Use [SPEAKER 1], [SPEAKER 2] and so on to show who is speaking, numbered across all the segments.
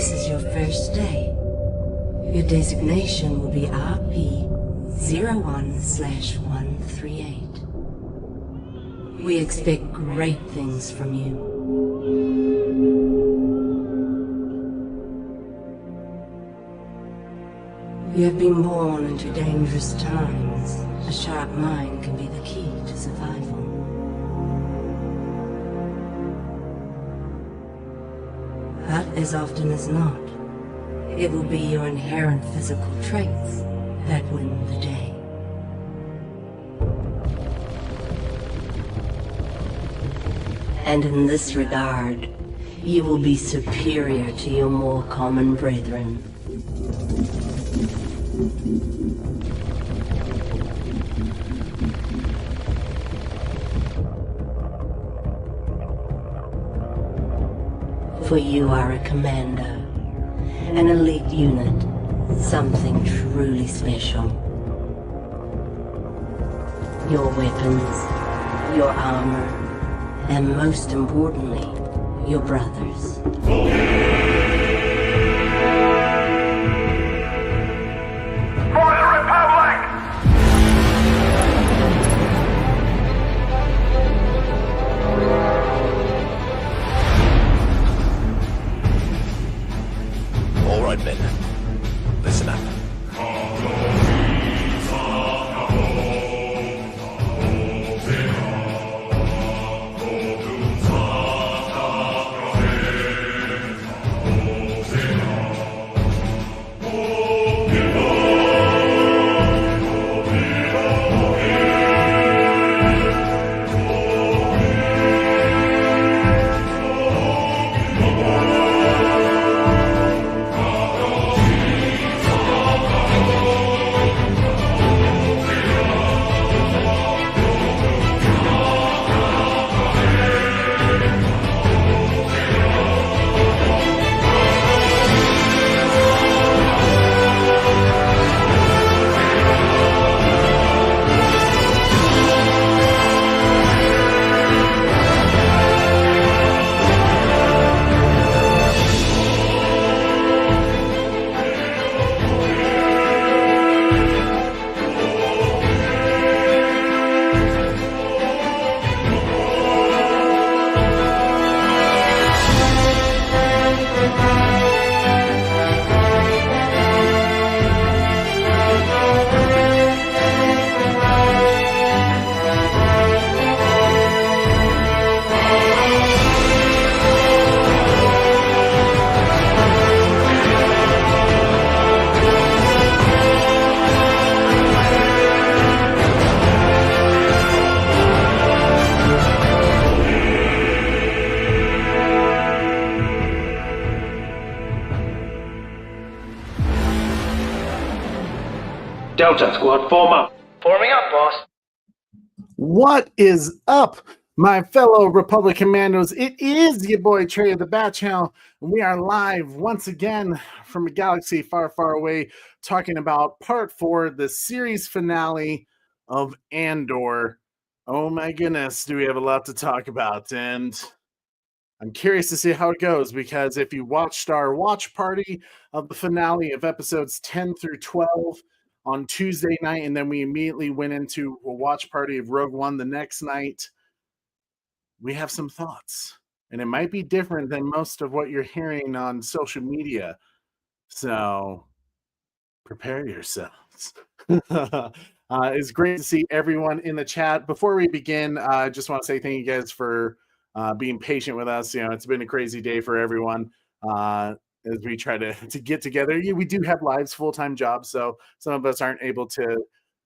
[SPEAKER 1] This is your first day. Your designation will be RP-01/138. We expect great things from you. You have been born into dangerous times. A sharp mind can be the key to survival. But as often as not, it will be your inherent physical traits that win the day. And in this regard, you will be superior to your more common brethren. For you are a commando, an elite unit, something truly special. Your weapons, your armor, and most importantly, your brothers.
[SPEAKER 2] All right, men. Listen up.
[SPEAKER 3] Delta Squad, form up.
[SPEAKER 4] Forming up, boss.
[SPEAKER 5] What is up, my fellow Republic Commandos? It is your boy Trey of the Bat Channel, and we are live once again from a galaxy far, far away, talking about Part 4, the series finale of Andor. Oh my goodness, do we have a lot to talk about, and I'm curious to see how it goes, because if you watched our watch party of the finale of episodes 10 through 12 on Tuesday night, and then we immediately went into a watch party of Rogue One the next night, we have some thoughts. And it might be different than most of what you're hearing on social media. So prepare yourselves. It's great to see everyone in the chat. Before we begin, I just want to say thank you guys for being patient with us. You know, it's been a crazy day for everyone. As we try to get together. We do have lives, full-time jobs, so some of us aren't able to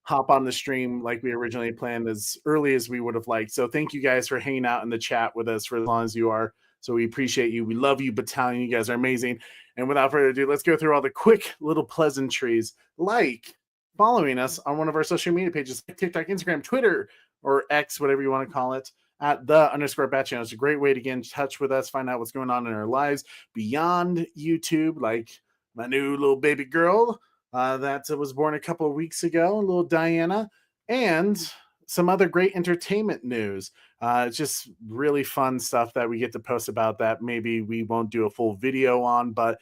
[SPEAKER 5] hop on the stream like we originally planned as early as we would have liked. So thank you guys for hanging out in the chat with us for as long as you are. So we appreciate you. We love you, Battalion. You guys are amazing. And without further ado, let's go through all the quick little pleasantries, like following us on one of our social media pages, TikTok, Instagram, Twitter, or X, whatever you want to call it, at _Bat Channel. It's a great way to get in touch with us, find out what's going on in our lives beyond YouTube, like my new little baby girl that was born a couple of weeks ago, little Diana, and some other great entertainment news. It's just really fun stuff that we get to post about that maybe we won't do a full video on, but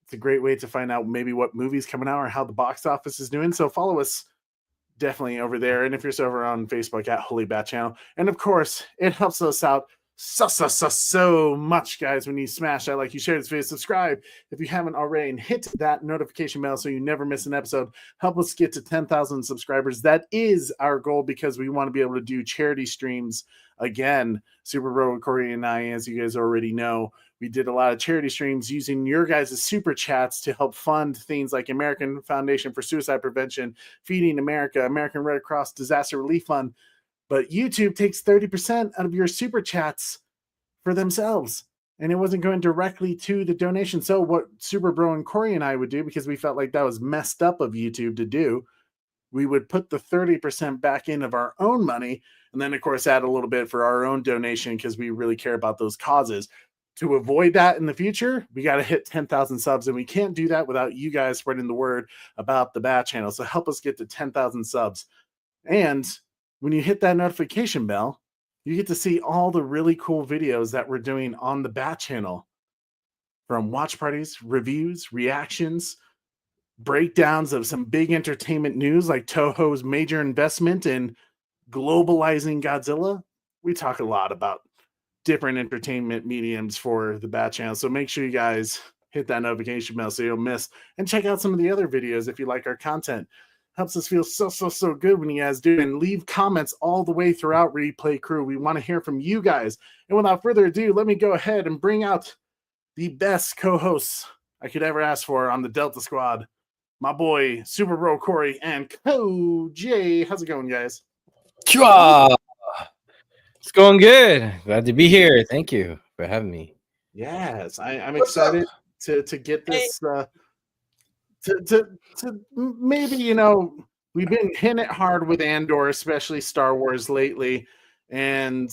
[SPEAKER 5] It's a great way to find out maybe what movies coming out or how the box office is doing. So follow us definitely over there. And if you're over on Facebook at Holy Bat Channel. And of course, it helps us out so much, guys, when you smash that like, you share this video, subscribe if you haven't already, and hit that notification bell so you never miss an episode. Help us get to 10,000 subscribers. That is our goal, because we want to be able to do charity streams again. Super Bro, Corey, and I, as you guys already know, we did a lot of charity streams using your guys' super chats to help fund things like American Foundation for Suicide Prevention, Feeding America, American Red Cross Disaster Relief Fund. But YouTube takes 30% out of your super chats for themselves, and it wasn't going directly to the donation. So what Super Bro and Corey and I would do, because we felt like that was messed up of YouTube to do, we would put the 30% back in of our own money, and then of course add a little bit for our own donation, because we really care about those causes. To avoid that in the future, we got to hit 10,000 subs, and we can't do that without you guys spreading the word about the Bat Channel. So help us get to 10,000 subs. And when you hit that notification bell, you get to see all the really cool videos that we're doing on the Bat Channel, from watch parties, reviews, reactions, breakdowns of some big entertainment news like Toho's major investment in globalizing Godzilla. We talk a lot about different entertainment mediums for the Bat Channel. So make sure you guys hit that notification bell so you'll miss, and check out some of the other videos if you like our content. Helps us feel so good when you guys do. And leave comments all the way throughout Replay Crew. We want to hear from you guys. And without further ado, let me go ahead and bring out the best co-hosts I could ever ask for on the Delta Squad. My boy, Super Bro Corey and Co Jay. How's it going, guys?
[SPEAKER 4] Chua! It's going good. Glad to be here. Thank you for having me.
[SPEAKER 5] Yes, I'm excited to get this to maybe, you know, we've been hitting it hard with Andor, especially Star Wars lately, and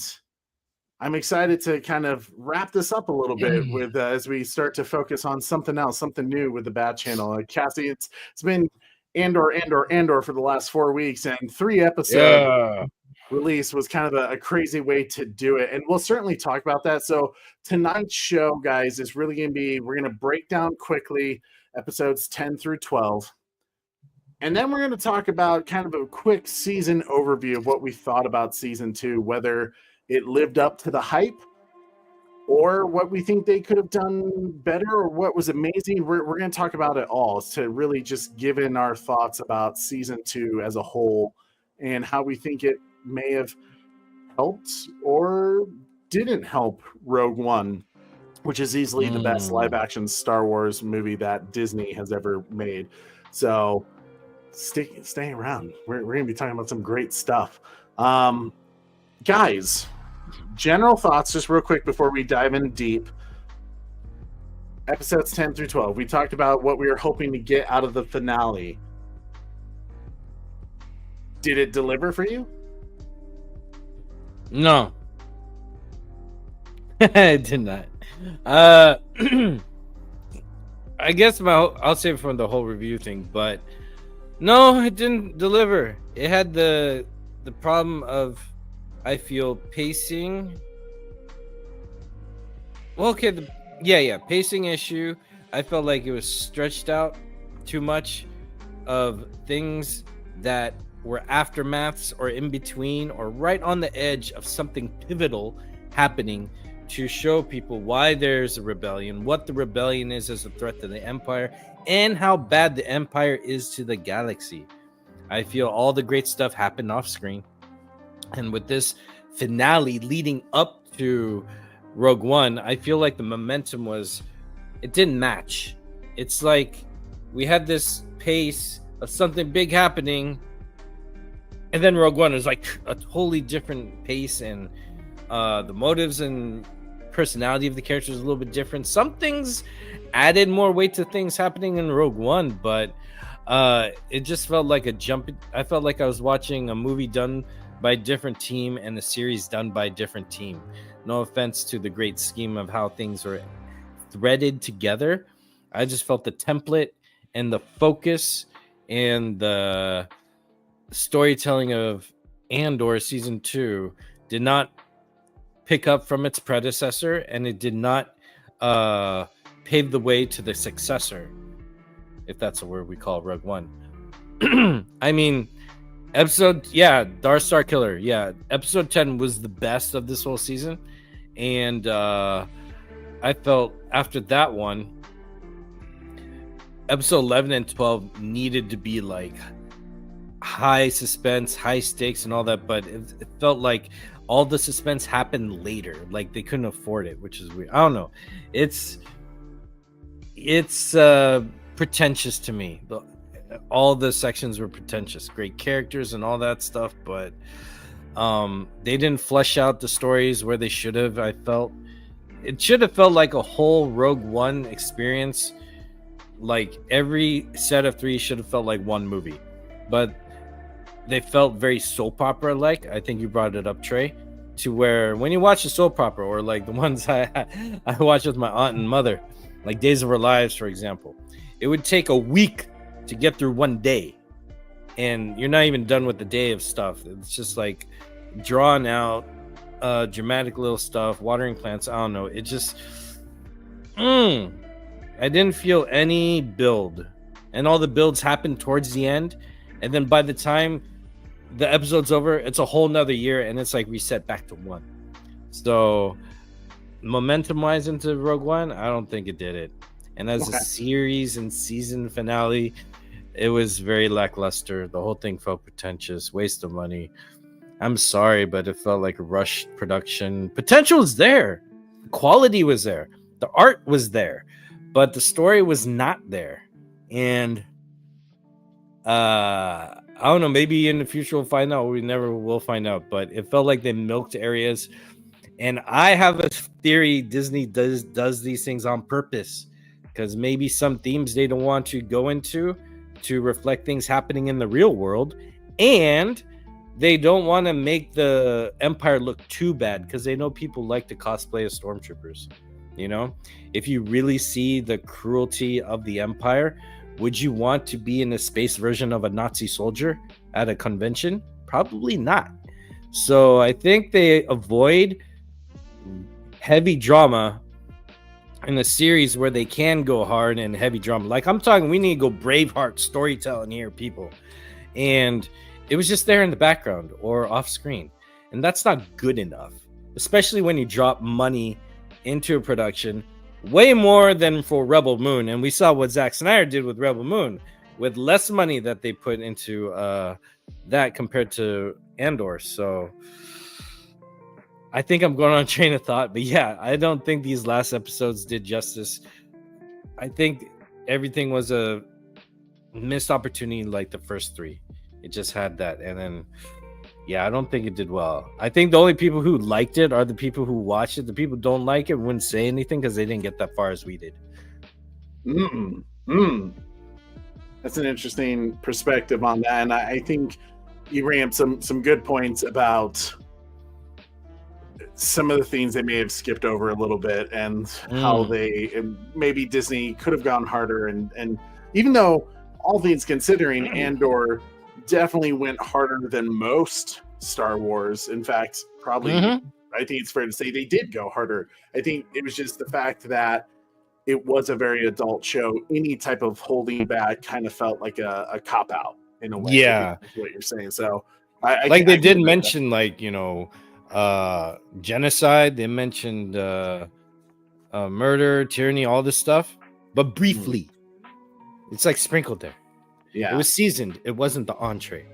[SPEAKER 5] I'm excited to kind of wrap this up a little bit with as we start to focus on something else, something new with the Bat Channel. Like Cassie, it's been Andor for the last 4 weeks, and 3 episodes release was kind of a crazy way to do it, and we'll certainly talk about that. So tonight's show, guys, is really going to be, we're going to break down quickly episodes 10 through 12, and then we're going to talk about kind of a quick season overview of what we thought about season 2, whether it lived up to the hype or what we think they could have done better, or what was amazing. We're going to talk about it all, to really just give in our thoughts about season 2 as a whole, and how we think it may have helped or didn't help Rogue One, which is easily the best live-action Star Wars movie that Disney has ever made. So stay around. We're going to be talking about some great stuff. Guys, general thoughts, just real quick before we dive in deep. Episodes 10 through 12. We talked about what we were hoping to get out of the finale. Did it deliver for you?
[SPEAKER 4] No. I did not. I guess I'll say from the whole review thing, but no, it didn't deliver. It had the problem of, I feel, pacing. Well, okay, pacing issue. I felt like it was stretched out too much of things that were aftermaths or in between or right on the edge of something pivotal happening to show people why there's a rebellion, what the rebellion is as a threat to the Empire, and how bad the Empire is to the galaxy. I feel all the great stuff happened off screen. And with this finale leading up to Rogue One, I feel like the momentum it didn't match. It's like we had this pace of something big happening, and then Rogue One is like a totally different pace, and the motives and personality of the characters is a little bit different. Some things added more weight to things happening in Rogue One, but it just felt like a jump. I felt like I was watching a movie done by a different team and a series done by a different team. No offense to the great scheme of how things are threaded together. I just felt the template and the focus and the storytelling of Andor season 2 did not pick up from its predecessor, and it did not paved the way to the successor, if that's a word we call Rogue One. I mean, Darth Star Killer, episode 10 was the best of this whole season, and I felt after that one, episode 11 and 12 needed to be like high suspense, high stakes, and all that, but it felt like all the suspense happened later. Like they couldn't afford it, which is weird. I don't know. It's pretentious to me. All the sections were pretentious. Great characters and all that stuff, but they didn't flesh out the stories where they should have. I felt it should have felt like a whole Rogue One experience. Like every set of 3 should have felt like one movie, but they felt very soap opera like. I think you brought it up, Trey, to where when you watch a soap opera, or like the ones I watched with my aunt and mother, like Days of Our Lives, for example, it would take a week to get through one day, and you're not even done with the day of stuff. It's just like drawn out, dramatic little stuff, watering plants. I don't know. It just, I didn't feel any build, and all the builds happened towards the end, and then by the time the episode's over, it's a whole nother year, and it's like reset back to 1. So momentum wise into Rogue One, I don't think it did it. And as a series and season finale, it was very lackluster. The whole thing felt pretentious, waste of money. I'm sorry, but it felt like a rushed production. Potential was there, quality was there, the art was there, but the story was not there. And I don't know, maybe in the future we'll find out. We never will find out, but it felt like they milked areas. And I have a theory Disney does these things on purpose, because maybe some themes they don't want to go into to reflect things happening in the real world, and they don't want to make the Empire look too bad, because they know people like to cosplay as stormtroopers. You know, if you really see the cruelty of the Empire, would you want to be in a space version of a Nazi soldier at a convention? Probably not. So I think they avoid heavy drama in a series where they can go hard and heavy drama. Like I'm talking, we need to go Braveheart storytelling here, people. And it was just there in the background or off screen. And that's not good enough, especially when you drop money into a production, way more than for Rebel Moon. And we saw what Zack Snyder did with Rebel Moon, with less money that they put into that compared to Andor. So I think I'm going on a train of thought, but yeah, I don't think these last episodes did justice. I think everything was a missed opportunity like the first 3. It just had that. And then, yeah, I don't think it did well. I think the only people who liked it are the people who watched it. The people who don't like it wouldn't say anything because they didn't get that far as we did.
[SPEAKER 5] That's an interesting perspective on that. And I think you bring up some good points about some of the things they may have skipped over a little bit, and how maybe Disney could have gone harder. And even though, all things considering, Andor definitely went harder than most Star Wars. In fact, probably, I think it's fair to say they did go harder. I think it was just the fact that it was a very adult show. Any type of holding back kind of felt like a cop-out in a way.
[SPEAKER 4] Yeah.
[SPEAKER 5] That's what you're saying. So
[SPEAKER 4] they did mention that. Like, you know, genocide. They mentioned murder, tyranny, all this stuff, but briefly. It's like sprinkled there. Yeah, it was seasoned. It wasn't the entree.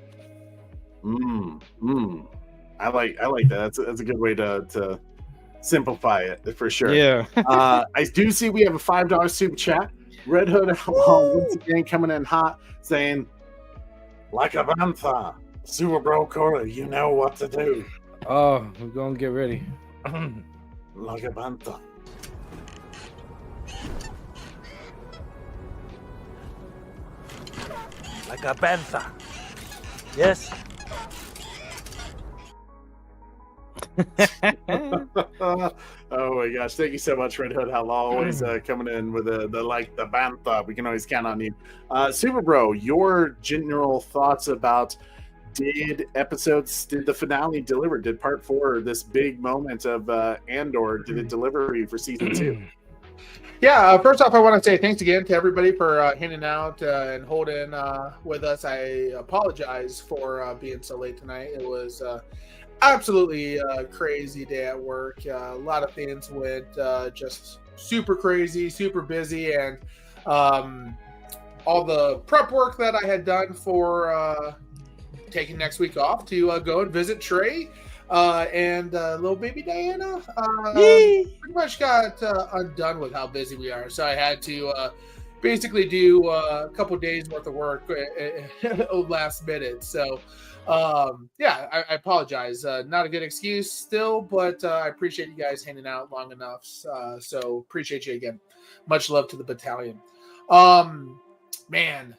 [SPEAKER 5] I like that. That's a good way to simplify it for sure.
[SPEAKER 4] Yeah.
[SPEAKER 5] I do see we have a $5 super chat. Red Hood once again coming in hot, saying, "Like a bantha, Super Bro Cora, you know what to do."
[SPEAKER 4] Oh, we're gonna get ready.
[SPEAKER 5] Like a bantha.
[SPEAKER 2] Like a panther. Yes.
[SPEAKER 5] Oh my gosh, thank you so much, Red Hood Outlaw, always coming in with the like the bantha. We can always count on you. Super Bro, your general thoughts about did the finale deliver? Did part 4, this big moment of Andor, did it deliver you for season 2?
[SPEAKER 6] Yeah, first off, I want to say thanks again to everybody for hanging out and holding with us. I apologize for being so late tonight. It was absolutely crazy day at work. A lot of things went just super crazy, super busy, and all the prep work that I had done for taking next week off to go and visit Trey and little baby Diana pretty much got undone with how busy we are. So I had to basically do a couple days worth of work last minute. So yeah, I apologize. Not a good excuse still, but I appreciate you guys hanging out long enough. So appreciate you again. Much love to the battalion. Man,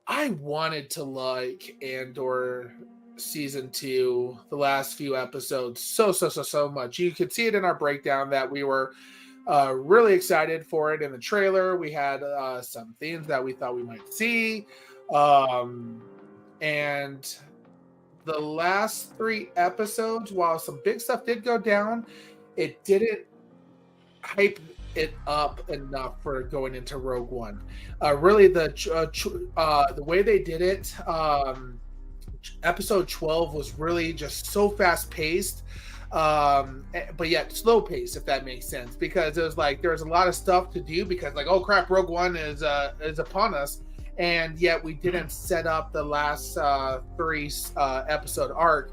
[SPEAKER 6] I wanted to like Andor season 2, the last few episodes, so much. You could see it in our breakdown that we were really excited for it in the trailer. We had some things that we thought we might see. And the last 3 episodes, while some big stuff did go down, it didn't hype it up enough for going into Rogue One. Really, the way they did it, episode 12 was really just so fast paced, but yet slow paced, if that makes sense, because it was like there's a lot of stuff to do because like, oh crap, Rogue One is upon us, and yet we didn't set up the last 3 episode arc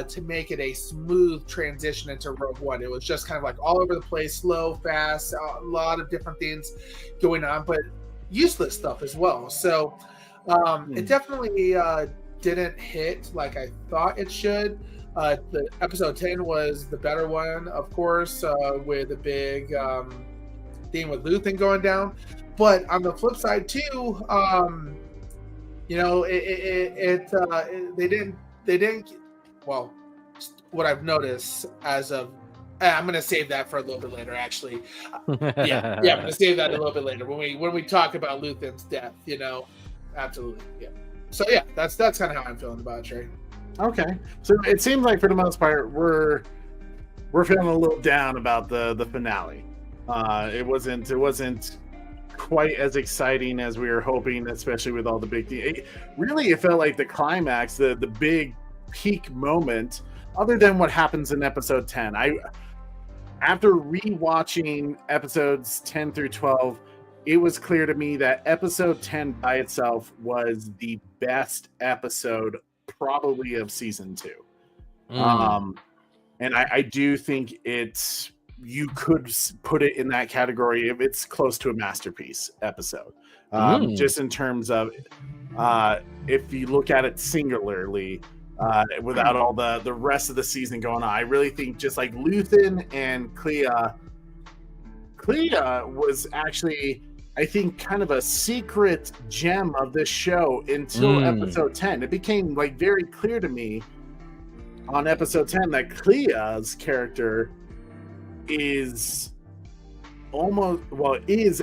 [SPEAKER 6] to make it a smooth transition into Rogue One. It was just kind of like all over the place, slow, fast, a lot of different things going on, but useless stuff as well. So it definitely didn't hit like I thought it should. The episode 10 was the better one, of course, with a big theme with Luthen going down. But on the flip side too, you know, they didn't. Well, what I've noticed as of, I'm going to save that for a little bit later. Actually, yeah, I'm going to save that a little bit later when we talk about Luthen's death. You know, absolutely, yeah. So yeah, that's kind of how I'm feeling about it, Trey.
[SPEAKER 5] Okay, so it seems like for the most part we're feeling a little down about the finale. It wasn't quite as exciting as we were hoping, especially with all the big things. It felt like the climax, the big peak moment, other than what happens in episode 10. After rewatching episodes 10 through 12, it was clear to me that episode 10 by itself was the best episode probably of season 2. And I do think you could put it in that category if it's close to a masterpiece episode. Just in terms of if you look at it singularly, without all the rest of the season going on. I really think just like Luthen and Clea was actually, I think, kind of a secret gem of this show until episode 10. It became like very clear to me on episode 10 that Clea's character is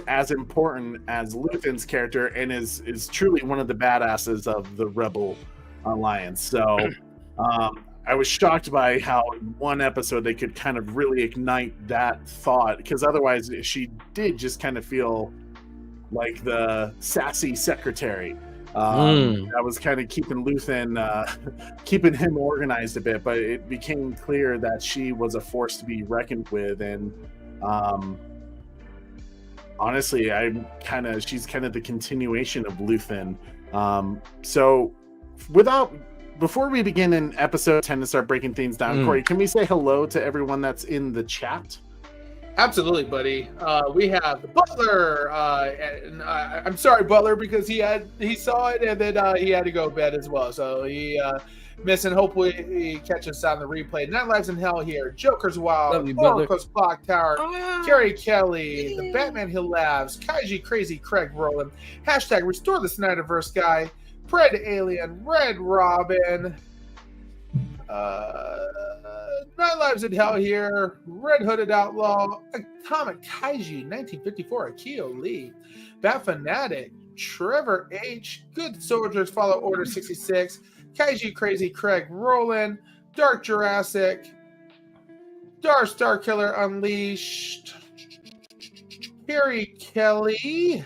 [SPEAKER 5] as important as Luthen's character and is truly one of the badasses of the Rebel Alliance. So I was shocked by how in one episode they could kind of really ignite that thought, because otherwise she did just kind of feel like the sassy secretary that was kind of keeping Luthen, keeping him organized a bit. But it became clear that she was a force to be reckoned with, and honestly, she's kind of the continuation of Luthen. So before we begin in episode 10 and start breaking things down, Corey, can we say hello to everyone that's in the chat?
[SPEAKER 6] Absolutely, buddy. We have the Butler. And I'm sorry, Butler, because he saw it and then he had to go to bed as well. So he missing. Hopefully he catches on the replay. Nine Lives in Hell here. Joker's Wild. Oracle's Clock Tower. Carrie Kelly. The Batman Hill Labs. Kaiji Crazy Craig Rowland. Hashtag Restore the Snyderverse Guy. Pred Alien. Red Robin. Nine Lives in Hell here. Red Hooded Outlaw. Atomic Kaiju 1954. Akio Lee. Bat Fanatic. Trevor H. Good Soldiers Follow Order 66. Kaiju Crazy Craig Rowland. Dark Jurassic. Star Killer Unleashed. Harry Kelly.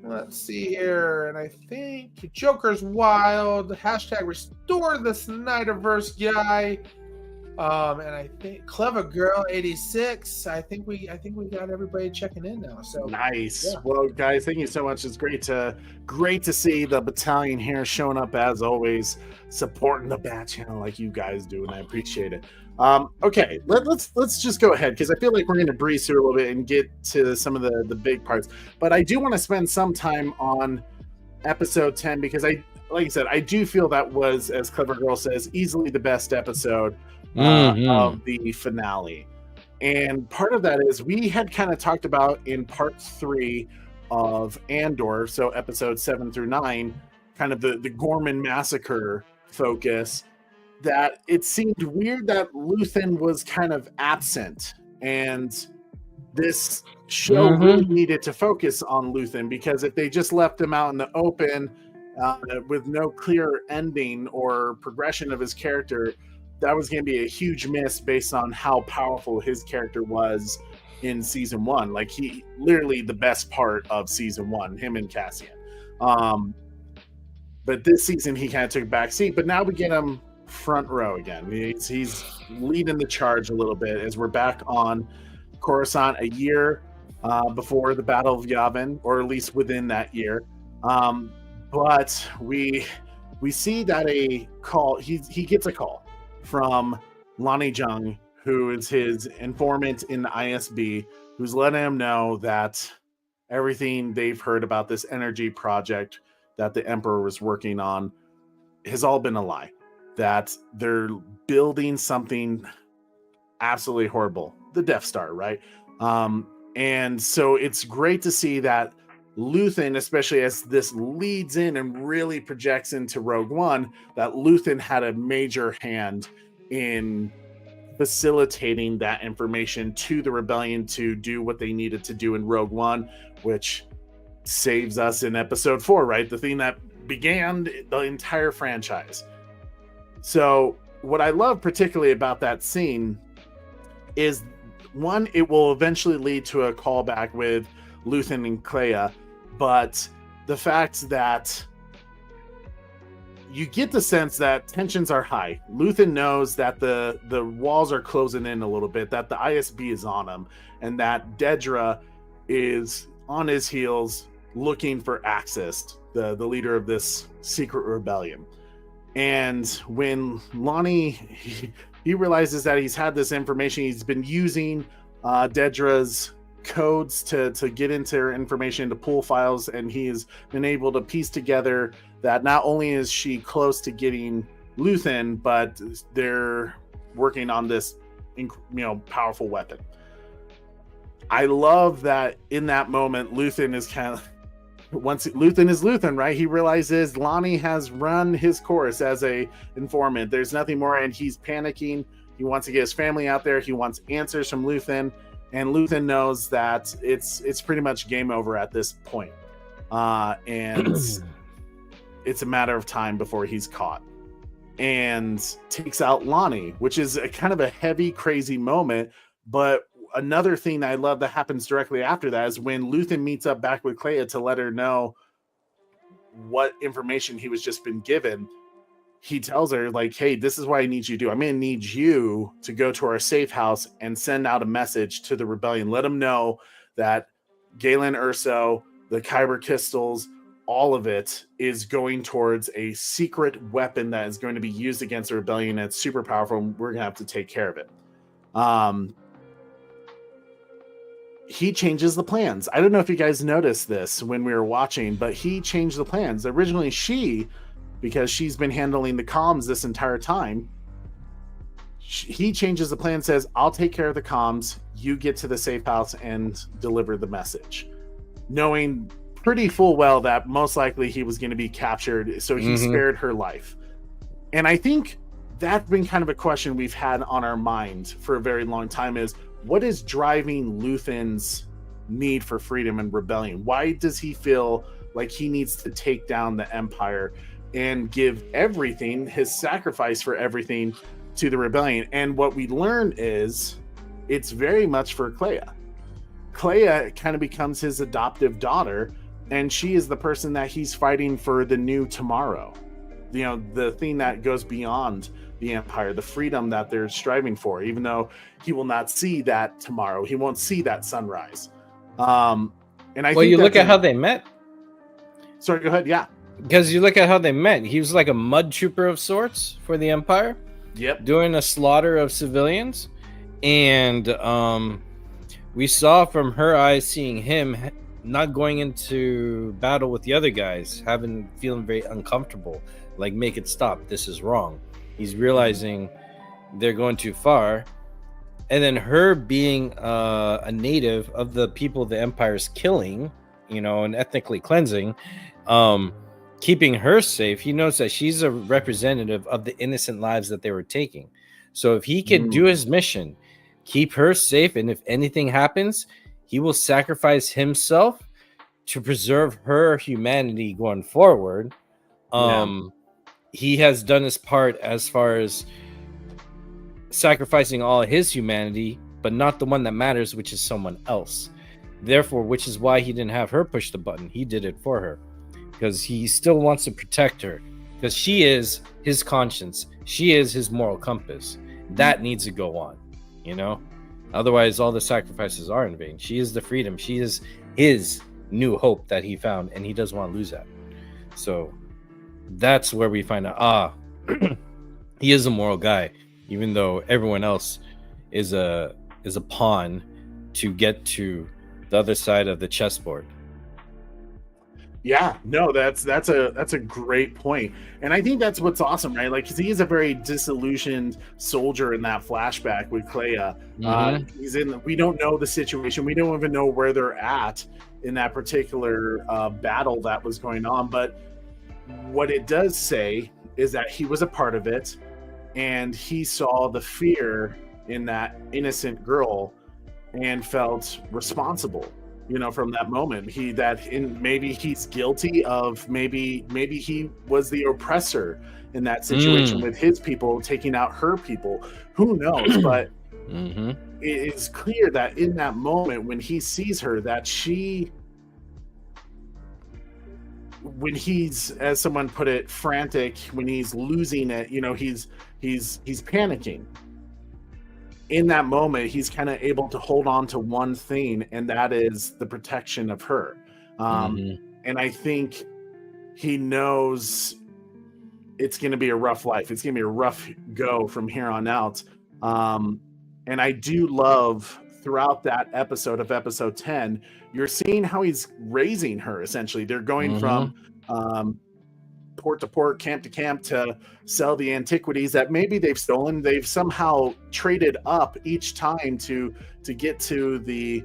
[SPEAKER 6] Let's see here, and I think Joker's Wild. Hashtag restore the Snyderverse guy. And I think Clever Girl 86. I think we got everybody checking in now. So
[SPEAKER 5] nice.
[SPEAKER 6] Yeah.
[SPEAKER 5] Well, guys, thank you so much. It's great to see the battalion here showing up as always, supporting the Bat Channel like you guys do, and I appreciate it. Okay, let's just go ahead because I feel like we're going to breeze through a little bit and get to some of the big parts. But I do want to spend some time on episode 10 because like I said, I do feel that was, as Clever Girl says, easily the best episode of the finale. And part of that is we had kind of talked about in part 3 of Andor, so episode 7 through 9, kind of the Gorman massacre focus, that it seemed weird that Luthen was kind of absent, and this show really needed to focus on Luthen, because if they just left him out in the open with no clear ending or progression of his character, that was going to be a huge miss based on how powerful his character was in season 1. Like, he literally the best part of season 1, him and Cassian. But this season he kind of took a back seat, but now we get him front row again. He's leading the charge a little bit as we're back on Coruscant a year before the Battle of Yavin, or at least within that year. But we see that he gets a call from Lonnie Jung, who is his informant in the ISB, who's letting him know that everything they've heard about this energy project that the Emperor was working on has all been a lie, that they're building something absolutely horrible, the Death Star, right? And so it's great to see that Luthen, especially as this leads in and really projects into Rogue One, that Luthen had a major hand in facilitating that information to the rebellion to do what they needed to do in Rogue One, which saves us in episode 4, right? The thing that began the entire franchise. So what I love particularly about that scene is, one, it will eventually lead to a callback with Luthen and Clea, but the fact that you get the sense that tensions are high. Luthen knows that the walls are closing in a little bit, that the ISB is on him, and that Dedra is on his heels looking for Axis, the leader of this secret rebellion. And when Lonnie, he realizes that he's had this information, he's been using Dedra's codes to get into her information, to pull files, and he's been able to piece together that not only is she close to getting Luthen, but they're working on this powerful weapon. I love that in that moment Luthen is kind of, once Luthen is Luthen, right? He realizes Lonnie has run his course as a informant. There's nothing more, and he's panicking. He wants to get his family out there. He wants answers from Luthen, and Luthen knows that it's pretty much game over at this point. And it's a matter of time before he's caught, and takes out Lonnie, which is a kind of a heavy, crazy moment. But another thing that I love that happens directly after that is when Luthen meets up back with Clea to let her know what information he was just been given. He tells her, like, hey, this is what I need you to do. I'm going to need you to go to our safe house and send out a message to the rebellion. Let them know that Galen Erso, the Kyber crystals, all of it is going towards a secret weapon that is going to be used against the rebellion. It's super powerful, and we're going to have to take care of it. He changes the plans. I don't know if you guys noticed this when we were watching, but he changed the plans. Originally, because she's been handling the comms this entire time, he changes the plan, says, I'll take care of the comms, you get to the safe house and deliver the message, knowing pretty full well that most likely he was going to be captured, so he spared her life. And I think that's been kind of a question we've had on our mind for a very long time, is what is driving Luthen's need for freedom and rebellion? Why does he feel like he needs to take down the Empire and give everything, his sacrifice for everything, to the rebellion? And what we learn is it's very much for Clea. Clea kind of becomes his adoptive daughter, and she is the person that he's fighting for the new tomorrow. You know, the thing that goes beyond the Empire, the freedom that they're striving for, even though he will not see that tomorrow. He won't see that sunrise. And I think
[SPEAKER 4] you look at how they met.
[SPEAKER 5] Sorry, go ahead. Yeah.
[SPEAKER 4] Because you look at how they met. He was like a mud trooper of sorts for the Empire.
[SPEAKER 5] Yep.
[SPEAKER 4] Doing a slaughter of civilians. And we saw from her eyes seeing him not going into battle with the other guys, feeling very uncomfortable. Like, make it stop. This is wrong. He's realizing they're going too far. And then her being a native of the people the Empire's killing, you know, and ethnically cleansing, keeping her safe. He knows that she's a representative of the innocent lives that they were taking. So if he can do his mission, keep her safe, and if anything happens, he will sacrifice himself to preserve her humanity going forward. He has done his part as far as sacrificing all his humanity, but not the one that matters, which is someone else. Therefore, which is why he didn't have her push the button. He did it for her because he still wants to protect her, because she is his conscience. She is his moral compass. That needs to go on, you know? Otherwise, all the sacrifices are in vain. She is the freedom. She is his new hope that he found, and he doesn't want to lose that. So that's where we find out, he is a moral guy, even though everyone else is a pawn to get to the other side of the chessboard.
[SPEAKER 5] Yeah, no, that's a great point. And I think that's what's awesome, right? Like, 'cause he is a very disillusioned soldier in that flashback with Clea. We don't know the situation. We don't even know where they're at in that particular battle that was going on. But what it does say is that he was a part of it, and he saw the fear in that innocent girl and felt responsible, you know, from that moment. Maybe he's guilty of, maybe he was the oppressor in that situation with his people taking out her people. Who knows? But it is clear that in that moment when he sees her, that when he's, as someone put it, frantic, when he's losing it, you know, he's panicking. In that moment, he's kind of able to hold on to one thing, and that is the protection of her. And I think he knows it's going to be a rough life. It's going to be a rough go from here on out. And I do love, throughout that episode of episode 10, you're seeing how he's raising her, essentially. They're going from port to port, camp to camp, to sell the antiquities that maybe they've stolen. They've somehow traded up each time to get to the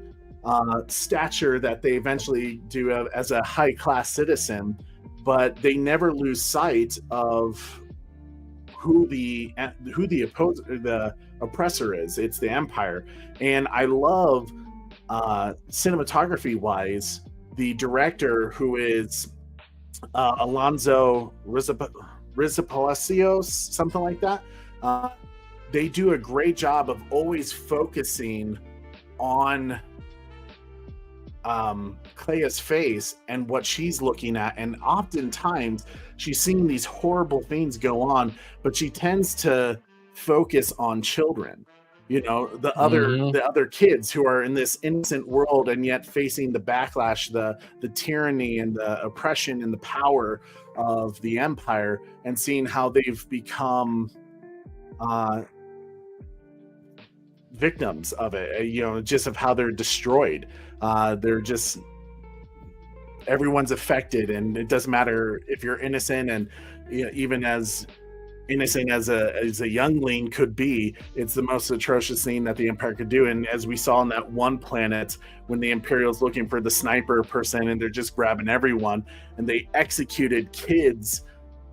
[SPEAKER 5] stature that they eventually do as a high-class citizen, but they never lose sight of who the oppressor is. It's the Empire. And I love, cinematography wise, the director, who is Alonso Rizapalacios, something like that. They do a great job of always focusing on Clea's face and what she's looking at, and oftentimes she's seeing these horrible things go on, but she tends to focus on children, you know, the other kids who are in this innocent world and yet facing the backlash, the tyranny and the oppression and the power of the Empire, and seeing how they've become victims of it, you know, just of how they're destroyed. They're just, everyone's affected, and it doesn't matter if you're innocent, and, you know, even as innocent as a youngling could be, it's the most atrocious thing that the Empire could do. And as we saw on that one planet, when the Imperial's looking for the sniper person and they're just grabbing everyone, and they executed kids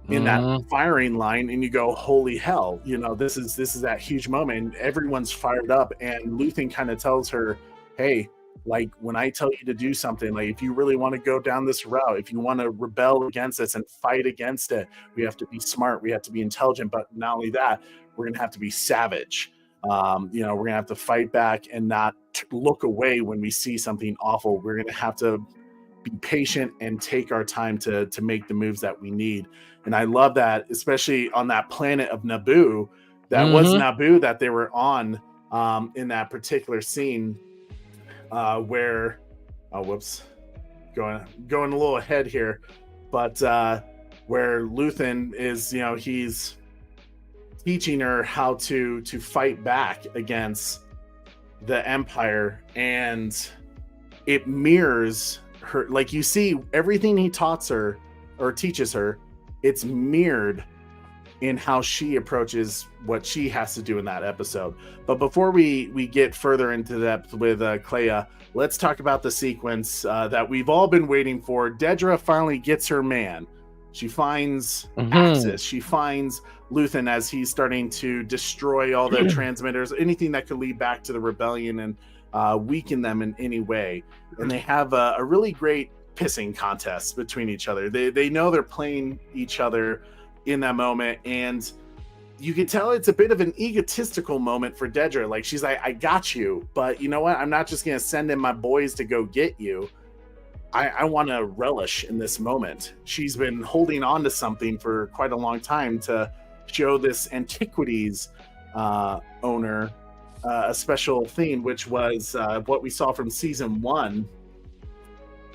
[SPEAKER 5] in that firing line, and you go, holy hell, you know, this is that huge moment, and everyone's fired up, and Luthen kind of tells her, hey, like, when I tell you to do something, like, if you really want to go down this route, if you want to rebel against this and fight against it, we have to be smart, we have to be intelligent, but not only that, we're going to have to be savage. We're gonna have to fight back and not look away when we see something awful. We're gonna have to be patient and take our time to make the moves that we need. And I love that, especially on that planet of Naboo. That was Naboo that they were on in that particular scene where going a little ahead here, but where Luthen is, he's teaching her how to fight back against the Empire, and it mirrors her. Like, you see everything he taught her or teaches her, it's mirrored in how she approaches what she has to do in that episode. But before we get further into depth with Clea, let's talk about the sequence that we've all been waiting for. Dedra finally gets her man. She finds Axis. She finds Luthen as he's starting to destroy all the transmitters, anything that could lead back to the rebellion and weaken them in any way. And they have a really great pissing contest between each other. They know they're playing each other in that moment, and you can tell it's a bit of an egotistical moment for Dedra. Like, she's like, I got you, but you know what? I'm not just going to send in my boys to go get you. I want to relish in this moment. She's been holding on to something for quite a long time to show this antiquities owner a special theme, which was what we saw from season 1,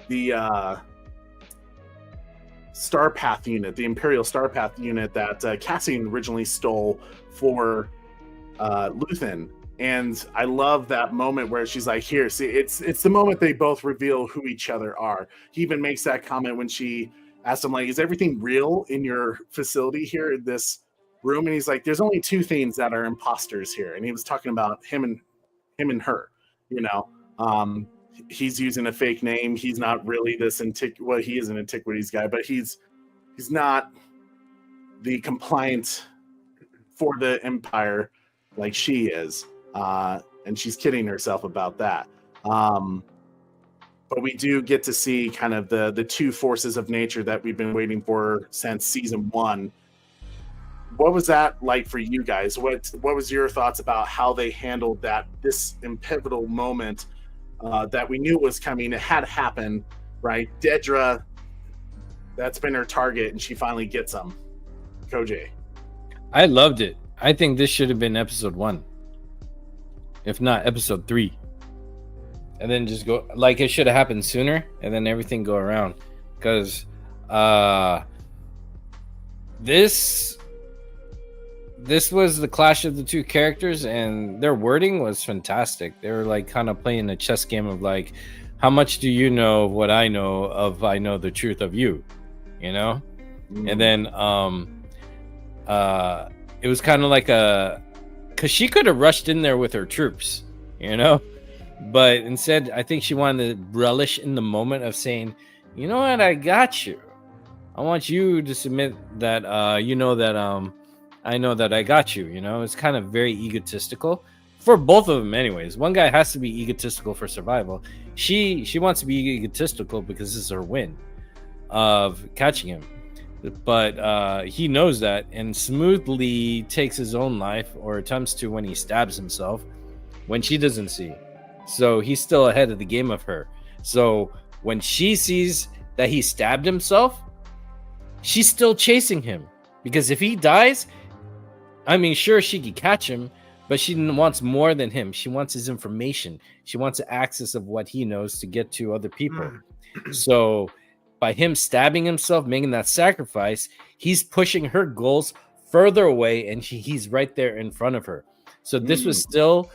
[SPEAKER 5] the Starpath unit, the Imperial Starpath unit that Cassian originally stole for Luthen. And I love that moment where she's like, here, see, it's the moment they both reveal who each other are. He even makes that comment when she asked him, like, is everything real in your facility here in this room? And he's like, there's only 2 things that are imposters here. And he was talking about him and her, he's using a fake name. He's not really this he is an antiquities guy, but he's not the compliant for the Empire like she is. And she's kidding herself about that. But we do get to see kind of the 2 forces of nature that we've been waiting for since season 1. What was that like for you guys? What was your thoughts about how they handled this pivotal moment that we knew was coming? It had happened, right? Dedra, that's been her target, and she finally gets him. Koj.
[SPEAKER 4] I loved it. I think this should have been episode 1, if not episode 3, and then just go, like, it should have happened sooner, and then everything go around, because this was the clash of the 2 characters, and their wording was fantastic. They were like kind of playing a chess game of like, how much do you know of what I know of I know the truth of you, and then it was kind of like because she could have rushed in there with her troops, but instead I think she wanted to relish in the moment of saying, you know what, I got you. I want you to submit that that I know that I got you. It's kind of very egotistical for both of them anyways. One guy has to be egotistical for survival. She wants to be egotistical because this is her win of catching him. But he knows that and smoothly takes his own life, or attempts to, when he stabs himself, when she doesn't see. So he's still ahead of the game of her. So when she sees that he stabbed himself, she's still chasing him. Because if he dies, I mean, sure, she could catch him, but she wants more than him. She wants his information. She wants access of what he knows to get to other people. So by him stabbing himself, making that sacrifice, he's pushing her goals further away, and he's right there in front of her. So this was still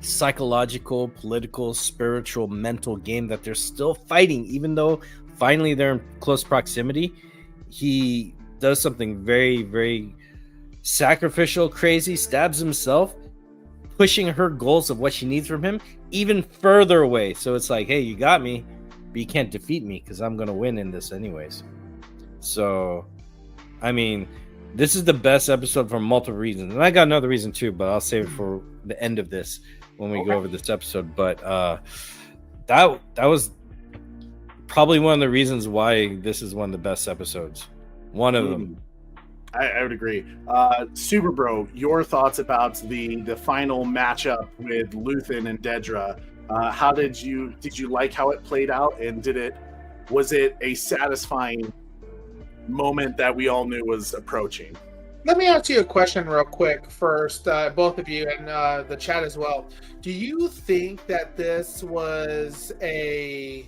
[SPEAKER 4] psychological, political, spiritual, mental game that they're still fighting, even though finally they're in close proximity. He does something very, very sacrificial, crazy, stabs himself, pushing her goals of what she needs from him even further away. So it's like, hey, you got me, but you can't defeat me because I'm going to win in this anyways. So, I mean, this is the best episode for multiple reasons. And I got another reason too, but I'll save it for the end of this when we go over this episode. But that was probably one of the reasons why this is one of the best episodes. One of them.
[SPEAKER 5] I would agree. Super Bro, your thoughts about the final matchup with Luthen and Dedra? How did you like how it played out, and was it a satisfying moment that we all knew was approaching?
[SPEAKER 6] Let me ask you a question real quick first, both of you and the chat as well. Do you think that this was a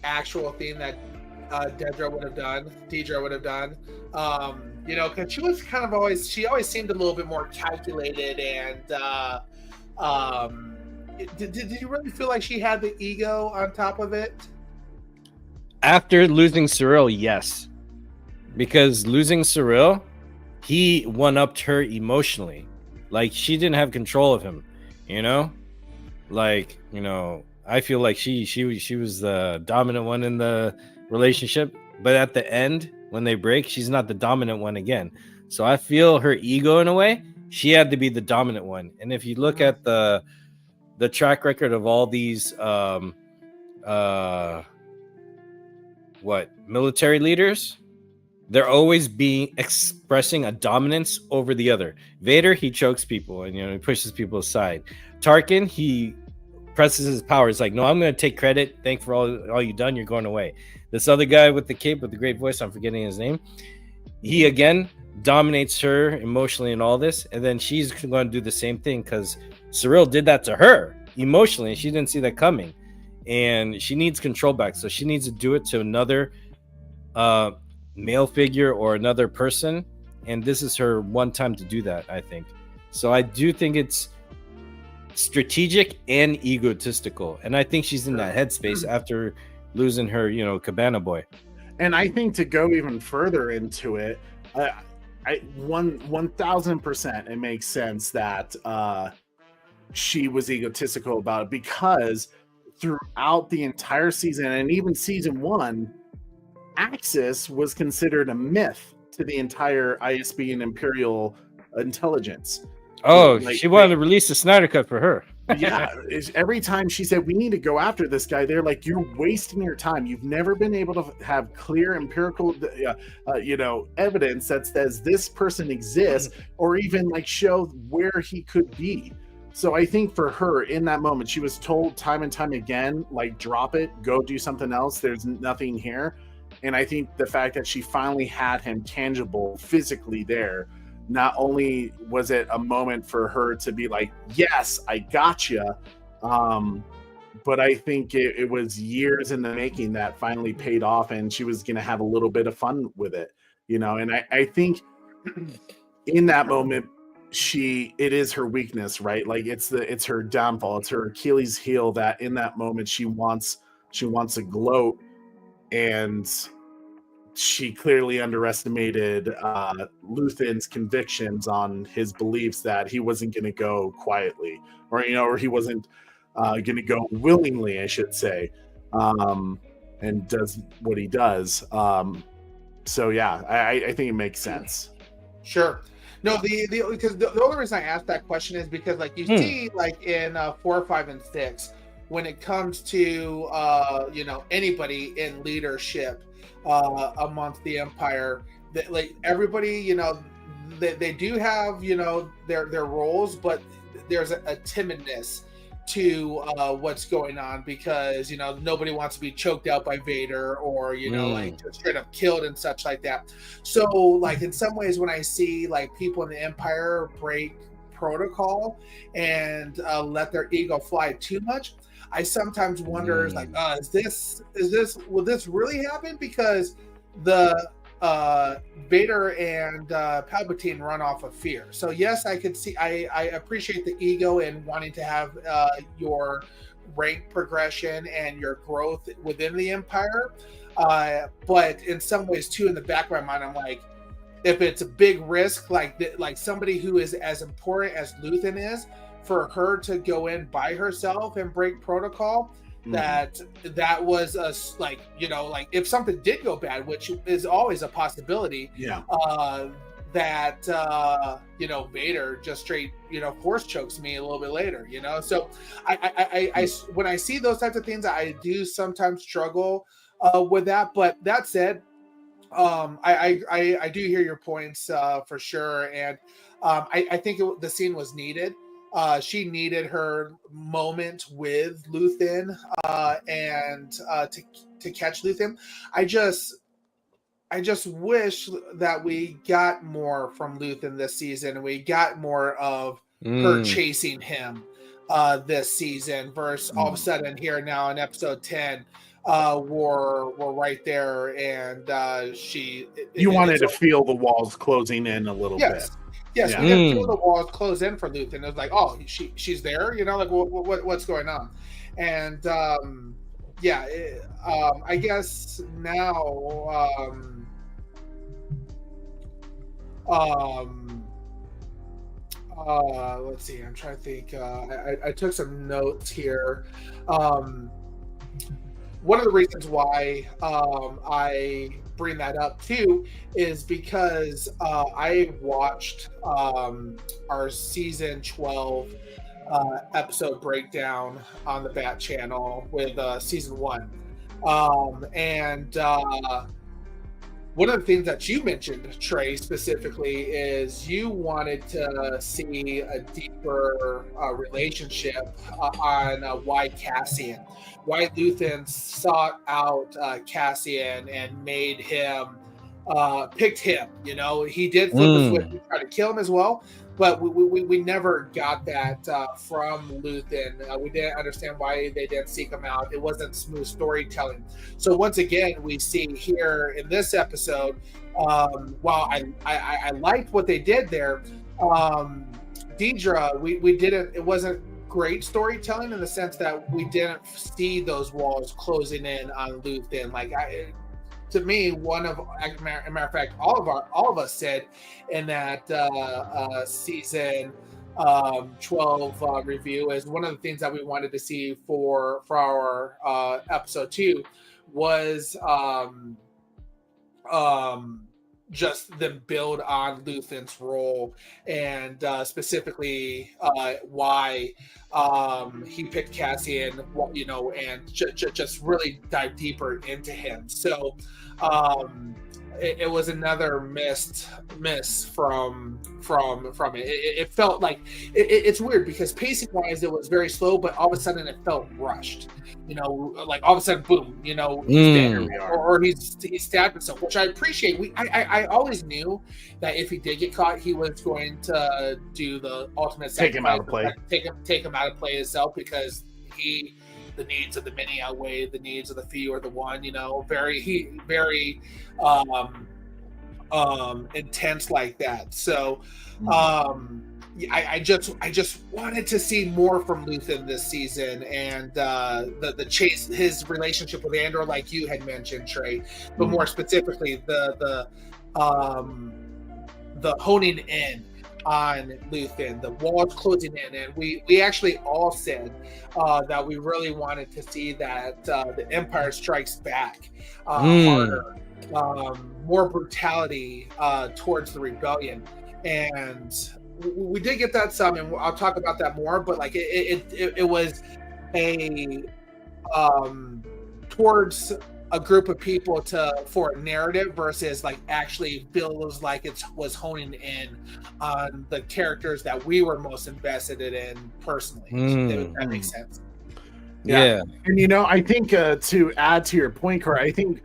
[SPEAKER 6] actual thing that Deidre would have done? Because she was kind of she always seemed a little bit more calculated, and did you really feel like she had the ego on top of it?
[SPEAKER 4] After losing Cyril, yes. Because losing Cyril, he one-upped her emotionally. Like, she didn't have control of him, you know? Like, I feel like she was the dominant one in the relationship, but at the end, when they break, she's not the dominant one again. So I feel her ego, in a way, she had to be the dominant one. And if you look at the track record of all these military leaders, they're always expressing a dominance over the other. Vader, he chokes people and he pushes people aside. Tarkin, he presses his power. It's like, no, I'm going to take credit. Thank for all you've done. You're going away. This other guy with the cape with the great voice, I'm forgetting his name. He again dominates her emotionally and all this, and then she's going to do the same thing because Cyril did that to her emotionally, and she didn't see that coming. And she needs control back, so she needs to do it to another male figure or another person, and this is her one time to do that, I think. So I do think it's strategic and egotistical, and I think she's in that headspace after losing her cabana boy.
[SPEAKER 5] And I think to go even further into it, 1000% it makes sense that she was egotistical about it, because throughout the entire season and even season 1, Axis was considered a myth to the entire ISB and Imperial intelligence.
[SPEAKER 4] Oh, she wanted to release the Snyder Cut for her.
[SPEAKER 5] Yeah, every time she said, we need to go after this guy, they're like, you're wasting your time. You've never been able to have clear empirical evidence that says this person exists, or even like show where he could be. So I think for her in that moment, she was told time and time again, like, drop it, go do something else, there's nothing here. And I think the fact that she finally had him tangible physically there, not only was it a moment for her to be like, yes, I gotcha, but I think it was years in the making that finally paid off, and she was going to have a little bit of fun with it, and I think in that moment, it is her weakness, right? Like it's her downfall, it's her Achilles heel, that in that moment she wants to gloat, and she clearly underestimated Luthen's convictions on his beliefs that he wasn't going to go quietly, or he wasn't going to go willingly, I should say, and does what he does. So yeah, I think it makes sense.
[SPEAKER 6] Sure. No, because the only reason I asked that question is because, like, you see, like in 4, 5, and 6, when it comes to anybody in leadership amongst the Empire, that, like, everybody, they do have their roles, but there's a timidness to what's going on, because nobody wants to be choked out by Vader, or like straight up killed and such like that. So, like, in some ways, when I see like people in the Empire break protocol and let their ego fly too much, I sometimes wonder, like, will this really happen? Because the Vader and Palpatine run off of fear. So yes, I could see, I appreciate the ego and wanting to have your rank progression and your growth within the Empire. But in some ways too, in the back of my mind, I'm like, if it's a big risk, like somebody who is as important as Luthen is, for her to go in by herself and break protocol, that was a, like if something did go bad, which is always a possibility, that Vader just straight force chokes me a little bit later, so I when I see those types of things, I do sometimes struggle with that. But that said, I do hear your points for sure, and I think the scene was needed. She needed her moment with Luthen and to catch Luthen. I just wish that we got more from Luthen this season. We got more of her chasing him this season versus all of a sudden here now in episode 10. We're right there, and
[SPEAKER 5] you wanted to feel the walls closing in a little bit.
[SPEAKER 6] Yes, we didn't feel the walls close in for Luthen. It was like, oh, she's there, you know, like what's going on, and I guess now let's see. I'm trying to think. I took some notes here. One of the reasons why I bring that up too is because I watched our season 12 episode breakdown on the Bat channel with season 1, and one of the things that you mentioned, Trey, specifically, is you wanted to see a deeper relationship on why Luthen sought out Cassian and made him, picked him. You know, he did flip the switch and try to kill him as well, but we never got that from Luthen. We didn't understand why they didn't seek him out. It wasn't smooth storytelling. So once again, we see here in this episode, while I liked what they did there, Deidre, we didn't. It wasn't great storytelling in the sense that we didn't see those walls closing in on Luthen. Like to me, as a matter of fact, all of us said in that season 12 review is one of the things that we wanted to see for our episode 2 was just them build on Luthen's role and specifically why he picked Cassian, you know, and just really dive deeper into him. So it was another miss from it. It felt like it's weird because pacing wise it was very slow, but all of a sudden it felt rushed. You know, like all of a sudden, boom! You know, he's dead, or he's stabbed himself, which I appreciate. I always knew that if he did get caught, he was going to do the ultimate
[SPEAKER 5] take him out of play,
[SPEAKER 6] take him out of play itself, because the needs of the many outweigh the needs of the few or the one. You know, very intense like that. So. I just wanted to see more from Luthen this season, and the chase, his relationship with Andor, like you had mentioned, Trey, but more specifically the honing in on Luthen, the walls closing in, and we actually all said that we really wanted to see that the Empire Strikes Back harder, more brutality towards the rebellion, and we did get that some, and I'll talk about that more. But like it was a towards a group of people for a narrative versus like actually feels like it was honing in on the characters that we were most invested in personally. If that makes sense.
[SPEAKER 4] Yeah.
[SPEAKER 5] And you know, I think to add to your point, Corey, I think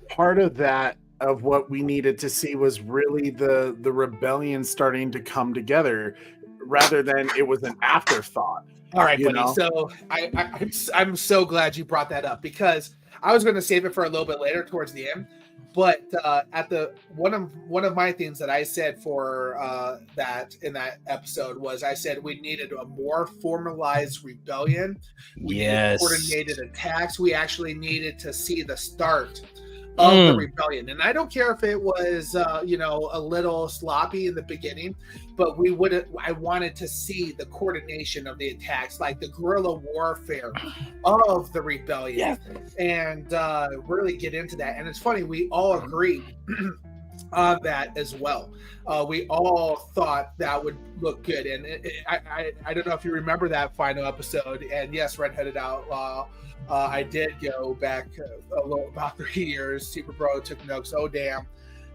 [SPEAKER 5] part of that, of what we needed to see, was really the rebellion starting to come together rather than it was an afterthought.
[SPEAKER 6] All right, buddy. Know? So I'm so glad you brought that up, because I was going to save it for a little bit later towards the end. But at the one of my things that I said for that in that episode was, I said we needed a more formalized rebellion. We needed coordinated attacks. We actually needed to see the start of the rebellion, and I don't care if it was a little sloppy in the beginning, but I wanted to see the coordination of the attacks, like the guerrilla warfare of the rebellion, and really get into that. And it's funny, we all agreed on that as well. We all thought that would look good, and I don't know if you remember that final episode. And yes, Red-Headed Outlaw, I did go back about 3 years. Super Bro took notes. Oh damn,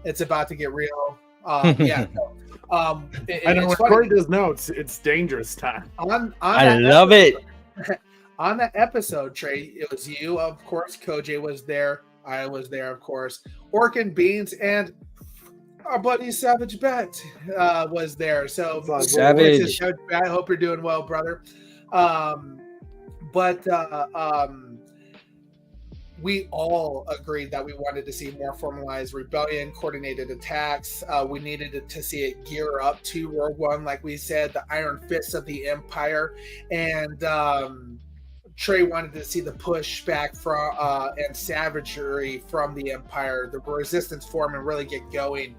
[SPEAKER 6] it's about to get real. Yeah.
[SPEAKER 5] I know when Corey does notes, it's dangerous time.
[SPEAKER 4] I love it.
[SPEAKER 6] On that episode, Trey, it was you, of course. Koj was there. I was there, of course. Orc and Beans and our buddy Savage Bet was there. So
[SPEAKER 4] Savage,
[SPEAKER 6] I hope you're doing well, brother. We all agreed that we wanted to see more formalized rebellion, coordinated attacks. We needed to see it gear up to Rogue One, like we said, the Iron Fists of the Empire. And Trey wanted to see the pushback from and savagery from the Empire, the resistance form, and really get going.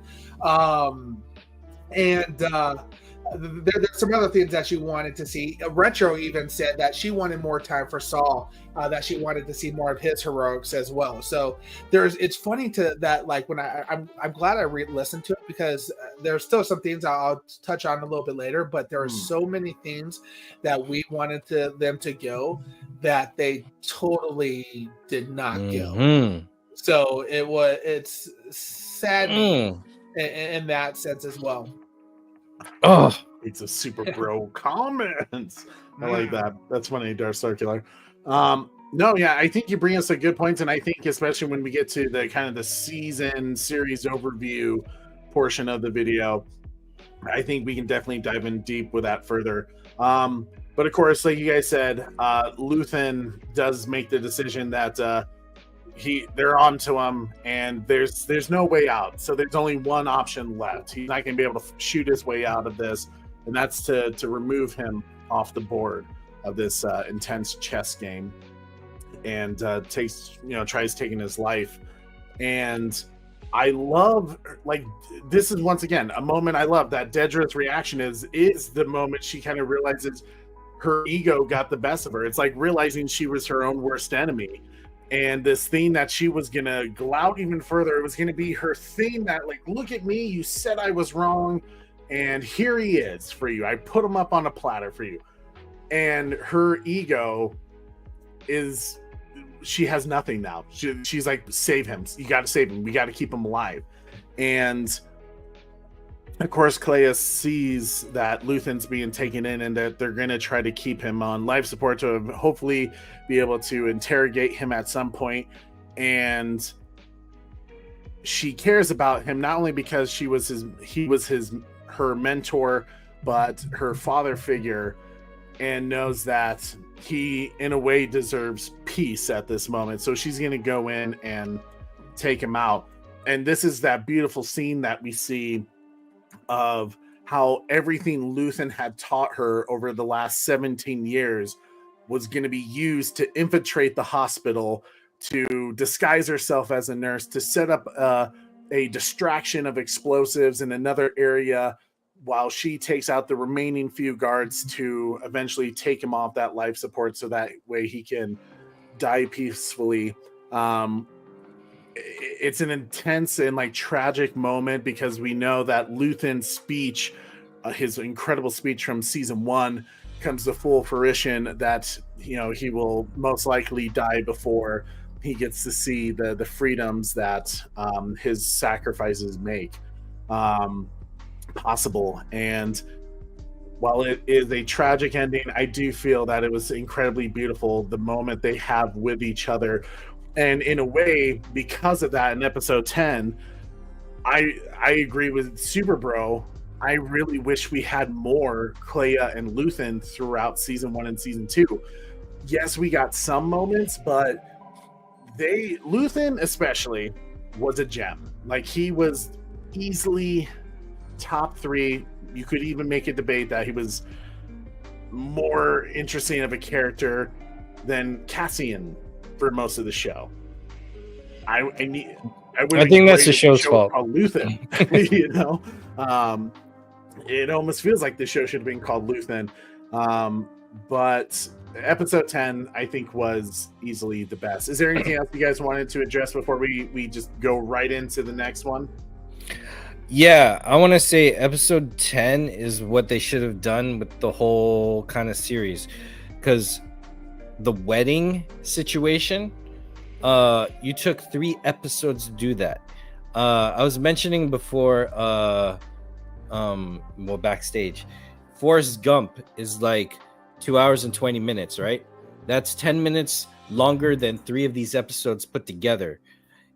[SPEAKER 6] There's some other things that she wanted to see. Retro even said that she wanted more time for Saul, that she wanted to see more of his heroics as well. So it's funny that like when I'm glad I re-listened to it, because there's still some things I'll touch on a little bit later, but there are so many themes that we wanted them to go that they totally did not go. So it's sad in that sense as well.
[SPEAKER 4] Oh,
[SPEAKER 5] it's a Super Bro comments. I like that. That's funny, Dark Circular. No, yeah, I think you bring us a good point, and I think especially when we get to the kind of the season series overview portion of the video, I think we can definitely dive in deep with that further. But of course, like you guys said, Luthen does make the decision that they're on to him, and there's no way out. So there's only one option left. He's not going to be able to shoot his way out of this, and that's to remove him off the board of this intense chess game, and tries taking his life. And I love, like, this is once again a moment I love. That Dedra's reaction is the moment she kind of realizes her ego got the best of her. It's like realizing she was her own worst enemy. And this thing that she was going to go out even further, it was going to be her thing that, like, look at me, you said I was wrong, and here he is for you. I put him up on a platter for you. And her ego she has nothing now. She's like, save him. You got to save him. We got to keep him alive. And of course, Cleia sees that Luthen's being taken in, and that they're going to try to keep him on life support to hopefully be able to interrogate him at some point. And she cares about him not only because he was her mentor, but her father figure, and knows that he in a way deserves peace at this moment. So she's going to go in and take him out. And this is that beautiful scene that we see of how everything Luthen had taught her over the last 17 years was going to be used to infiltrate the hospital, to disguise herself as a nurse, to set up a distraction of explosives in another area while she takes out the remaining few guards to eventually take him off that life support so that way he can die peacefully. It's an intense and like tragic moment, because we know that Luthen's speech, his incredible speech from season 1, comes to full fruition, that he will most likely die before he gets to see the freedoms that his sacrifices make possible. And while it is a tragic ending, I do feel that it was incredibly beautiful, the moment they have with each other. And in a way, because of that, in episode 10, I agree with Super Bro. I really wish we had more Cleia and Luthen throughout season 1 and season 2. Yes, we got some moments, but Luthen especially was a gem. Like, he was easily top 3. You could even make a debate that he was more interesting of a character than Cassian for most of the show. I
[SPEAKER 4] think that's the show's fault.
[SPEAKER 5] Luthen, it almost feels like the show should have been called Luthen. But episode 10, I think, was easily the best. Is there anything else you guys wanted to address before we just go right into the next one?
[SPEAKER 4] Yeah, I want to say episode 10 is what they should have done with the whole kind of series, because the wedding situation, you took 3 episodes to do that. I was mentioning before, well, backstage, Forrest Gump is like 2 hours and 20 minutes, right? That's 10 minutes longer than 3 of these episodes put together.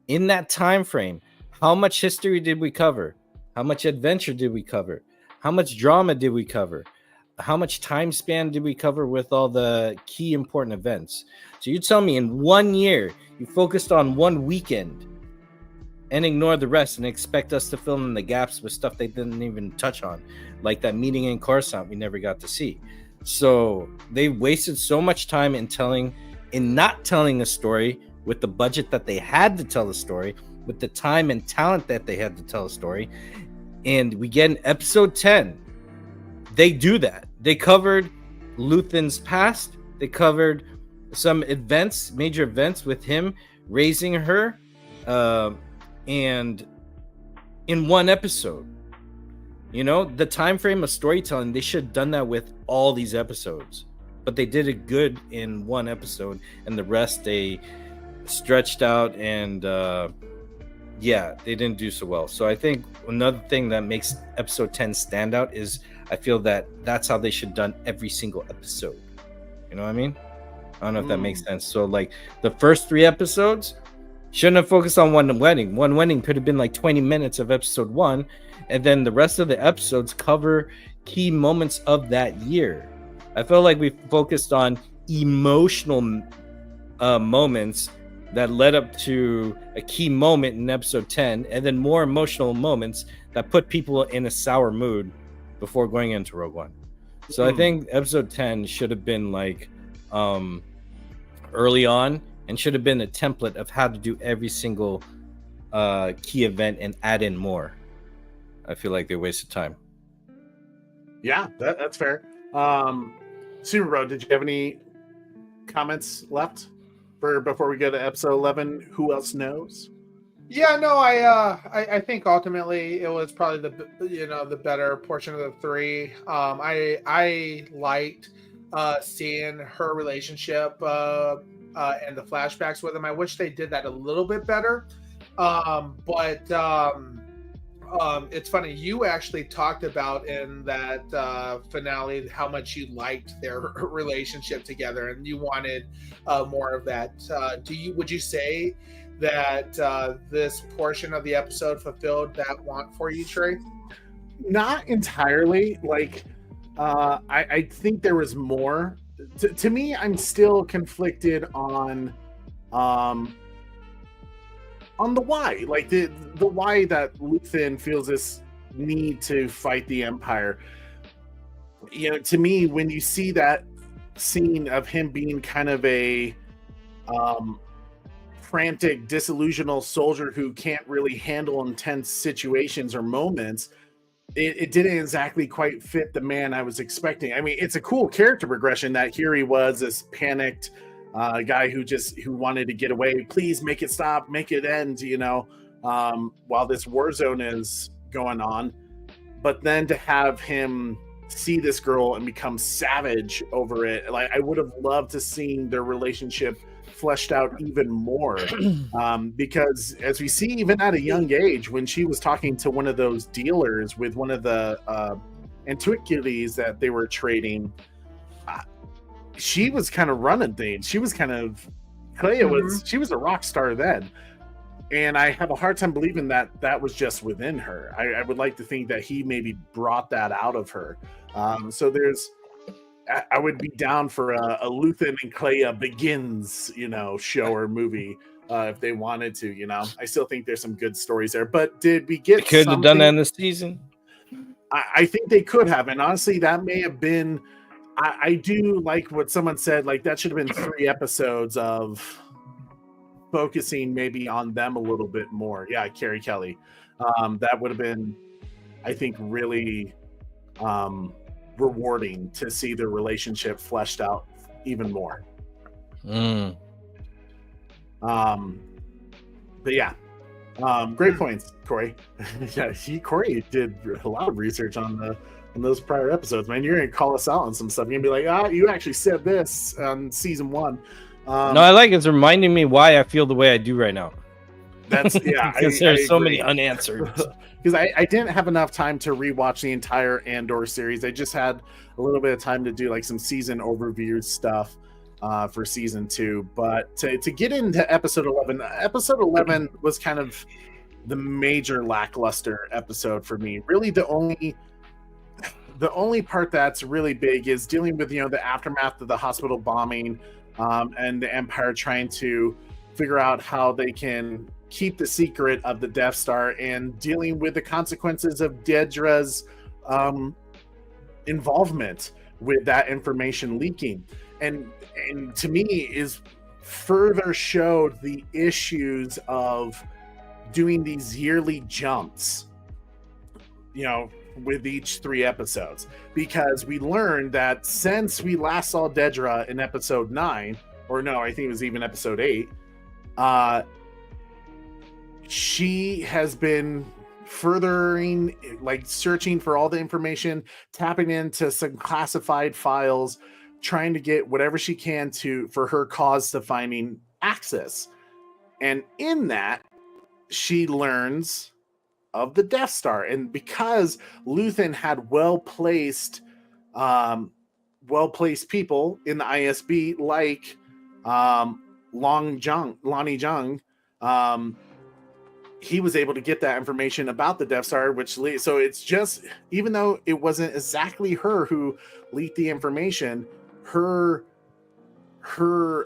[SPEAKER 4] In that time frame, how much history did we cover? How much adventure did we cover? How much drama did we cover? How much time span did we cover with all the key important events? So you tell me in 1 year you focused on 1 weekend and ignore the rest and expect us to fill in the gaps with stuff they didn't even touch on, like that meeting in Coruscant we never got to see. So they wasted so much time in not telling a story with the budget that they had to tell the story, with the time and talent that they had to tell a story. And we get in episode 10, they do that. They covered Luthen's past. They covered some events, major events with him raising her, and in 1 episode. You know, the time frame of storytelling, they should have done that with all these episodes, but they did it good in 1 episode, and the rest they stretched out, and yeah, they didn't do so well. So I think another thing that makes episode 10 stand out is I feel that that's how they should have done every single episode. You know what I mean? I don't know if that makes sense. So like the first 3 episodes shouldn't have focused on one wedding. One wedding could have been like 20 minutes of episode 1, and then the rest of the episodes cover key moments of that year. I feel like we focused on emotional moments that led up to a key moment in episode 10, and then more emotional moments that put people in a sour mood before going into Rogue One. So I think episode 10 should have been like early on, and should have been a template of how to do every single key event and add in more. I feel like they wasted time.
[SPEAKER 5] Yeah, that's fair. Super Bro, did you have any comments left before we go to episode 11? Who else knows?
[SPEAKER 6] Yeah, no, I think ultimately it was probably the better portion of the 3. I liked seeing her relationship and the flashbacks with him. I wish they did that a little bit better. But it's funny, you actually talked about in that finale how much you liked their relationship together, and you wanted more of that. Would you say that this portion of the episode fulfilled that want for you, Trey?
[SPEAKER 5] Not entirely. Like, I think there was more. To me, I'm still conflicted on the why. Like the why that Luthen feels this need to fight the Empire. You know, to me, when you see that scene of him being kind of a frantic, disillusional soldier who can't really handle intense situations or moments, it didn't exactly quite fit the man I was expecting. I mean, it's a cool character progression that here he was, this panicked guy who wanted to get away. Please make it stop, make it end, you know, while this war zone is going on. But then to have him see this girl and become savage over it, like I would have loved to see their relationship fleshed out even more, because as we see, even at a young age, when she was talking to one of those dealers with one of the antiquities that they were trading, she was kind of running things. She was kind of she was a rock star then, and I have a hard time believing that was just within her. I would like to think that he maybe brought that out of her. So I would be down for a Luthen and Clea Begins, you know, show or movie if they wanted to. You know, I still think there's some good stories there. But did we get?
[SPEAKER 4] They could have done that in the season.
[SPEAKER 5] I think they could have, and honestly, that may have been. I do like what someone said. Like that should have been 3 episodes of focusing maybe on them a little bit more. Yeah, Carrie Kelly. That would have been, I think, really. Rewarding to see their relationship fleshed out even more. But yeah, Great points, Corey. Yeah, Corey did a lot of research on those prior episodes, man. You're gonna call us out on some stuff. You're gonna be like, you actually said this on season 1.
[SPEAKER 4] No, I like it's reminding me why I feel the way I do right now.
[SPEAKER 5] That's
[SPEAKER 4] because there's so many unanswered.
[SPEAKER 5] Because I didn't have enough time to rewatch the entire Andor series. I just had a little bit of time to do like some season overview stuff for season 2. But to get into episode 11 was kind of the major lackluster episode for me. Really, the only part that's really big is dealing with the aftermath of the hospital bombing, and the Empire trying to figure out how they can keep the secret of the Death Star, and dealing with the consequences of Dedra's involvement with that information leaking. And to me is further showed the issues of doing these yearly jumps, with each 3 episodes, because we learned that since we last saw Dedra in episode 9, or no, I think it was even episode 8, she has been furthering, like, searching for all the information, tapping into some classified files, trying to get whatever she can for her cause to finding access. And in that, she learns of the Death Star. And because Luthen had well-placed people in the ISB, like Lonnie Zhang, he was able to get that information about the Death Star, so it's just, even though it wasn't exactly her who leaked the information, her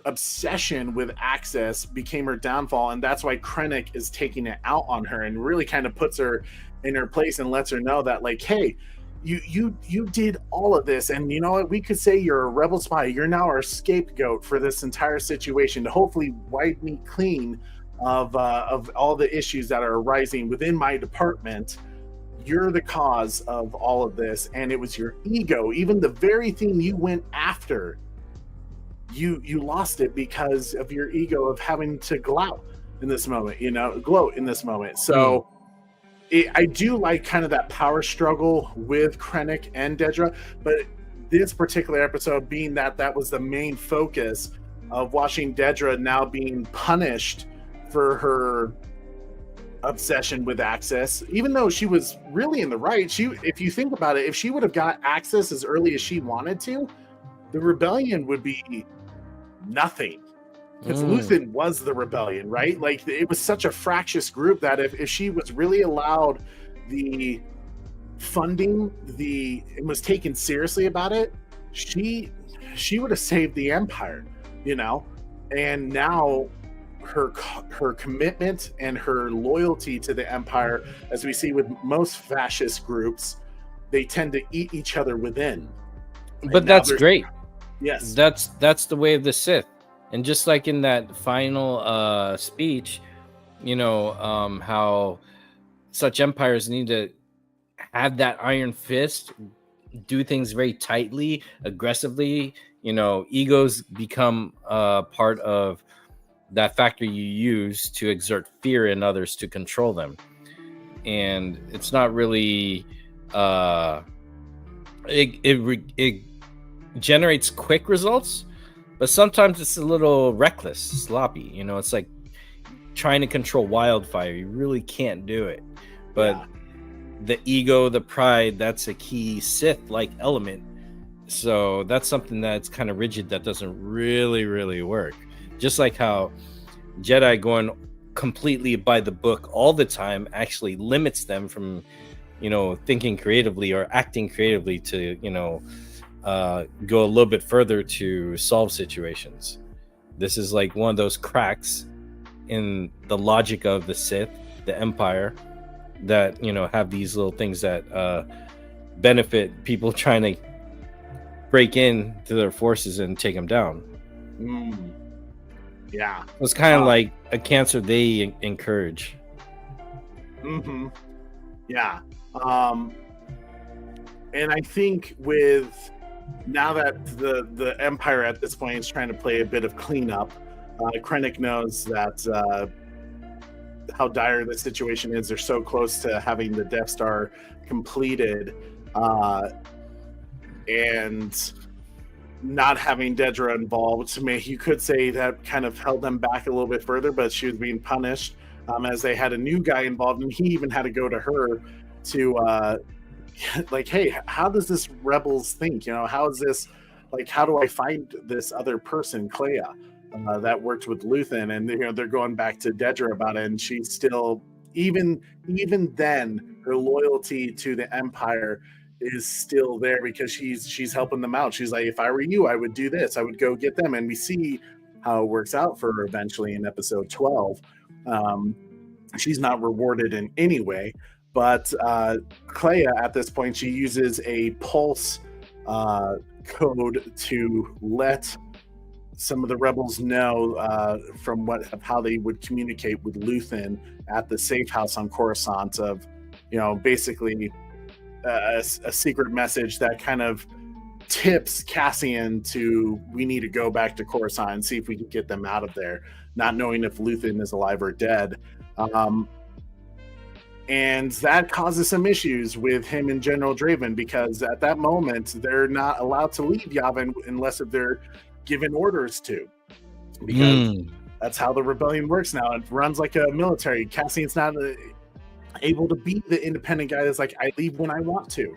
[SPEAKER 5] obsession with access became her downfall, and that's why Krennic is taking it out on her and really kind of puts her in her place and lets her know that, like, hey, you did all of this, and you know what, we could say you're a rebel spy. You're now our scapegoat for this entire situation to hopefully wipe me clean of all the issues that are arising within my department. You're the cause of all of this, and it was your ego. Even the very thing you went after, you lost it because of your ego of having to gloat in this moment. So I do like kind of that power struggle with Krennic and Dedra, but this particular episode being that was the main focus of watching Dedra now being punished for her obsession with access, even though she was really in the right. If you think about it, if she would have got access as early as she wanted to, the rebellion would be nothing, because Luthen was the rebellion, right? Like, it was such a fractious group that if she was really allowed the funding, and was taken seriously about it, she would have saved the Empire, and now her commitment and her loyalty to the Empire, as we see with most fascist groups, they tend to eat each other within.
[SPEAKER 4] But that's great.
[SPEAKER 5] Yes,
[SPEAKER 4] that's the way of the Sith. And just like in that final speech, how such empires need to have that iron fist, do things very tightly, aggressively. Egos become part of that factor you use to exert fear in others to control them. And it's not really it generates quick results, but sometimes it's a little reckless, sloppy. It's like trying to control wildfire. You really can't do it. But the ego, the pride, that's a key Sith-like element. So that's something that's kind of rigid, that doesn't really, really work. Just like how Jedi going completely by the book all the time actually limits them from, thinking creatively or acting creatively to, go a little bit further to solve situations. This is like one of those cracks in the logic of the Sith, the Empire, that, have these little things that benefit people trying to break in to their forces and take them down.
[SPEAKER 5] Yeah,
[SPEAKER 4] it's kind of like a cancer they encourage.
[SPEAKER 5] Yeah. And I think with now that the Empire at this point is trying to play a bit of cleanup, Krennic knows that how dire the situation is. They're so close to having the Death Star completed, and not having Dedra involved. To me, you could say that kind of held them back a little bit further, but she was being punished as they had a new guy involved, and he even had to go to her to like, hey, how does this rebels think? How is this, like, how do I find this other person, Clea, that worked with Luthen? And they're going back to Dedra about it, and she's still, even then, her loyalty to the Empire is still there because she's helping them out. She's like, if I were you, I would do this. I would go get them. And we see how it works out for her eventually in episode 12. She's not rewarded in any way, but Clea at this point, she uses a pulse code to let some of the rebels know from how they would communicate with Luthen at the safe house on Coruscant of, basically a secret message that kind of tips Cassian to, we need to go back to Coruscant and see if we can get them out of there, not knowing if Luthen is alive or dead. And that causes some issues with him and General Draven, because at that moment they're not allowed to leave Yavin unless if they're given orders to, because that's how the rebellion works now. It runs like a military. Cassian's not able to be the independent guy that's like, I leave when I want to.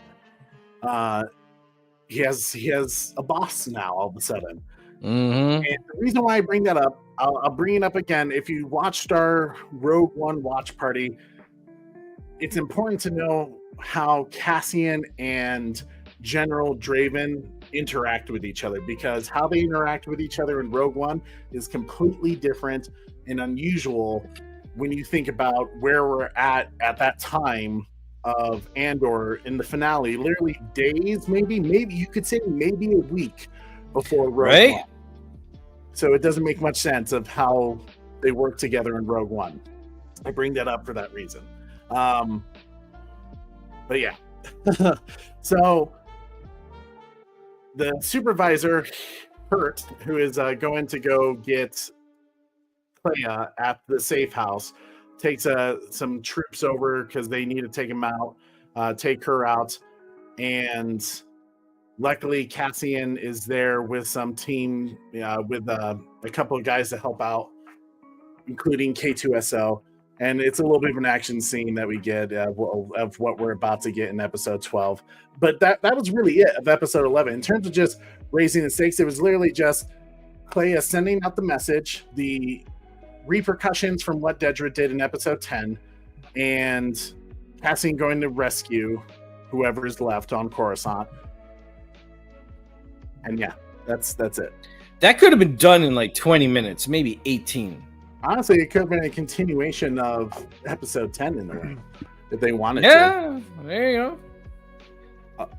[SPEAKER 5] He has a boss now all of a sudden. And the reason why I bring that up, I'll bring it up again. If you watched our Rogue One watch party, it's important to know how Cassian and General Draven interact with each other, because how they interact with each other in Rogue One is completely different and unusual when you think about where we're at that time of Andor in the finale. Literally days, maybe you could say maybe a week before Rogue One. So it doesn't make much sense of how they work together in Rogue One. I bring that up for that reason. But yeah. So the supervisor, Hurt, who is going to go get Clea at the safe house, takes some troops over because they need to take him out, take her out, and luckily Cassian is there with some team, with a couple of guys to help out, including K2SO. And it's a little bit of an action scene that we get of what we're about to get in episode 12. But that was really it of episode 11. In terms of just raising the stakes, it was literally just Clea sending out the message, the repercussions from what Dedra did in episode 10, and Cassian going to rescue whoever is left on Coruscant. And yeah, that's it.
[SPEAKER 4] That could have been done in like 20 minutes, maybe 18.
[SPEAKER 5] Honestly, it could have been a continuation of episode 10 in there if they wanted to.
[SPEAKER 4] Yeah, there you
[SPEAKER 5] go.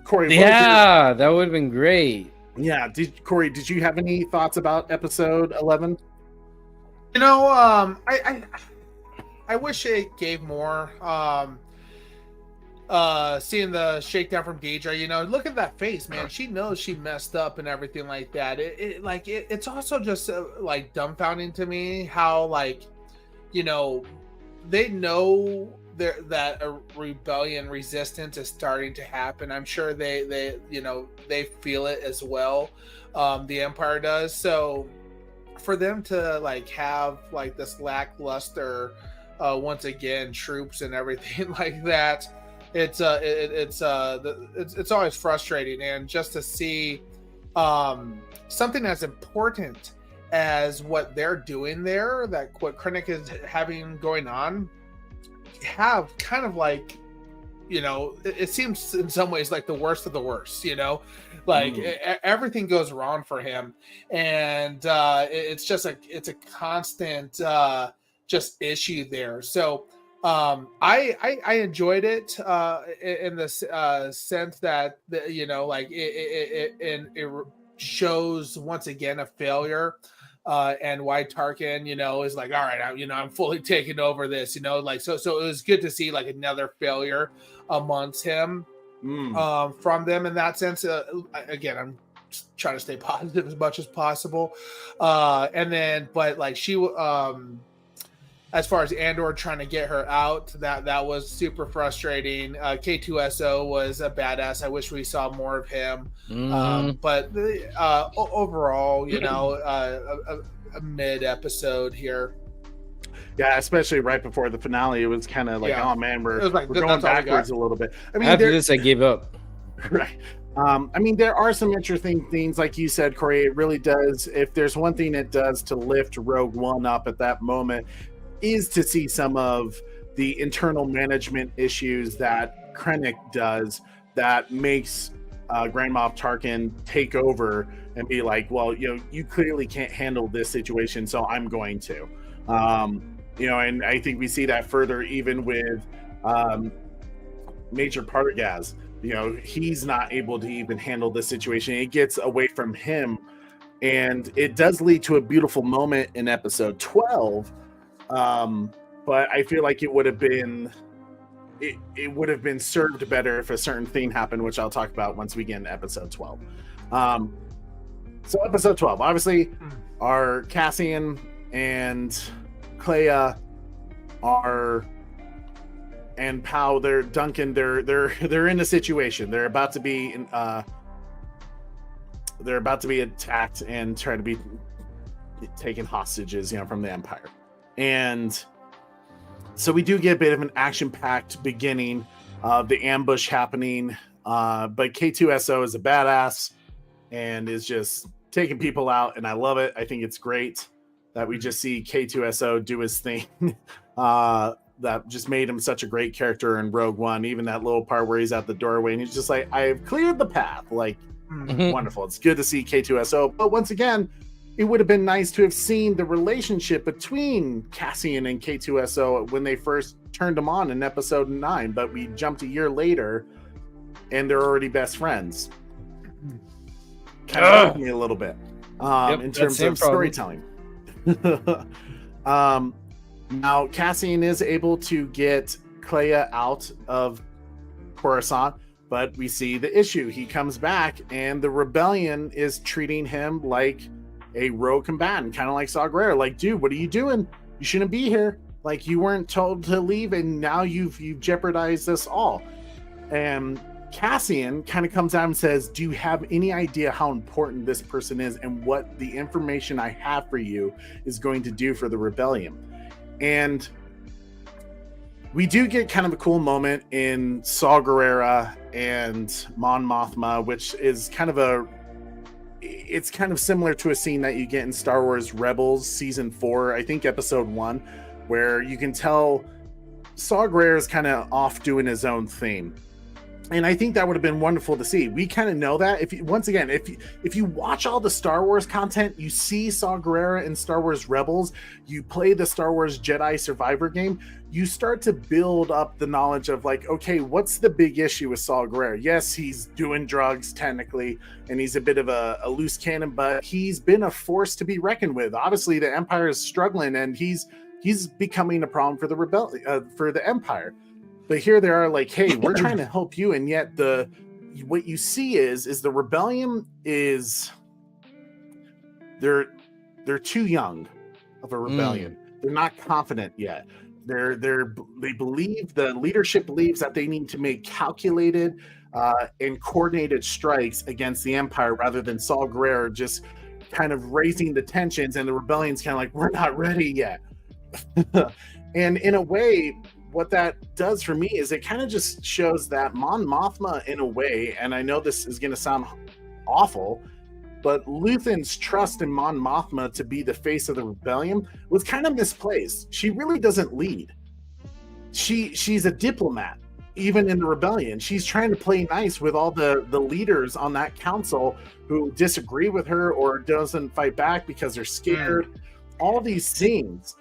[SPEAKER 5] Corey,
[SPEAKER 4] that would have been great.
[SPEAKER 5] Yeah, Corey, did you have any thoughts about episode 11?
[SPEAKER 6] I wish it gave more. Seeing the shakedown from Deidre, look at that face, man. She knows she messed up and everything like that. It's also just like dumbfounding to me how, like, they know that a rebellion resistance is starting to happen. I'm sure they feel it as well. The Empire does. So for them to like have like this lackluster once again troops and everything like that, it's always frustrating. And just to see something as important as what they're doing there, that what Krennic is having going on, have kind of like, it seems in some ways like the worst of the worst, like everything goes wrong for him. And it's a constant just issue there. So I enjoyed it in the sense that it shows once again a failure, and why Tarkin is like, all right, I'm fully taking over this, so it was good to see like another failure amongst him from them in that sense. Again, I'm trying to stay positive as much as possible, and then but like she as far as Andor trying to get her out, that was super frustrating. K2SO was a badass. I wish we saw more of him. But overall, a mid episode here.
[SPEAKER 5] Yeah, especially right before the finale, it was kind of like, oh man, we're going backwards a little bit. I mean,
[SPEAKER 4] after this, I gave up.
[SPEAKER 5] Right. I mean, there are some interesting things, like you said, Corey. It really does. If there's one thing it does to lift Rogue One up at that moment, is to see some of the internal management issues that Krennic does that makes Grand Moff Tarkin take over and be like, well, you clearly can't handle this situation, so I'm going to. And I think we see that further even with Major Partagas. He's not able to even handle this situation. It gets away from him, and it does lead to a beautiful moment in episode 12. But I feel like it would have been served better if a certain thing happened, which I'll talk about once we get into episode 12. So episode 12, obviously, our Cassian and Clea and Pow, Duncan, they're in a situation. They're about to be attacked and try to be taken hostages, from the Empire. And so we do get a bit of an action-packed beginning of the ambush happening. But K2SO is a badass and is just taking people out, and I love it. I think it's great that we just see K2SO do his thing. That just made him such a great character in Rogue One. Even that little part where he's at the doorway and he's just like, I've cleared the path. Like, wonderful. It's good to see K2SO. But once again, it would have been nice to have seen the relationship between Cassian and K2SO when they first turned him on in episode 9. But we jumped a year later and they're already best friends. Kind of bugged me a little bit in terms of storytelling. Now, Cassian is able to get Clea out of Coruscant, but we see the issue. He comes back, and the rebellion is treating him like a rogue combatant, kind of like Saw Gerrera. Like, dude, what are you doing? You shouldn't be here. Like, you weren't told to leave, and now you've jeopardized us all. And Cassian kind of comes out and says, do you have any idea how important this person is and what the information I have for you is going to do for the rebellion? And we do get kind of a cool moment in Saw Gerrera and Mon Mothma, which is kind of similar to a scene that you get in Star Wars Rebels season 4, I think episode 1, where you can tell Saw Gerrera is kind of off doing his own thing. And I think that would have been wonderful to see. We kind of know that. If you watch all the Star Wars content, you see Saw Gerrera in Star Wars Rebels, you play the Star Wars Jedi Survivor game, you start to build up the knowledge of like, okay, what's the big issue with Saw Gerrera? Yes, he's doing drugs technically, and he's a bit of a loose cannon, but he's been a force to be reckoned with. Obviously, the Empire is struggling, and he's becoming a problem for the Empire. But here they are like, hey, we're trying to help you. And yet what you see is the rebellion is they're too young of a rebellion. They're not confident yet. They believe, the leadership believes that they need to make calculated and coordinated strikes against the Empire rather than Saw Gerrera just kind of raising the tensions, and the rebellion's kind of like, we're not ready yet. And in a way, what that does for me is it kind of just shows that Mon Mothma, in a way, and I know this is going to sound awful, but Luthen's trust in Mon Mothma to be the face of the rebellion was kind of misplaced. She really doesn't lead. She's a diplomat, even in the rebellion. She's trying to play nice with all the leaders on that council who disagree with her or doesn't fight back because they're scared. All these things.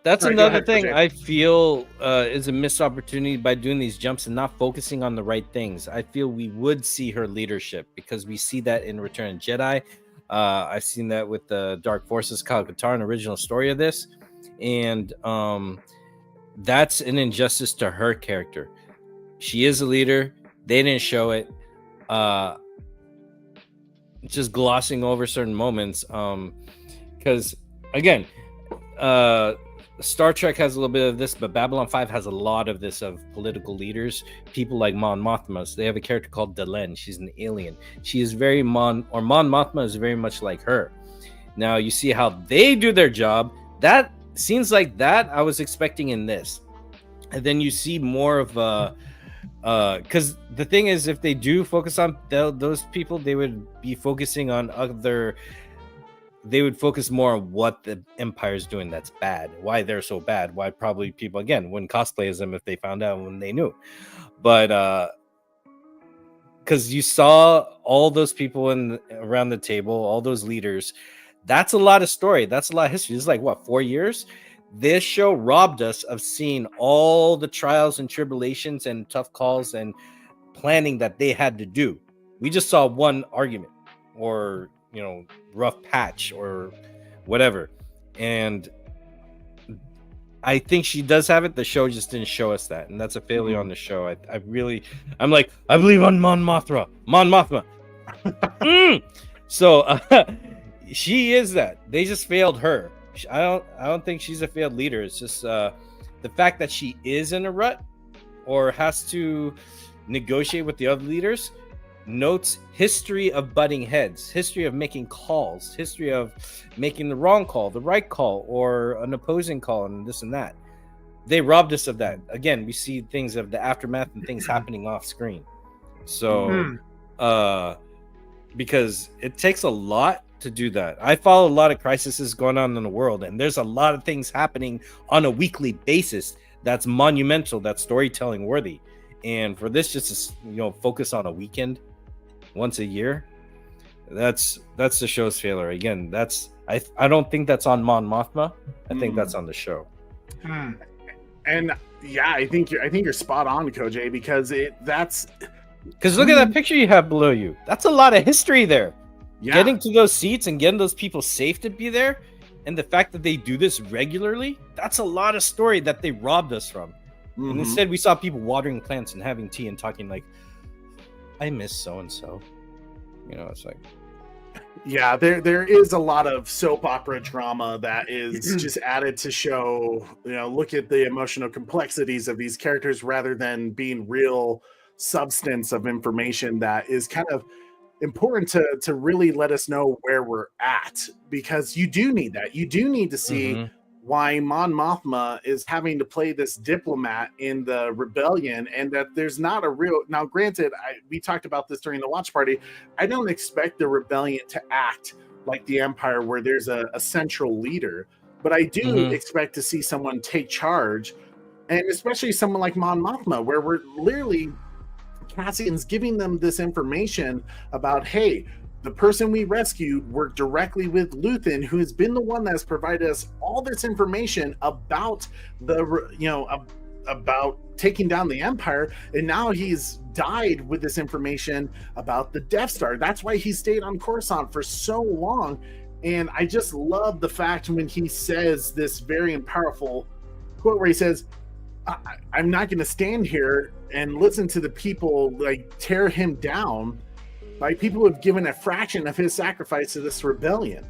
[SPEAKER 4] That's another thing I feel is a missed opportunity by doing these jumps and not focusing on the right things. I feel we would see her leadership because we see that in Return of Jedi. I've seen that with the Dark Forces Kyle Katarn original story of this, and that's an injustice to her character. She is a leader. They didn't show it. Just glossing over certain moments, because. Again, Star Trek has a little bit of this, but Babylon 5 has a lot of this of political leaders, people like Mon Mothma. So they have a character called Delenn. She's an alien. She is very Mon Mothma is very much like her. Now you see how they do their job. That scenes like that I was expecting in this. And then you see more of because the thing is, if they do focus on those people, they would be focusing on other. They would focus more on what the Empire's doing that's bad, why they're so bad, why probably people again wouldn't cosplay as them if they found out when they knew. But because you saw all those people around the table, all those leaders, that's a lot of story. That's a lot of history. It's like what, 4 years? This show robbed us of seeing all the trials and tribulations and tough calls and planning that they had to do. We just saw one argument or, rough patch or whatever. And I think she does have it. The show just didn't show us that. And that's a failure on the show. I'm like, I believe on Mon Mothma. So she is that. They just failed her. I don't think she's a failed leader. It's just the fact that she is in a rut or has to negotiate with the other leaders. Notes history of butting heads, history of making calls, history of making the wrong call, the right call, or an opposing call, and this and that. They robbed us of that. Again, we see things of the aftermath and things happening off screen. So because it takes a lot to do that. I follow a lot of crises going on in the world, and there's a lot of things happening on a weekly basis that's monumental, that's storytelling worthy. And for this just to focus on a weekend once a year, that's the show's failure. Again, I don't think that's on Mon Mothma. I think that's on the show.
[SPEAKER 5] And yeah, I think you're spot on, Koj, because
[SPEAKER 4] because look at that picture you have below you. That's a lot of history there. Yeah. Getting to those seats and getting those people safe to be there, and the fact that they do this regularly, that's a lot of story that they robbed us from. And instead, we saw people watering plants and having tea and talking like, I miss so-and-so. It's like...
[SPEAKER 5] Yeah, there is a lot of soap opera drama that is just added to show, look at the emotional complexities of these characters rather than being real substance of information that is kind of important to really let us know where we're at, because you do need that. You do need to see why Mon Mothma is having to play this diplomat in the rebellion, and that there's not a real... Now, granted, we talked about this during the watch party. I don't expect the rebellion to act like the Empire where there's a central leader, but I do expect to see someone take charge, and especially someone like Mon Mothma, where we're literally... Cassian's giving them this information about, hey, the person we rescued worked directly with Luthen, who has been the one that's provided us all this information about about taking down the Empire, and now he's died with this information about the Death Star. That's why he stayed on Coruscant for so long. And I just love the fact when he says this very powerful quote where he says, I'm not going to stand here and listen to the people tear him down. People have given a fraction of his sacrifice to this rebellion.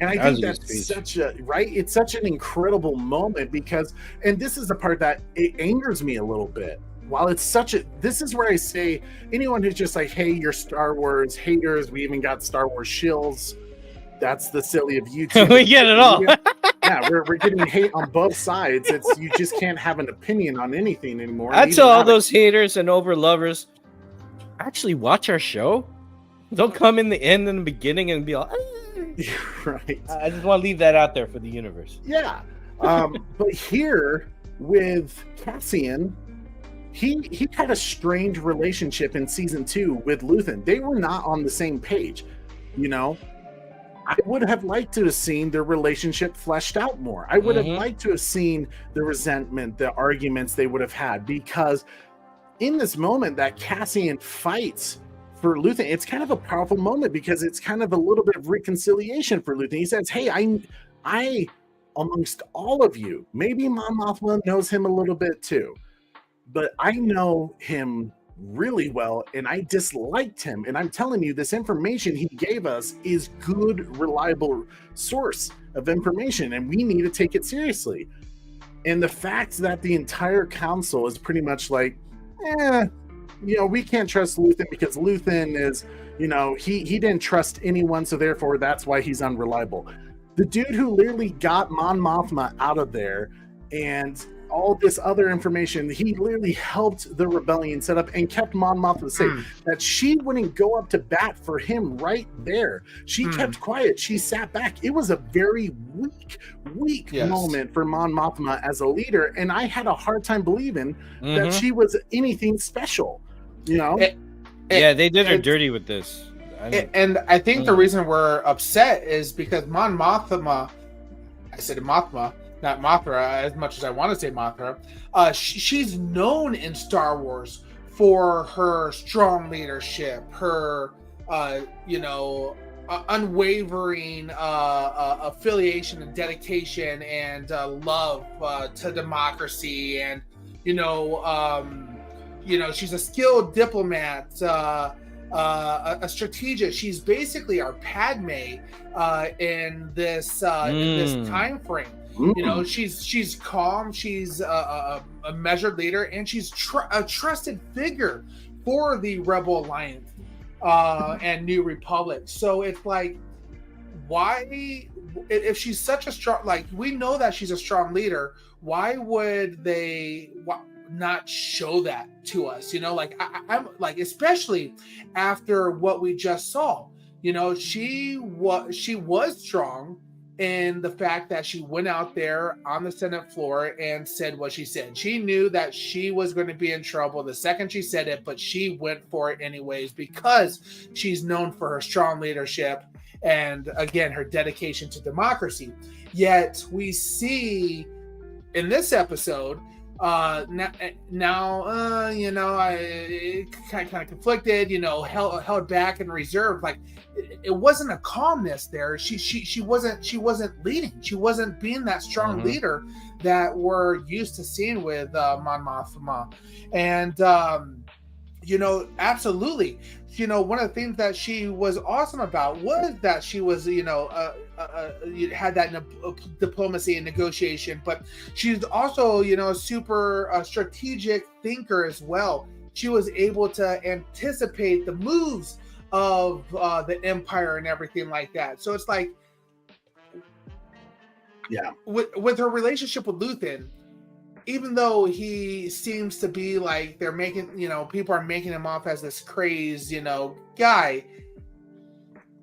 [SPEAKER 5] And I think that's it's such an incredible moment, because, and this is the part that it angers me a little bit. While it's this is where I say, anyone who's just like, hey, you're Star Wars haters, we even got Star Wars shills. That's the silly of YouTube.
[SPEAKER 4] We get it all.
[SPEAKER 5] Yeah, we're getting hate on both sides. You just can't have an opinion on anything anymore.
[SPEAKER 4] I tell all those haters and over lovers, actually watch our show. Don't come in the end and the beginning and be like,
[SPEAKER 5] right.
[SPEAKER 4] I just want to leave that out there for the universe.
[SPEAKER 5] Yeah. But here with Cassian, he had a strange relationship in season 2 with Luthen. They were not on the same page, I would have liked to have seen their relationship fleshed out more. I would have liked to have seen the resentment, the arguments they would have had, because in this moment that Cassian fights for Luthen, it's kind of a powerful moment, because it's kind of a little bit of reconciliation for Luthen. He says, hey, I amongst all of you, maybe Mon Mothma knows him a little bit too, but I know him really well, and I disliked him, and I'm telling you, this information he gave us is good, reliable source of information, and we need to take it seriously. And the fact that the entire council is pretty much like, we can't trust Luthen because Luthen is, he didn't trust anyone, so therefore that's why he's unreliable. The dude who literally got Mon Mothma out of there and all this other information, he literally helped the rebellion set up and kept Mon Mothma safe. That she wouldn't go up to bat for him right there. She kept quiet. She sat back. It was a very weak moment for Mon Mothma as a leader, and I had a hard time believing that she was anything special.
[SPEAKER 4] They did her dirty with this.
[SPEAKER 6] And I think the reason we're upset is because Mon Mothma, I said Mothma, not Mothra, as much as I want to say Mothra, she's known in Star Wars for her strong leadership, her, unwavering affiliation and dedication and love to democracy. And, she's a skilled diplomat, a strategist. She's basically our Padme in this time frame. She's calm. She's a measured leader, and she's a trusted figure for the Rebel Alliance and New Republic. So it's like, why, if she's such a strong, we know that she's a strong leader, why would they not show that to us? I'm like, especially after what we just saw. She was strong in the fact that she went out there on the Senate floor and said what she said. She knew that she was going to be in trouble the second she said it, but she went for it anyways because she's known for her strong leadership and, again, her dedication to democracy. Yet we see in this episode I kind of conflicted, held back and reserved. Like, it wasn't a calmness there. She wasn't leading. She wasn't being that strong leader that we're used to seeing with Mon Mothma. And absolutely. One of the things that she was awesome about was that she was, had that diplomacy and negotiation, but she's also, a super strategic thinker as well. She was able to anticipate the moves of the Empire and everything like that. So it's like, with her relationship with Luthen, even though he seems to be like they're making, people are making him off as this crazed, guy,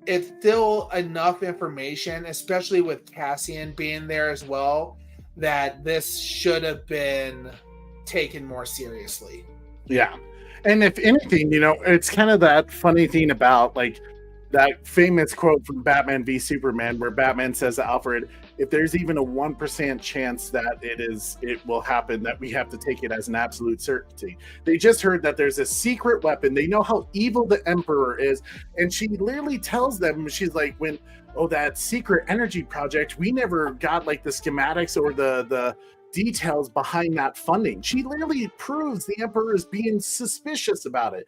[SPEAKER 6] it's still enough information, especially with Cassian being there as well, that this should have been taken more seriously.
[SPEAKER 5] Yeah. And if anything, it's kind of that funny thing about like that famous quote from Batman v Superman, where Batman says to Alfred, if there's even a 1% chance that it will happen, that we have to take it as an absolute certainty. They just heard that there's a secret weapon. They know how evil the Emperor is. And she literally tells them, she's like, that secret energy project, we never got like the schematics or the details behind that funding. She literally proves the Emperor is being suspicious about it.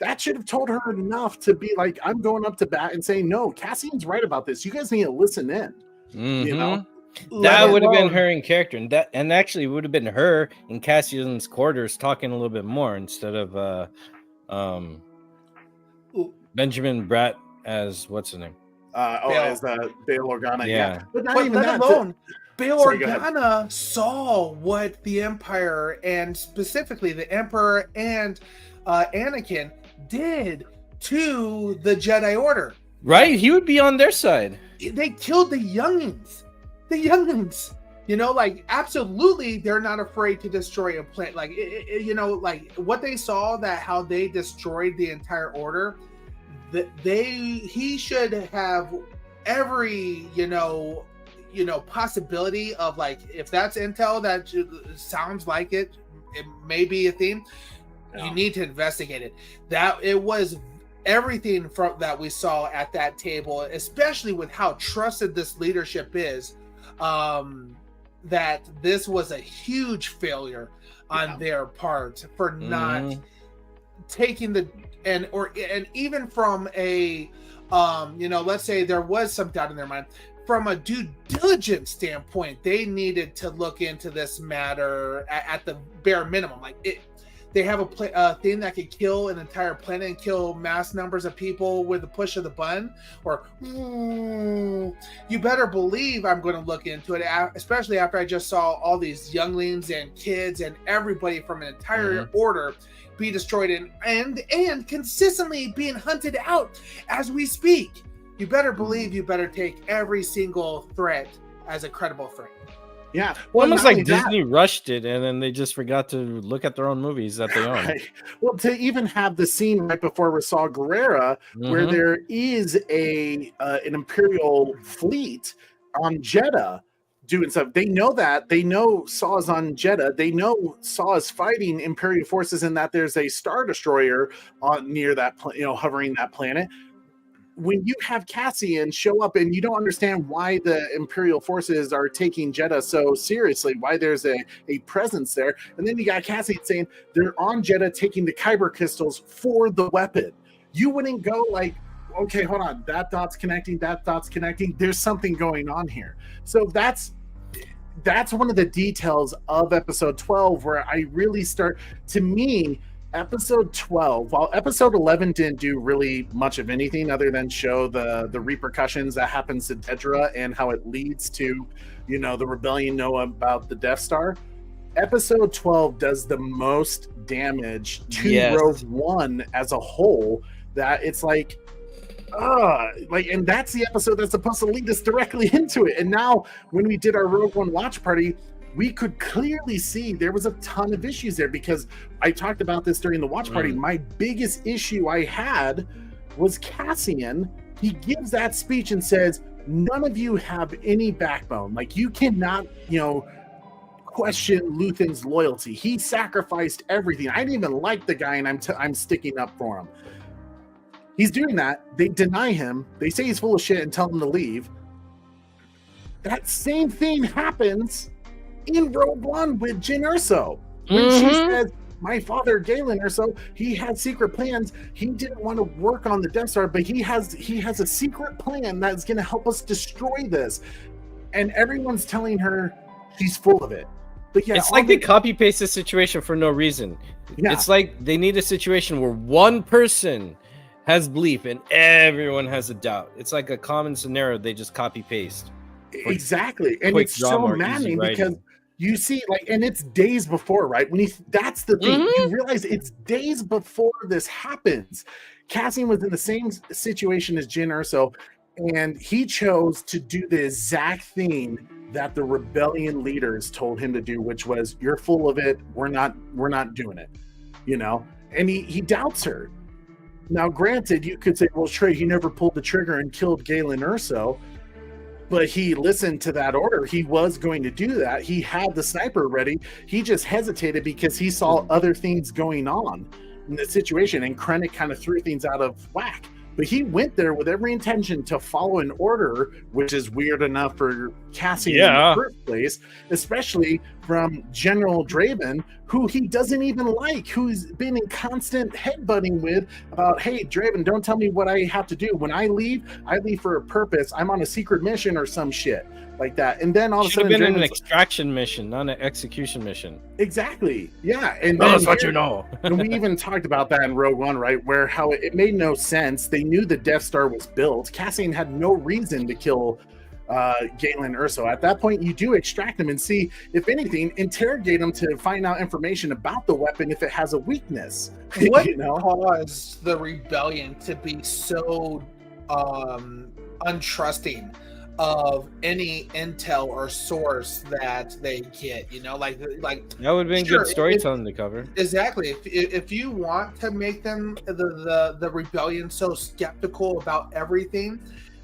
[SPEAKER 5] That should have told her enough to be like, I'm going up to bat and saying, no, Cassian's right about this. You guys need to listen in.
[SPEAKER 4] That would have been her in character, and actually would have been her in Cassian's quarters talking a little bit more instead of Benjamin Bratt as what's his name?
[SPEAKER 5] As Bail Organa.
[SPEAKER 4] Yeah.
[SPEAKER 5] But not
[SPEAKER 6] But
[SPEAKER 5] even
[SPEAKER 6] let
[SPEAKER 5] that.
[SPEAKER 6] alone, Bail Organa saw what the Empire, and specifically the Emperor and Anakin, did to the Jedi Order.
[SPEAKER 4] Right? He would be on their side.
[SPEAKER 6] They killed the youngins. Absolutely, they're not afraid to destroy a planet. What they saw, that how they destroyed the entire order, he should have every, possibility of, like, if that's intel that sounds like it may be a theme. You need to investigate it. That it was everything from that we saw at that table, especially with how trusted this leadership is, that this was a huge failure on their part for not taking and even from a let's say there was some doubt in their mind, from a due diligence standpoint, they needed to look into this matter at the bare minimum. Like they have a thing that could kill an entire planet and kill mass numbers of people with the push of the button. Or you better believe I'm going to look into it, especially after I just saw all these younglings and kids and everybody from an entire order be destroyed and consistently being hunted out as we speak. You better believe you better take every single threat as a credible threat.
[SPEAKER 5] Yeah.
[SPEAKER 4] Well, almost like Disney rushed it and then they just forgot to look at their own movies that they own.
[SPEAKER 5] Right. Well, to even have the scene right before we saw Guerrera, where there is an Imperial fleet on Jeddah doing stuff. They know that. They know Saw's on Jeddah. They know Saw is fighting Imperial forces and that there's a Star Destroyer near that, hovering that planet. When you have Cassian show up and you don't understand why the Imperial forces are taking Jeddah so seriously, why there's a presence there, and then you got Cassian saying they're on Jeddah taking the Kyber crystals for the weapon. You wouldn't go like, okay, hold on, that dot's connecting, there's something going on here. So that's one of the details of episode 12 where I really start, to me, episode 12, while episode 11 didn't do really much of anything other than show the repercussions that happens to Dedra and how it leads to, the rebellion know about the Death Star. Episode 12 does the most damage to Rogue One as a whole, that it's and that's the episode that's supposed to lead us directly into it. And now when we did our Rogue One watch party, we could clearly see there was a ton of issues there, because I talked about this during the watch party. My biggest issue I had was Cassian. He gives that speech and says, none of you have any backbone. Like, you cannot, question Luthen's loyalty. He sacrificed everything. I didn't even like the guy, and I'm sticking up for him. He's doing that. They deny him. They say he's full of shit and tell him to leave. That same thing happens in Rogue One with Jyn Erso. When she says, my father, Galen Erso, he had secret plans. He didn't want to work on the Death Star, but he has a secret plan that's going to help us destroy this. And everyone's telling her she's full of it. But yeah,
[SPEAKER 4] it's like they copy paste the situation for no reason. Yeah. It's like they need a situation where one person has belief and everyone has a doubt. It's like a common scenario they just copy paste.
[SPEAKER 5] Exactly. And it's so maddening because you see, and it's days before, right? That's the thing. You realize it's days before this happens. Cassian was in the same situation as Jyn Erso, and he chose to do the exact thing that the rebellion leaders told him to do, which was, you're full of it. We're not doing it, And he doubts her. Now, granted, you could say, well, Trey, he never pulled the trigger and killed Galen Erso. But he listened to that order. He was going to do that. He had the sniper ready. He just hesitated because he saw other things going on in the situation, and Krennic kind of threw things out of whack. But he went there with every intention to follow an order, which is weird enough for Cassian in the first place, especially from General Draven, who he doesn't even like, who's been in constant headbutting with about, hey, Draven, don't tell me what I have to do. When I leave for a purpose. I'm on a secret mission or some shit like that. And then all of a sudden,
[SPEAKER 4] should have been an extraction mission, not an execution mission.
[SPEAKER 5] Exactly. Yeah. And
[SPEAKER 4] that's what you know.
[SPEAKER 5] And we even talked about that in Rogue One, right? Where how it made no sense. They knew the Death Star was built. Cassian had no reason to kill Galen Erso. At that point, you do extract him and see, if anything, interrogate him to find out information about the weapon if it has a weakness.
[SPEAKER 6] What caused the rebellion to be so untrusting of any intel or source that they get? Like
[SPEAKER 4] that would have been good storytelling to cover.
[SPEAKER 6] Exactly. If you want to make them the rebellion so skeptical about everything,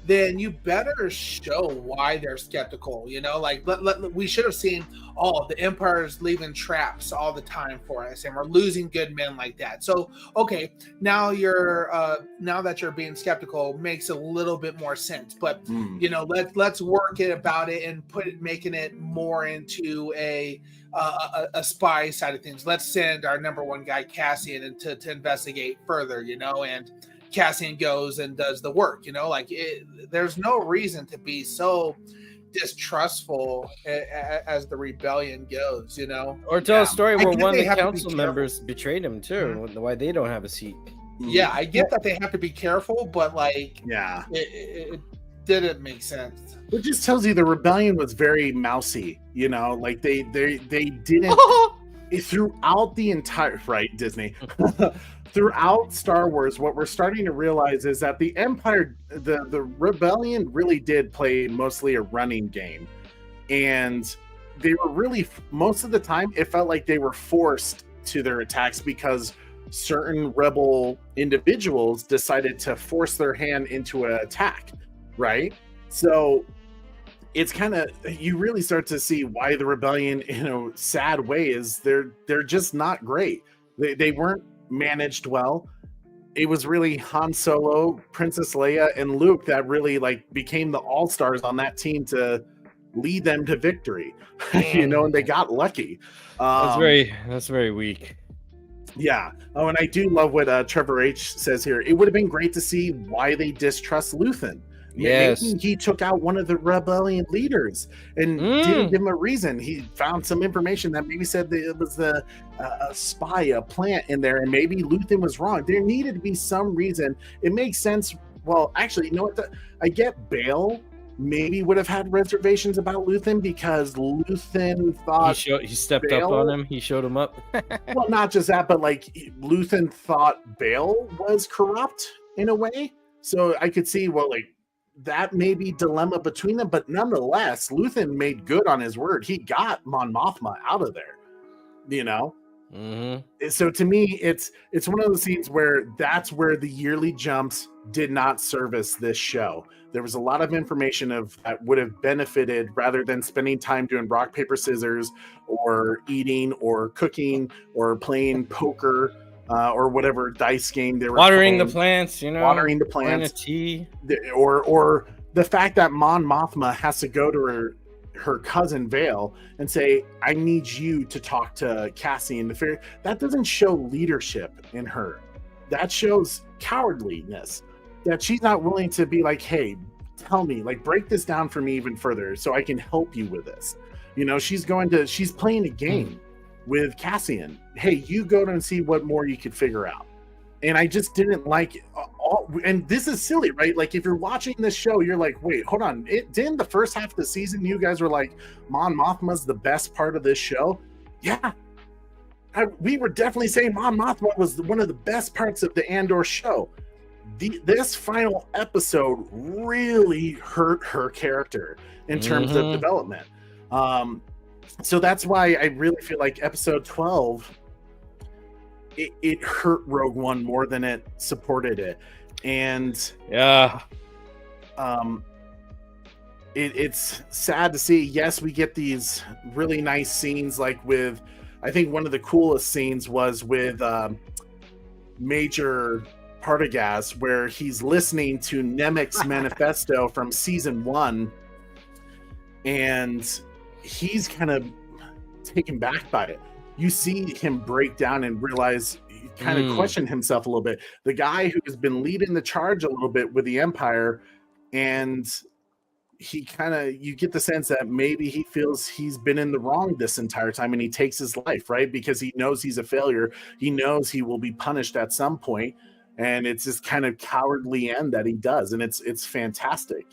[SPEAKER 6] then you better show why they're skeptical. We should have seen, the Empire's leaving traps all the time for us, and we're losing good men like that. So, okay, now that you're being skeptical makes a little bit more sense. But let's work it about it and making it more into a spy side of things. Let's send our number one guy Cassian to investigate further, and Cassian goes and does the work. Like there's no reason to be so distrustful as the rebellion goes.
[SPEAKER 4] Or tell a story where one of the
[SPEAKER 6] have to be
[SPEAKER 4] council members betrayed him too. Why they don't have a seat?
[SPEAKER 6] Yeah, I get that they have to be careful, but like, it didn't make sense.
[SPEAKER 5] It just tells you the rebellion was very mousy. Like they didn't throughout the entire Disney. Throughout Star Wars, what we're starting to realize is that the Empire, the rebellion really did play mostly a running game. And they were really, most of the time, it felt like they were forced to their attacks because certain rebel individuals decided to force their hand into an attack, right? So it's kind of, you really start to see why the rebellion, in a sad way, is they're just not great. They weren't managed well. It was really Han Solo, Princess Leia, and Luke that really became the all-stars on that team to lead them to victory. And they got lucky.
[SPEAKER 4] That's very weak.
[SPEAKER 5] Yeah. Oh, and I do love what Trevor H says here. It would have been great to see why they distrust Luthen.
[SPEAKER 4] Yes.
[SPEAKER 5] Maybe he took out one of the rebellion leaders and didn't give him a reason. He found some information that maybe said that it was a spy, a plant in there, and maybe Luthen was wrong. There needed to be some reason. It makes sense. Well, actually, you know what? I get Bail maybe would have had reservations about Luthen because Luthen thought
[SPEAKER 4] he stepped up on him. He showed him up.
[SPEAKER 5] Well, not just that, but Luthen thought Bail was corrupt in a way. So I could see, that may be dilemma between them, but nonetheless, Luthen made good on his word. He got Mon Mothma out of there, So to me, it's one of those scenes where that's where the yearly jumps did not service this show. There was a lot of information that would have benefited rather than spending time doing rock, paper, scissors, or eating, or cooking, or playing poker. Or whatever dice game they were
[SPEAKER 4] watering
[SPEAKER 5] playing.
[SPEAKER 4] The plants,
[SPEAKER 5] watering the plants,
[SPEAKER 4] a tea,
[SPEAKER 5] or the fact that Mon Mothma has to go to her cousin Vale and say, "I need you to talk to Cassian." That doesn't show leadership in her. That shows cowardliness. That she's not willing to be like, "Hey, tell me, break this down for me even further, so I can help you with this." She's playing a game with Cassian. Hey, you go and see what more you could figure out. And I just didn't like and this is silly, right? If you're watching this show, you're like, wait, hold on. Didn't the first half of the season, you guys were like, Mon Mothma's the best part of this show? Yeah. We were definitely saying Mon Mothma was one of the best parts of the Andor show. This final episode really hurt her character in terms of development. So that's why I really feel like episode 12, it hurt Rogue One more than it supported it. And it's sad to see. Yes, we get these really nice scenes, with, I think one of the coolest scenes was with Major Partagaz, where he's listening to Nemec's manifesto from season 1, and he's kind of taken back by it. You see him break down and realize, kind of question himself a little bit. The guy who has been leading the charge a little bit with the Empire, and you get the sense that maybe he feels he's been in the wrong this entire time, and he takes his life, right? Because he knows he's a failure. He knows he will be punished at some point, and it's this kind of cowardly end that he does, and it's fantastic,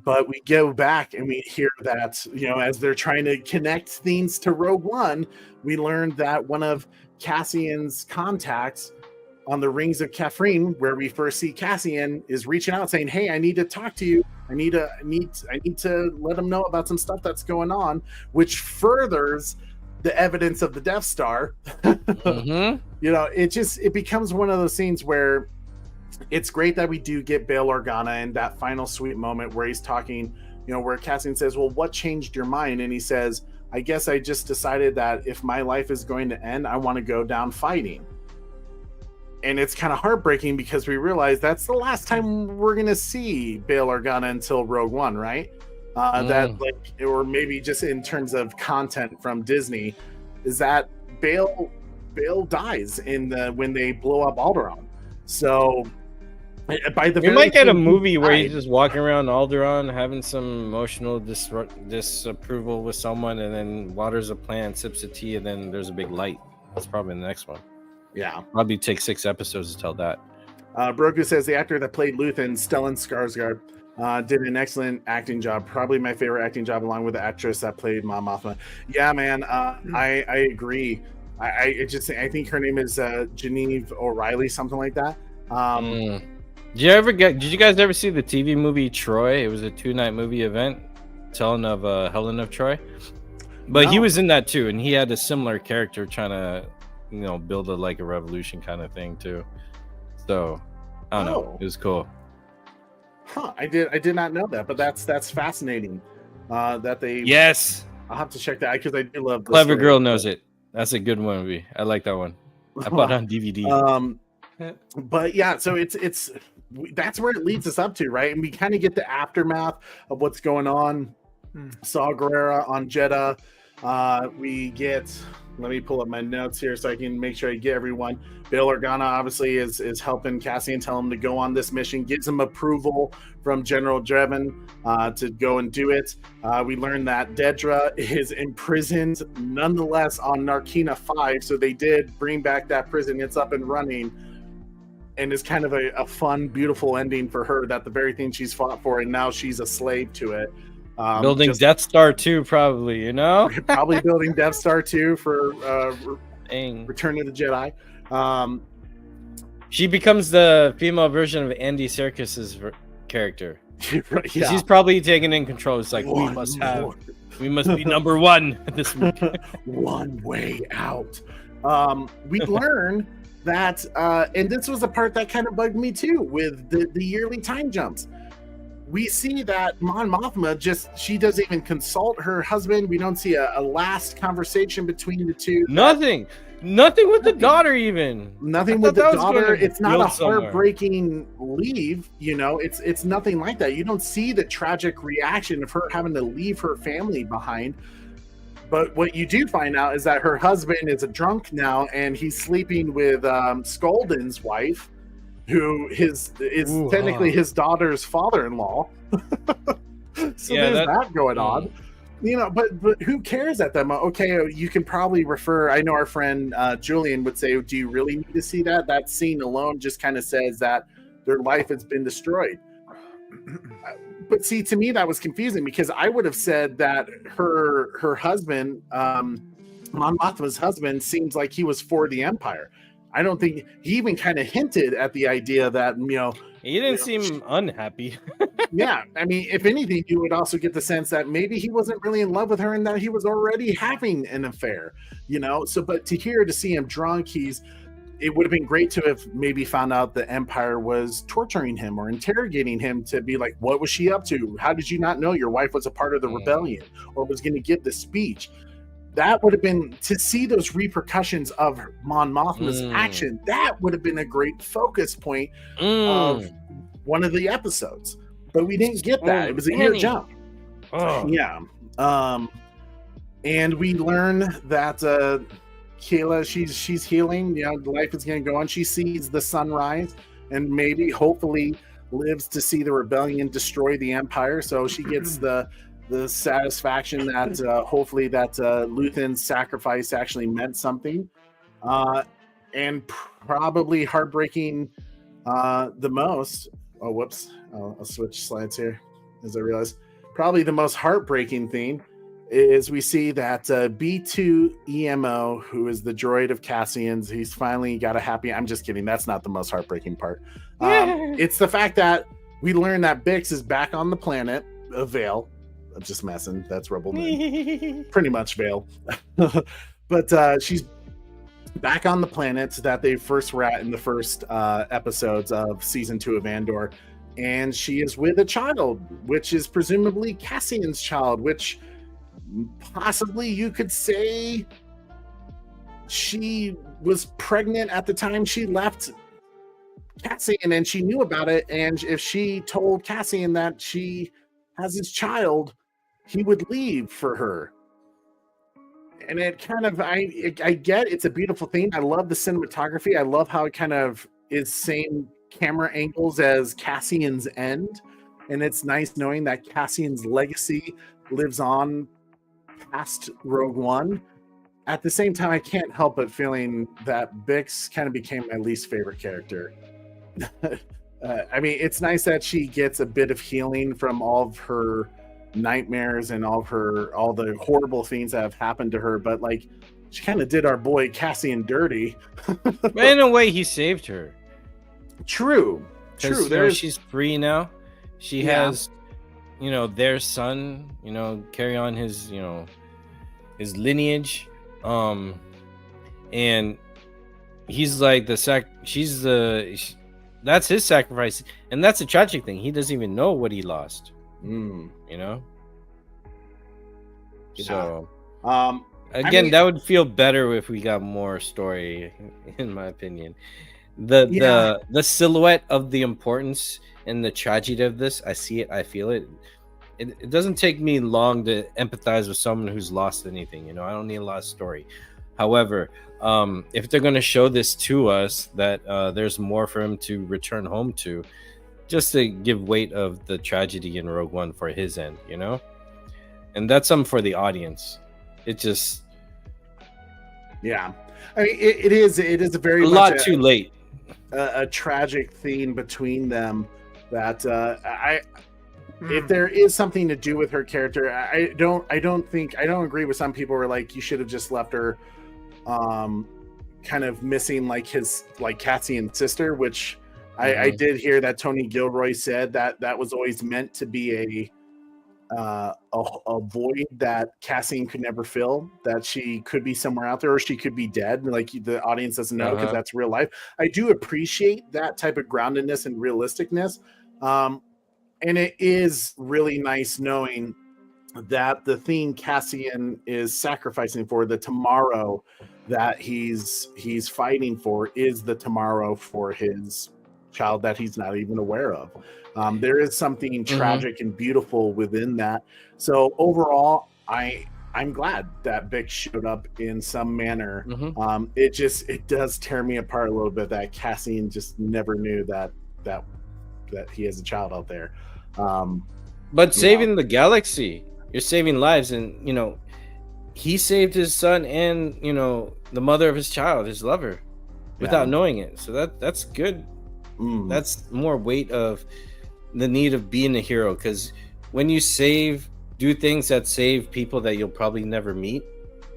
[SPEAKER 5] But we go back and we hear that, as they're trying to connect things to Rogue One, we learned that one of Cassian's contacts on the Rings of Kafrene, where we first see Cassian, is reaching out saying, "Hey, I need to talk to you. I need to let him know about some stuff that's going on," which furthers the evidence of the Death Star. It becomes one of those scenes where it's great that we do get Bail Organa in that final sweet moment where he's talking, where Cassian says, "Well, what changed your mind?" And he says, "I guess I just decided that if my life is going to end, I want to go down fighting." And it's kind of heartbreaking because we realize that's the last time we're going to see Bail Organa until Rogue One, right? That or maybe just in terms of content from Disney, is that Bail dies when they blow up Alderaan. So by the
[SPEAKER 4] We
[SPEAKER 5] very
[SPEAKER 4] might get a
[SPEAKER 5] thing he
[SPEAKER 4] movie where he's
[SPEAKER 5] died-
[SPEAKER 4] just walking around Alderaan having some emotional disapproval with someone, and then waters a plant, sips a tea, and then there's a big light. That's probably the next one.
[SPEAKER 5] yeah.
[SPEAKER 4] Probably take 6 episodes to tell that.
[SPEAKER 5] Broku says the actor that played Luthen, Stellan Skarsgård, did an excellent acting job. Probably my favorite acting job, along with the actress that played Mon Mothma. Yeah, man, I agree. I think her name is Genevieve O'Reilly, something like that.
[SPEAKER 4] Did you guys ever see the TV movie Troy? It was a 2-night movie event telling of Helen of Troy. But he
[SPEAKER 5] No.
[SPEAKER 4] was in that too, and he had a similar character trying to, build a revolution kind of thing too. So I don't know. It was cool.
[SPEAKER 5] Huh? I did not know that, but that's fascinating. That they
[SPEAKER 4] Yes.
[SPEAKER 5] I'll have to check that because I do love.
[SPEAKER 4] Clever Girl Knows It. That's a good movie. I like that one. I bought it on DVD.
[SPEAKER 5] But yeah, so it's that's where it leads us up to, right? And we kind of get the aftermath of what's going on. Saw Gerrera on Jeddah. We get. Let me pull up my notes here so I can make sure I get everyone. Bail Organa obviously is helping Cassian, tell him to go on this mission, gives him approval from General Drebin to go and do it. We learn that Dedra is imprisoned nonetheless on Narkina 5, so they did bring back that prison. It's up and running, and it's kind of a fun, beautiful ending for her, that the very thing she's fought for, and now she's a slave to it.
[SPEAKER 4] Building Death Star 2, probably,
[SPEAKER 5] probably building Death Star 2 for
[SPEAKER 4] Dang.
[SPEAKER 5] Return of the Jedi.
[SPEAKER 4] She becomes the female version of Andy Serkis's character.
[SPEAKER 5] Right, yeah.
[SPEAKER 4] She's probably taking in control. It's like, we must be number one this week.
[SPEAKER 5] One way out. We learn that, and this was the part that kind of bugged me too, with the yearly time jumps. We see that Mon Mothma she doesn't even consult her husband. We don't see a last conversation between the two.
[SPEAKER 4] Nothing with the daughter, even.
[SPEAKER 5] Nothing with the daughter. It's not a heartbreaking leave, it's nothing like that. You don't see the tragic reaction of her having to leave her family behind. But what you do find out is that her husband is a drunk now, and he's sleeping with Skolden's wife, who is technically his daughter's father-in-law. So there's that going on. But who cares at that moment? Okay, you can probably refer. I know our friend Julian would say, do you really need to see that? That scene alone just kind of says that their life has been destroyed. But see, to me, that was confusing, because I would have said that her husband, Mon Mothma's husband, seems like he was for the Empire. I don't think he even kind of hinted at the idea that,
[SPEAKER 4] he didn't seem unhappy.
[SPEAKER 5] Yeah, I mean, if anything, you would also get the sense that maybe he wasn't really in love with her, and that he was already having an affair, So, but to see him drunk, it would have been great to have maybe found out the Empire was torturing him or interrogating him, to be like, what was she up to? How did you not know your wife was a part of the rebellion, or was going to give the speech? That would have been, to see those repercussions of Mon Mothma's action. That would have been a great focus point of one of the episodes. But we didn't get that. It was a year jump. Yeah. And we learn that Kayla, she's healing. Life is going to go on. She sees the sunrise, and maybe, hopefully, lives to see the rebellion destroy the Empire. So she gets the satisfaction that hopefully that Luthen's sacrifice actually meant something, and probably heartbreaking the most. Oh, whoops! I'll switch slides here as I realize. Probably the most heartbreaking thing is we see that B2 EMO, who is the droid of Cassian's, he's finally got a happy. I'm just kidding. That's not the most heartbreaking part. It's the fact that we learn that Bix is back on the planet of Vale. I'm just messing. That's Rebel Moon. Pretty much Vale. But she's back on the planet that they first were at in the first episodes of season 2 of Andor. And she is with a child, which is presumably Cassian's child, which possibly you could say she was pregnant at the time she left Cassian, and she knew about it. And if she told Cassian that she has his child, he would leave for her. And it kind of, I get it's a beautiful thing. I love the cinematography. I love how it kind of is same camera angles as Cassian's end, and it's nice knowing that Cassian's legacy lives on past Rogue One. At the same time, I can't help but feeling that Bix kind of became my least favorite character. I mean, it's nice that she gets a bit of healing from all of her nightmares and all the horrible things that have happened to her, but like, she kind of did our boy Cassian dirty.
[SPEAKER 4] But in a way, he saved her.
[SPEAKER 5] True.
[SPEAKER 4] She's free now. She has, their son. Carry on his, his lineage. And he's like that's his sacrifice, and that's a tragic thing. He doesn't even know what he lost. So again, that would feel better if we got more story, in my opinion. The silhouette of the importance and the tragedy of this, I see it, I feel it. It doesn't take me long to empathize with someone who's lost anything. I don't need a lot of story. However, if they're going to show this to us, that there's more for him to return home to, just to give weight of the tragedy in Rogue One for his end, and that's something for the audience. It just,
[SPEAKER 5] I mean, it is a very
[SPEAKER 4] too late.
[SPEAKER 5] A tragic theme between them that if there is something to do with her character, I don't agree with some people who are like, you should have just left her kind of missing like Cassian's sister, which I did hear that Tony Gilroy said that was always meant to be a void that Cassian could never fill, that she could be somewhere out there, or she could be dead. Like, the audience doesn't know because that's real life. I do appreciate that type of groundedness and realisticness. And it is really nice knowing that the thing Cassian is sacrificing for, the tomorrow that he's fighting for, is the tomorrow for his child that he's not even aware of. There is something tragic and beautiful within that. So overall, I'm glad that Bix showed up in some manner. It does tear me apart a little bit that Cassian just never knew that he has a child out there.
[SPEAKER 4] But saving the galaxy, you're saving lives, and he saved his son and the mother of his child, his lover, without knowing it. So that's good. That's more weight of the need of being a hero, because when you do things that save people that you'll probably never meet,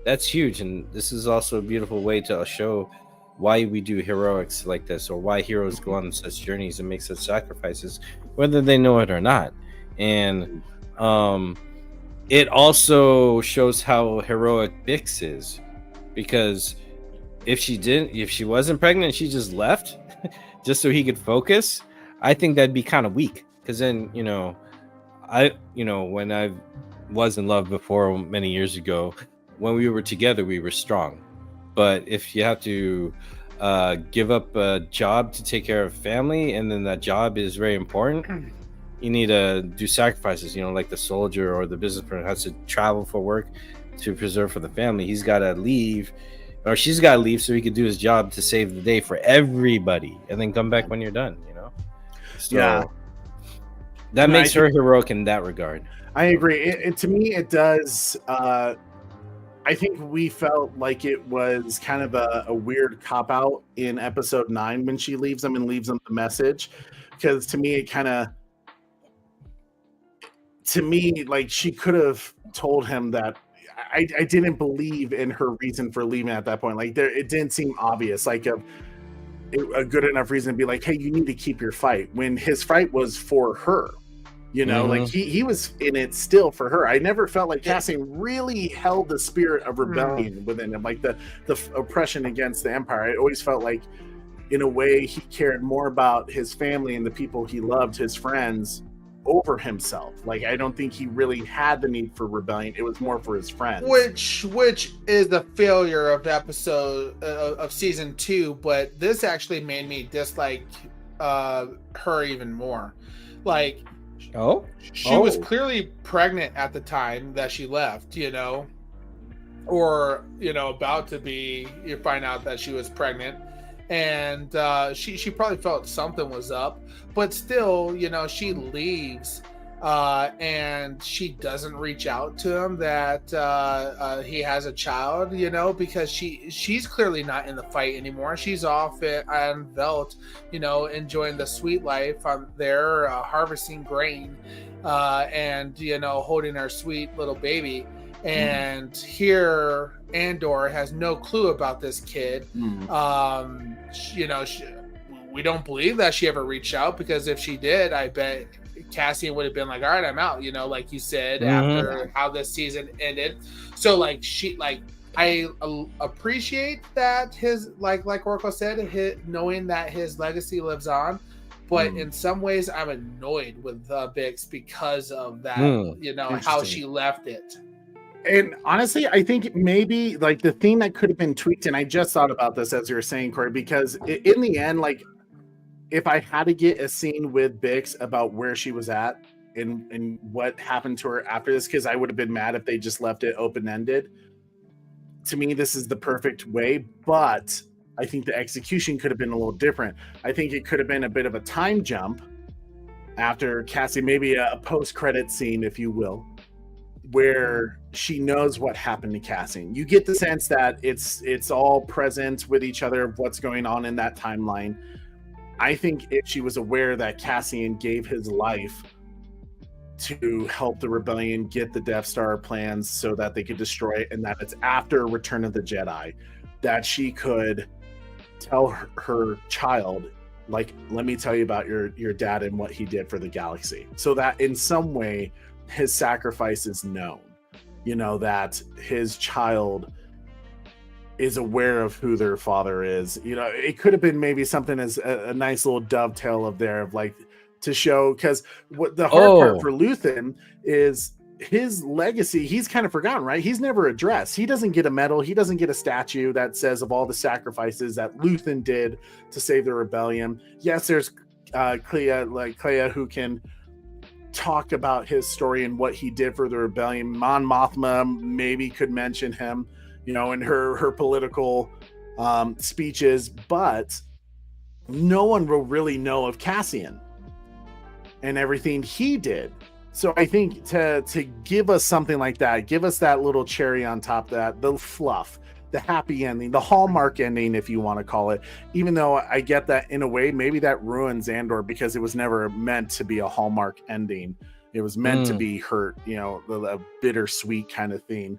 [SPEAKER 4] that's huge. And this is also a beautiful way to show why we do heroics like this, or why heroes go on such journeys and make such sacrifices, whether they know it or not. And it also shows how heroic Bix is, because if she wasn't pregnant, she just left just so he could focus, I think that'd be kind of weak. Because then, when I was in love before many years ago, when we were together, we were strong. But if you have to give up a job to take care of family, and then that job is very important, you need to do sacrifices. Like the soldier or the business person has to travel for work to preserve for the family. He's got to leave, or she's got to leave, so he can do his job to save the day for everybody, and then come back when you're done. So that makes her heroic in that regard.
[SPEAKER 5] I agree. To me, it does. I think we felt like it was kind of a weird cop-out in episode 9 when she leaves him and leaves him the message. Because to me, like, she could have told him that. I didn't believe in her reason for leaving at that point. Like, it didn't seem obvious, like a good enough reason to be like, hey, you need to keep your fight, when his fight was for her. Like he was in it still for her. I never felt like Cassian really held the spirit of rebellion within him, like the oppression against the Empire. I always felt like, in a way, he cared more about his family and the people he loved, his friends, over himself. Like, I don't think he really had the need for rebellion. It was more for his friends.
[SPEAKER 6] Which is the failure of the episode of season 2, but this actually made me dislike her even more. Like, she was clearly pregnant at the time that she left, or about to be. You find out that she was pregnant, and she probably felt something was up, but still, she leaves, and she doesn't reach out to him that he has a child, because she's clearly not in the fight anymore. She's off on Velt, enjoying the sweet life on there, harvesting grain, and holding her sweet little baby. And here Andor has no clue about this kid. We don't believe that she ever reached out, because if she did, I bet Cassian would have been like, all right, I'm out, like you said, after how this season ended. So I appreciate that his, like Oracle said, knowing that his legacy lives on. But in some ways, I'm annoyed with Bix because of that, how she left it.
[SPEAKER 5] And honestly, I think maybe like the thing that could have been tweaked, and I just thought about this as you were saying, Corey, because in the end, like if I had to get a scene with Bix about where she was at and what happened to her after this, because I would have been mad if they just left it open-ended. To me, this is the perfect way, but I think the execution could have been a little different. I think it could have been a bit of a time jump after Cassie, maybe a post-credit scene, if you will, where she knows what happened to Cassian. You get the sense that it's all present with each other of what's going on in that timeline. I think if she was aware that Cassian gave his life to help the rebellion get the Death Star plans so that they could destroy it, and that it's after Return of the Jedi, that she could tell her child, like, let me tell you about your dad and what he did for the galaxy, so that in some way his sacrifice is known, that his child is aware of who their father is. It could have been maybe something as a nice little dovetail of like to show, because what the hard part for Luthen is his legacy, he's kind of forgotten, right? He's never addressed. He doesn't get a medal. He doesn't get a statue that says of all the sacrifices that Luthen did to save the rebellion. Yes, there's Clea who can talk about his story and what he did for the rebellion. Mon Mothma maybe could mention him, in her political speeches, but no one will really know of Cassian and everything he did. So I think to give us something like that, give us that little cherry on top of that, the fluff, the happy ending, the hallmark ending, if you want to call it, even though I get that in a way, maybe that ruins Andor, because it was never meant to be a hallmark ending. It was meant to be hurt, a bittersweet kind of thing.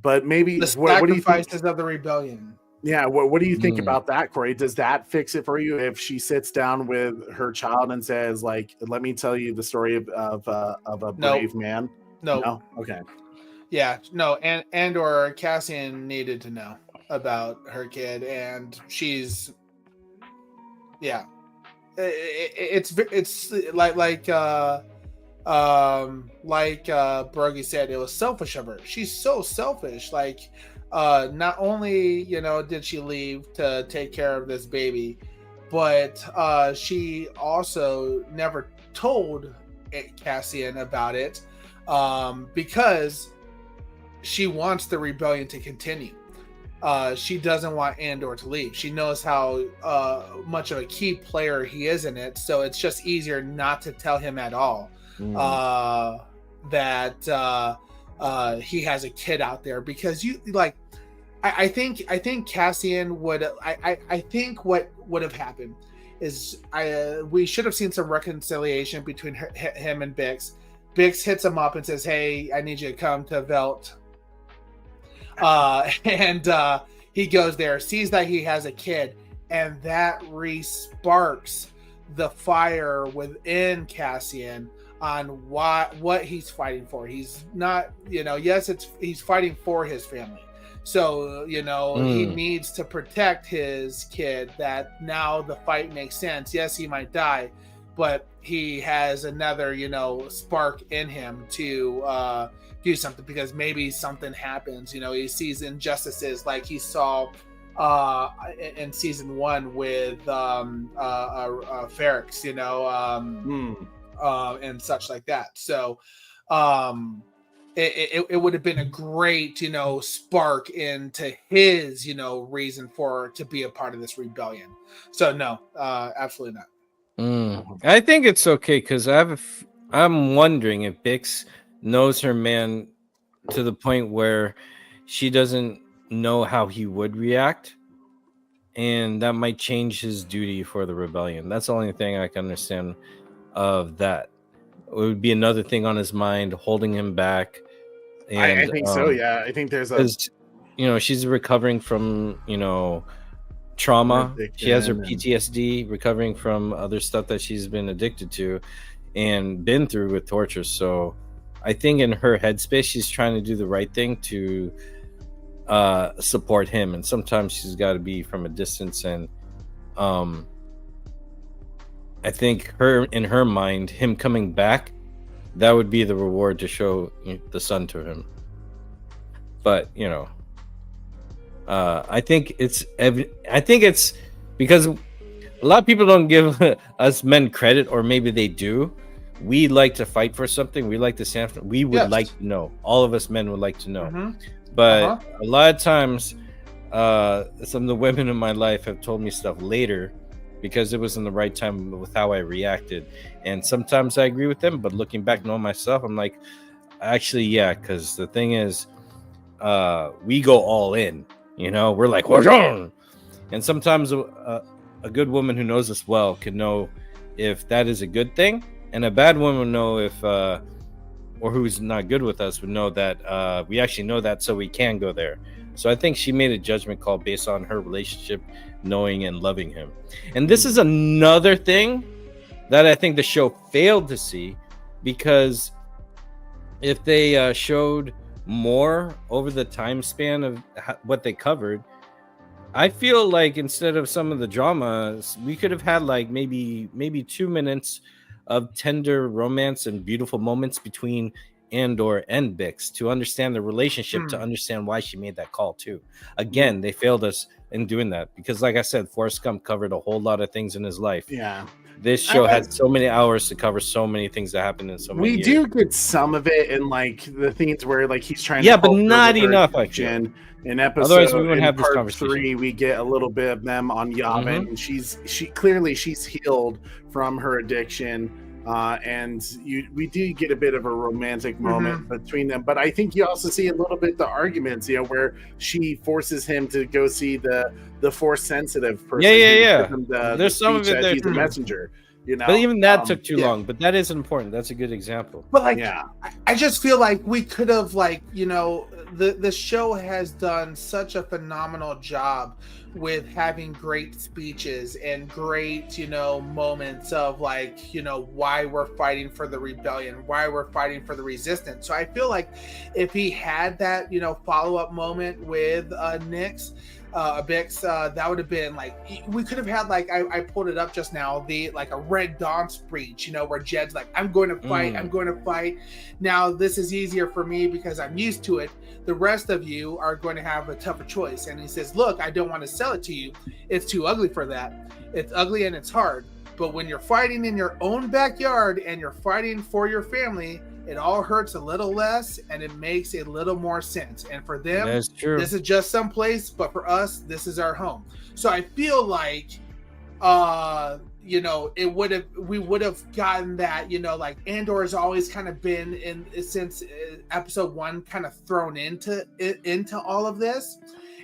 [SPEAKER 5] But maybe
[SPEAKER 6] the sacrifices of the rebellion.
[SPEAKER 5] Yeah, what do you think about that, Corey? Does that fix it for you if she sits down with her child and says, like, let me tell you the story of a brave man? No? Okay.
[SPEAKER 6] Yeah, no, and Andor Cassian needed to know about her kid, and she's, yeah, it's like Brogy said, it was selfish of her. She's so selfish. Like, not only did she leave to take care of this baby, but she also never told Cassian about it, because she wants the rebellion to continue. She doesn't want Andor to leave. She knows how much of a key player he is in it, so it's just easier not to tell him at all that he has a kid out there, because I think Cassian would. I think what would have happened is we should have seen some reconciliation between him and Bix. Bix hits him up and says, "Hey, I need you to come to Velt." And he goes there, sees that he has a kid, and that re-sparks the fire within Cassian on what he's fighting for. He's not, yes, he's fighting for his family. So, he needs to protect his kid, that now the fight makes sense. Yes, he might die, but he has another, spark in him to do something, because maybe something happens. He sees injustices like he saw in season 1 with Ferrex, and such like that. So it would have been a great, spark into his, reason to be a part of this rebellion. So no, absolutely not.
[SPEAKER 4] I think it's okay because I'm wondering if Bix knows her man to the point where she doesn't know how he would react, and that might change his duty for the rebellion. That's the only thing I can understand of that. It would be another thing on his mind, holding him back. And,
[SPEAKER 5] I think so. Yeah, I think there's
[SPEAKER 4] she's recovering from trauma. She has her PTSD, recovering from other stuff that she's been addicted to and been through with torture. So I think in her headspace, she's trying to do the right thing to support him, and sometimes she's got to be from a distance. And I think in her mind, him coming back, that would be the reward to show the son to him. But I think it's because a lot of people don't give us men credit, or maybe they do. We like to fight for something. We like to stand for. We would like to know. All of us men would like to know.
[SPEAKER 6] Mm-hmm.
[SPEAKER 4] But a lot of times, some of the women in my life have told me stuff later because it was in the right time with how I reacted. And sometimes I agree with them, but looking back, knowing myself, I'm like, actually, yeah, because the thing is, we go all in. We're like, what's wrong? And sometimes a good woman who knows us well can know if that is a good thing, and a bad woman would know if, or who's not good with us would know that we actually know that, so we can go there. So I think she made a judgment call based on her relationship, knowing and loving him. And this is another thing that I think the show failed to see, because if they showed more over the time span of what they covered, I feel like instead of some of the dramas, we could have had like maybe 2 minutes of tender romance and beautiful moments between Andor and Bix to understand the relationship, to understand why she made that call too. Again, they failed us in doing that because, like I said, Forrest Gump covered a whole lot of things in his life.
[SPEAKER 5] Yeah.
[SPEAKER 4] This show had so many hours to cover so many things that happened in so many years.
[SPEAKER 5] We do get some of it in like the things where like he's trying
[SPEAKER 4] to
[SPEAKER 5] but
[SPEAKER 4] not enough.
[SPEAKER 5] In episode,
[SPEAKER 4] otherwise we wouldn't have this
[SPEAKER 5] part
[SPEAKER 4] conversation.
[SPEAKER 5] 3, we get a little bit of them on Yavin, and she's healed from her addiction, and we do get a bit of a romantic moment between them. But I think you also see a little bit the arguments, where she forces him to go see the force sensitive person.
[SPEAKER 4] There's some of it there.
[SPEAKER 5] He's a messenger.
[SPEAKER 4] But even that took too long. But that is important. That's a good example.
[SPEAKER 6] But I just feel like we could have the show has done such a phenomenal job with having great speeches and great moments of why we're fighting for the rebellion, why we're fighting for the resistance. So I feel like if he had that follow-up moment with Bix, that would have been we could have had I pulled it up just now, a Red Dawn speech, where Jed's like, I'm going to fight. Now this is easier for me because I'm used to it. The rest of you are going to have a tougher choice. And he says, look, I don't want to sell it to you. It's too ugly for that. It's ugly and it's hard. But when you're fighting in your own backyard and you're fighting for your family, it all hurts a little less and it makes a little more sense. And for them, this is just some place, but for us, this is our home. So I feel like, we would have gotten that, Andor has always kind of been since episode 1 kind of thrown into all of this.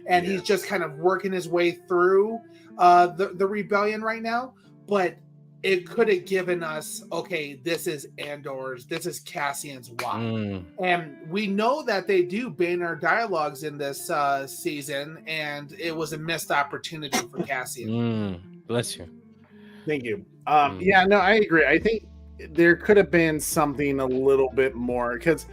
[SPEAKER 6] And he's just kind of working his way through the rebellion right now. But it could have given us, okay, this is Andor's, this is Cassian's why. And we know that they do banner dialogues in this season, and it was a missed opportunity for Cassian.
[SPEAKER 4] Bless you.
[SPEAKER 5] Thank you. I agree. I think there could have been something a little bit more, because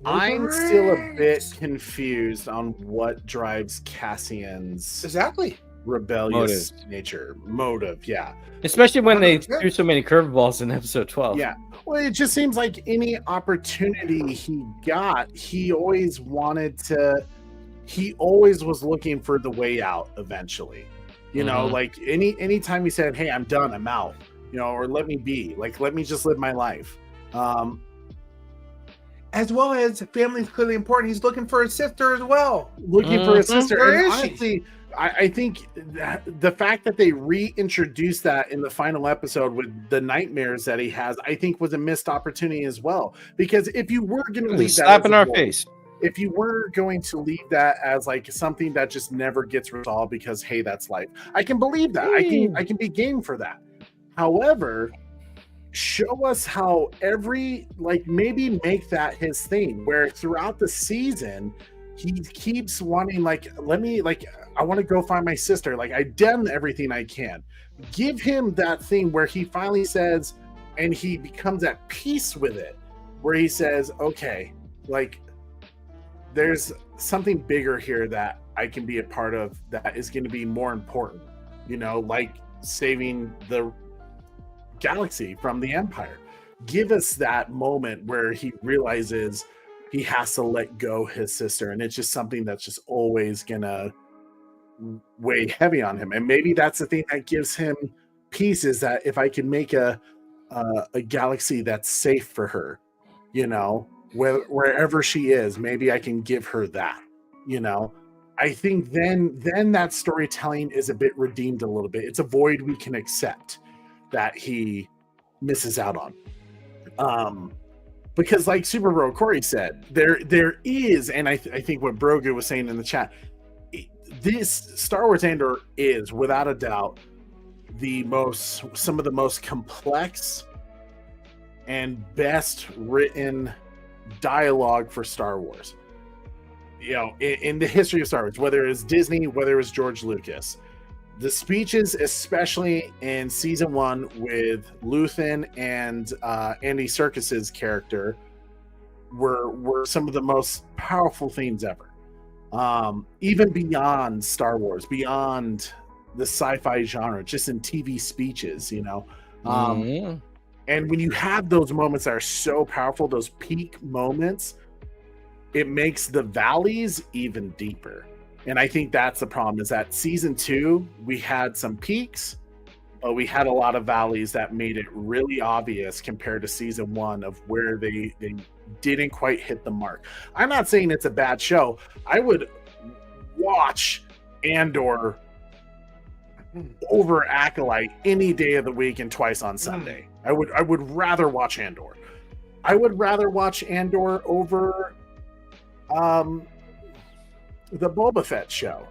[SPEAKER 5] I'm still a bit confused on what drives Cassian's rebellious motive,
[SPEAKER 4] especially when they threw so many curveballs in episode 12.
[SPEAKER 5] Well, it just seems like any opportunity he got, he always was looking for the way out eventually, like anytime he said, hey, I'm done, I'm out, or let me be. Like, let me just live my life.
[SPEAKER 6] As well as family is clearly important. He's looking for his sister as well.
[SPEAKER 5] Looking for his sister.
[SPEAKER 6] Where
[SPEAKER 5] And
[SPEAKER 6] is she?
[SPEAKER 5] honestly, I think that the fact that they reintroduced that in the final episode with the nightmares that he has, I think was a missed opportunity as well. Because if you were going to
[SPEAKER 4] It was a
[SPEAKER 5] leave that
[SPEAKER 4] slap
[SPEAKER 5] as
[SPEAKER 4] in
[SPEAKER 5] a
[SPEAKER 4] our
[SPEAKER 5] void,
[SPEAKER 4] face.
[SPEAKER 5] if you were going to leave that as like something that just never gets resolved because, hey, that's life, I can believe that. I can be game for that. However, show us how maybe make that his thing, where throughout the season he keeps wanting, like, I want to go find my sister. Like, I've done everything I can. Give him that thing where he finally says, and he becomes at peace with it, where he says, okay, like, there's something bigger here that I can be a part of that is going to be more important, like saving the galaxy from the Empire. Give us that moment where he realizes he has to let go his sister, and it's just something that's just always gonna weigh heavy on him. And maybe that's the thing that gives him peace, is that if I can make a galaxy that's safe for her, wherever she is, maybe I can give her that. I think then that storytelling is a bit redeemed a little bit. It's a void we can accept that he misses out on. Because like Super Bro Corey said, there is, and I think what Brogu was saying in the chat, this Star Wars Andor is without a doubt some of the most complex and best written dialogue for Star Wars. In the history of Star Wars, whether it's Disney, whether it's George Lucas. The speeches, especially in season 1 with Luthen and Andy Serkis's character, were some of the most powerful things ever. Even beyond Star Wars, beyond the sci-fi genre, just in TV speeches, And when you have those moments that are so powerful, those peak moments, it makes the valleys even deeper. And I think that's the problem, is that season 2, we had some peaks, but we had a lot of valleys that made it really obvious compared to season 1 of where they didn't quite hit the mark. I'm not saying it's a bad show. I would watch Andor over Acolyte any day of the week and twice on Sunday. I would rather watch Andor. I would rather watch Andor over the Boba Fett show.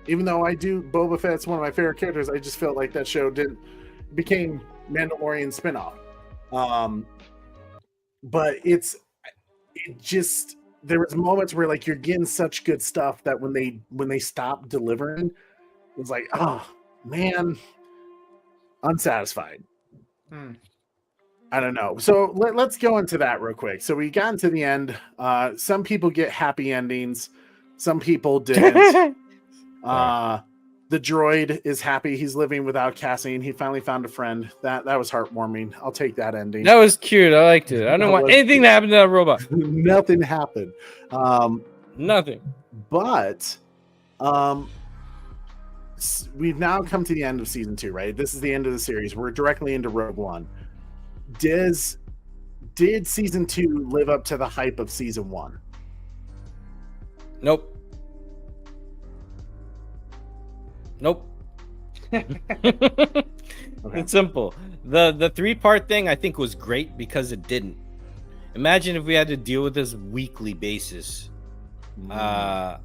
[SPEAKER 5] Even though Boba Fett's one of my favorite characters, I just felt like that show became Mandalorian spinoff. But there was moments where like you're getting such good stuff that when they stopped delivering, it was like, oh man, unsatisfied. I don't know. So let's go into that real quick. So we got into the end. Some people get happy endings. Some people didn't. The droid is happy. He's living without Cassian. He finally found a friend. That was heartwarming. I'll take that ending.
[SPEAKER 4] That was cute. I liked it. I don't want anything to happen to that robot.
[SPEAKER 5] Nothing happened.
[SPEAKER 4] Nothing.
[SPEAKER 5] But we've now come to the end of season 2, right? This is the end of the series. We're directly into Rogue One. Did season 2 live up to the hype of season 1?
[SPEAKER 4] Nope.
[SPEAKER 5] Okay.
[SPEAKER 4] It's simple. The 3-part thing I think was great because it didn't. Imagine if we had to deal with this weekly basis. I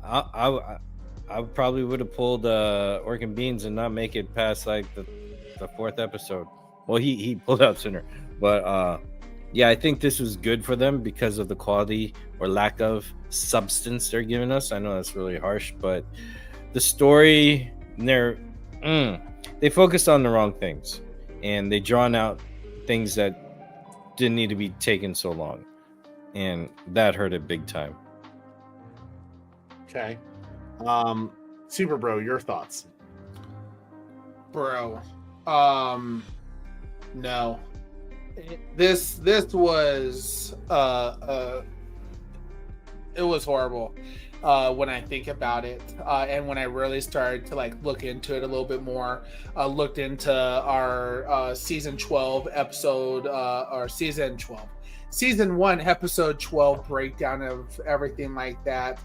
[SPEAKER 4] probably would have pulled Orc and Beans and not make it past like the 4th episode. Well, he pulled out sooner, but yeah, I think this was good for them because of the quality or lack of substance they're giving us. I know that's really harsh, but the story, they focused on the wrong things, and they drawn out things that didn't need to be taken so long, and that hurt it big time.
[SPEAKER 5] Okay. Super Bro, your thoughts?
[SPEAKER 6] Bro, no. This was it was horrible. when I think about it, and when I really started to like look into it a little bit more, looked into our season 12 episode, or season 1 episode 12 breakdown of everything like that.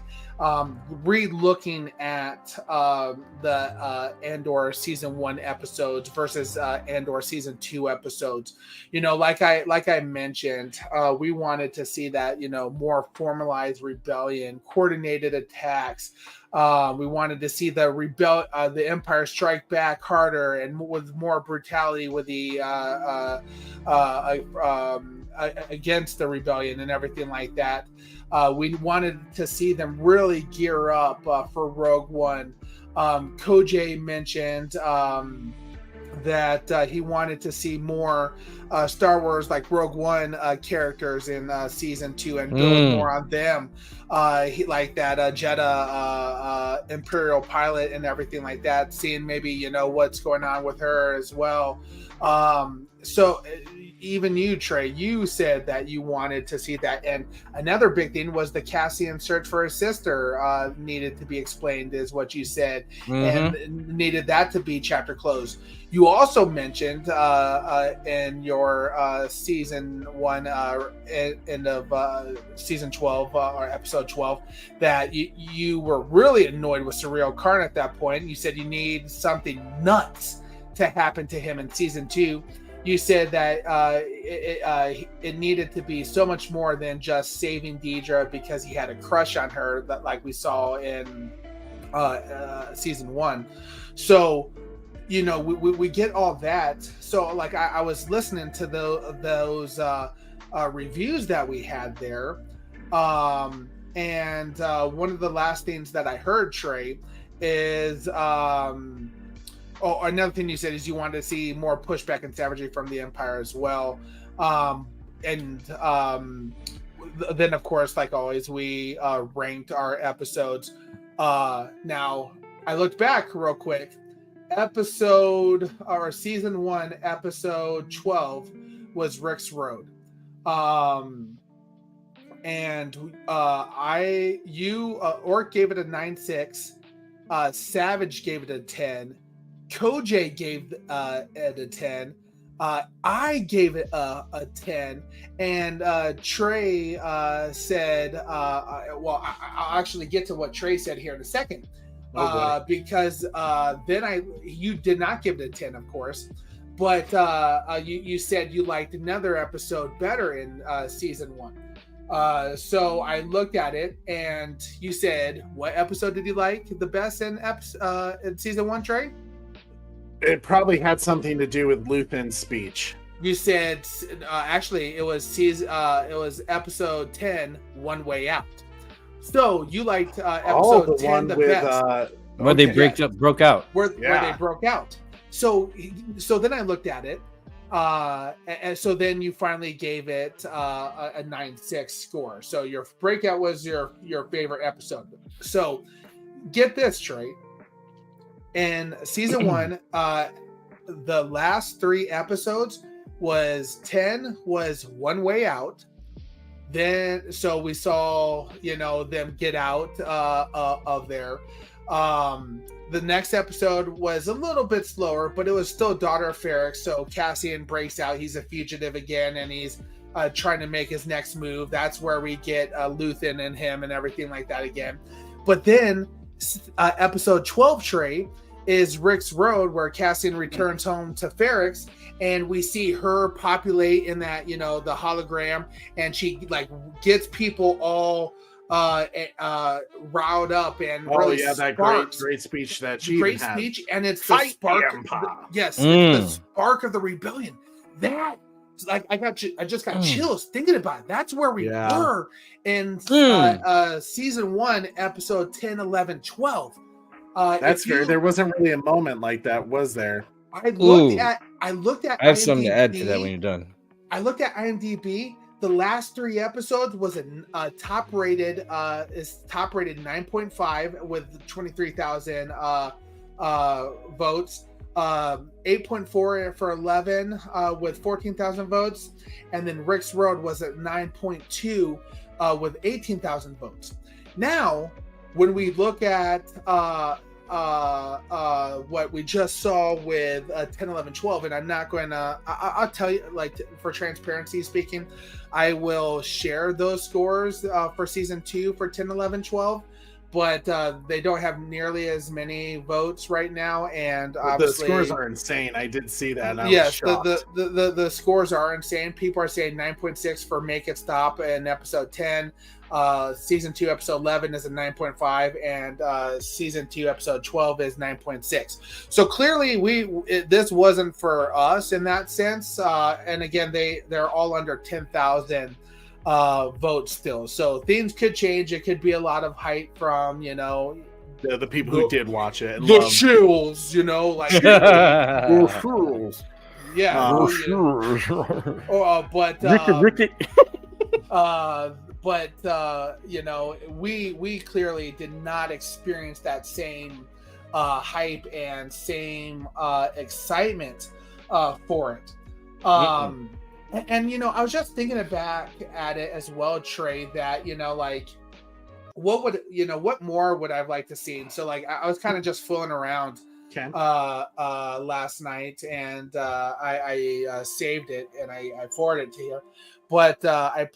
[SPEAKER 6] Re-looking at the Andor season 1 episodes versus Andor season 2 episodes, like I mentioned, we wanted to see that more formalized rebellion, coordinated attacks. We wanted to see the Empire strike back harder and with more brutality with the against the rebellion and everything like that. We wanted to see them really gear up for Rogue One. Koj mentioned that he wanted to see more Star Wars like Rogue One characters in season 2 and build more on them. He like that Jedha Imperial pilot and everything like that, seeing maybe what's going on with her as well. So even you, Trey, you said that you wanted to see that. And another big thing was the Cassian search for his sister needed to be explained, is what you said, and needed that to be chapter closed. You also mentioned in your season 1, end of season 12 or episode 12, that you were really annoyed with Surreal Karn at that point. You said you need something nuts to happen to him in season 2. You said that it needed to be so much more than just saving Deidre because he had a crush on her, that like we saw in season 1. So we get all that. So like I was listening to those reviews that we had there, and one of the last things that I heard, Trey, is another thing you said is you wanted to see more pushback and savagery from the Empire as well. Then, of course, like always, we ranked our episodes. Now, I looked back real quick. Season 1, episode 12 was Rick's Road. Orc gave it a 9.6. Savage gave it a 10. Koj gave it a 10. I gave it a 10, and Trey said, well, I'll actually get to what Trey said here in a second, because then you did not give it a 10, of course, but you said you liked another episode better in season 1. So I looked at it, and you said, what episode did you like the best in season 1, Trey?
[SPEAKER 5] It probably had something to do with Luthen's speech.
[SPEAKER 6] You said actually it was episode 10, One Way Out. So you liked episode 10 the best.
[SPEAKER 4] Where they broke out.
[SPEAKER 6] Where they broke out. So then I looked at it, and so then you finally gave it a 9.6 score. So your breakout was your favorite episode. So get this, Trey. In season 1, the last 3 episodes was 10 was One Way Out. Then, so we saw, them get out of there. The next episode was a little bit slower, but it was still Daughter of Ferrix. So Cassian breaks out. He's a fugitive again, and he's trying to make his next move. That's where we get Luthen and him and everything like that again. But then episode 12, Trey, is Rick's Road, where Cassian returns home to Ferrix, and we see her populate in that, the hologram, and she like gets people all riled up and
[SPEAKER 5] that great speech that she
[SPEAKER 6] great
[SPEAKER 5] had.
[SPEAKER 6] Speech, and it's the spark. It's the spark of the rebellion. That like I just got chills thinking about it. That's where we were in season 1, episode 10, 11, 12.
[SPEAKER 5] That's fair. There wasn't really a moment like that, was there?
[SPEAKER 6] I looked at.
[SPEAKER 4] I have
[SPEAKER 6] IMDb.
[SPEAKER 4] something to add to that when you're done.
[SPEAKER 6] I looked at IMDb. The last 3 episodes was a top rated 9.5 with 23,000 votes. 8.4 for 11 with 14,000 votes, and then Rick's Road was at 9.2 with 18,000 votes. Now, when we look at what we just saw with 10, 11, 12, and I'm not going to, I'll tell you, like, for transparency speaking, I will share those scores for season 2 for 10, 11, 12, but they don't have nearly as many votes right now, and obviously
[SPEAKER 5] the scores are insane. I did see that. And I
[SPEAKER 6] yes,
[SPEAKER 5] was shocked.
[SPEAKER 6] the scores are insane. People are saying 9.6 for Make It Stop in episode 10. Season 2 episode 11 is a 9.5, and season 2 episode 12 is 9.6. So clearly this wasn't for us in that sense, and again they're all under 10,000 votes still, so things could change. It could be a lot of hype from
[SPEAKER 5] the people who did watch it and
[SPEAKER 6] the
[SPEAKER 5] loved.
[SPEAKER 6] chills, like yeah, but we clearly did not experience that same hype and same excitement for it. And I was just thinking back at it as well, Trey, that what more would I like to see? And so I was kind of just fooling around last night, and I saved it and I forwarded it to you. But I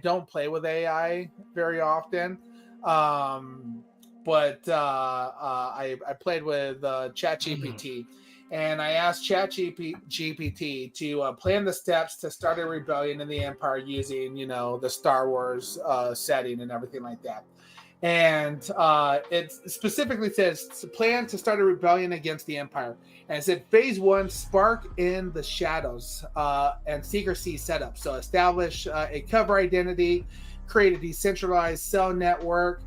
[SPEAKER 6] don't play with AI very often. But I played with ChatGPT, and I asked ChatGPT to plan the steps to start a rebellion in the Empire using, the Star Wars setting and everything like that. And it specifically says plan to start a rebellion against the Empire. And it said phase 1, spark in the shadows and secrecy setup. So establish a cover identity, create a decentralized cell network,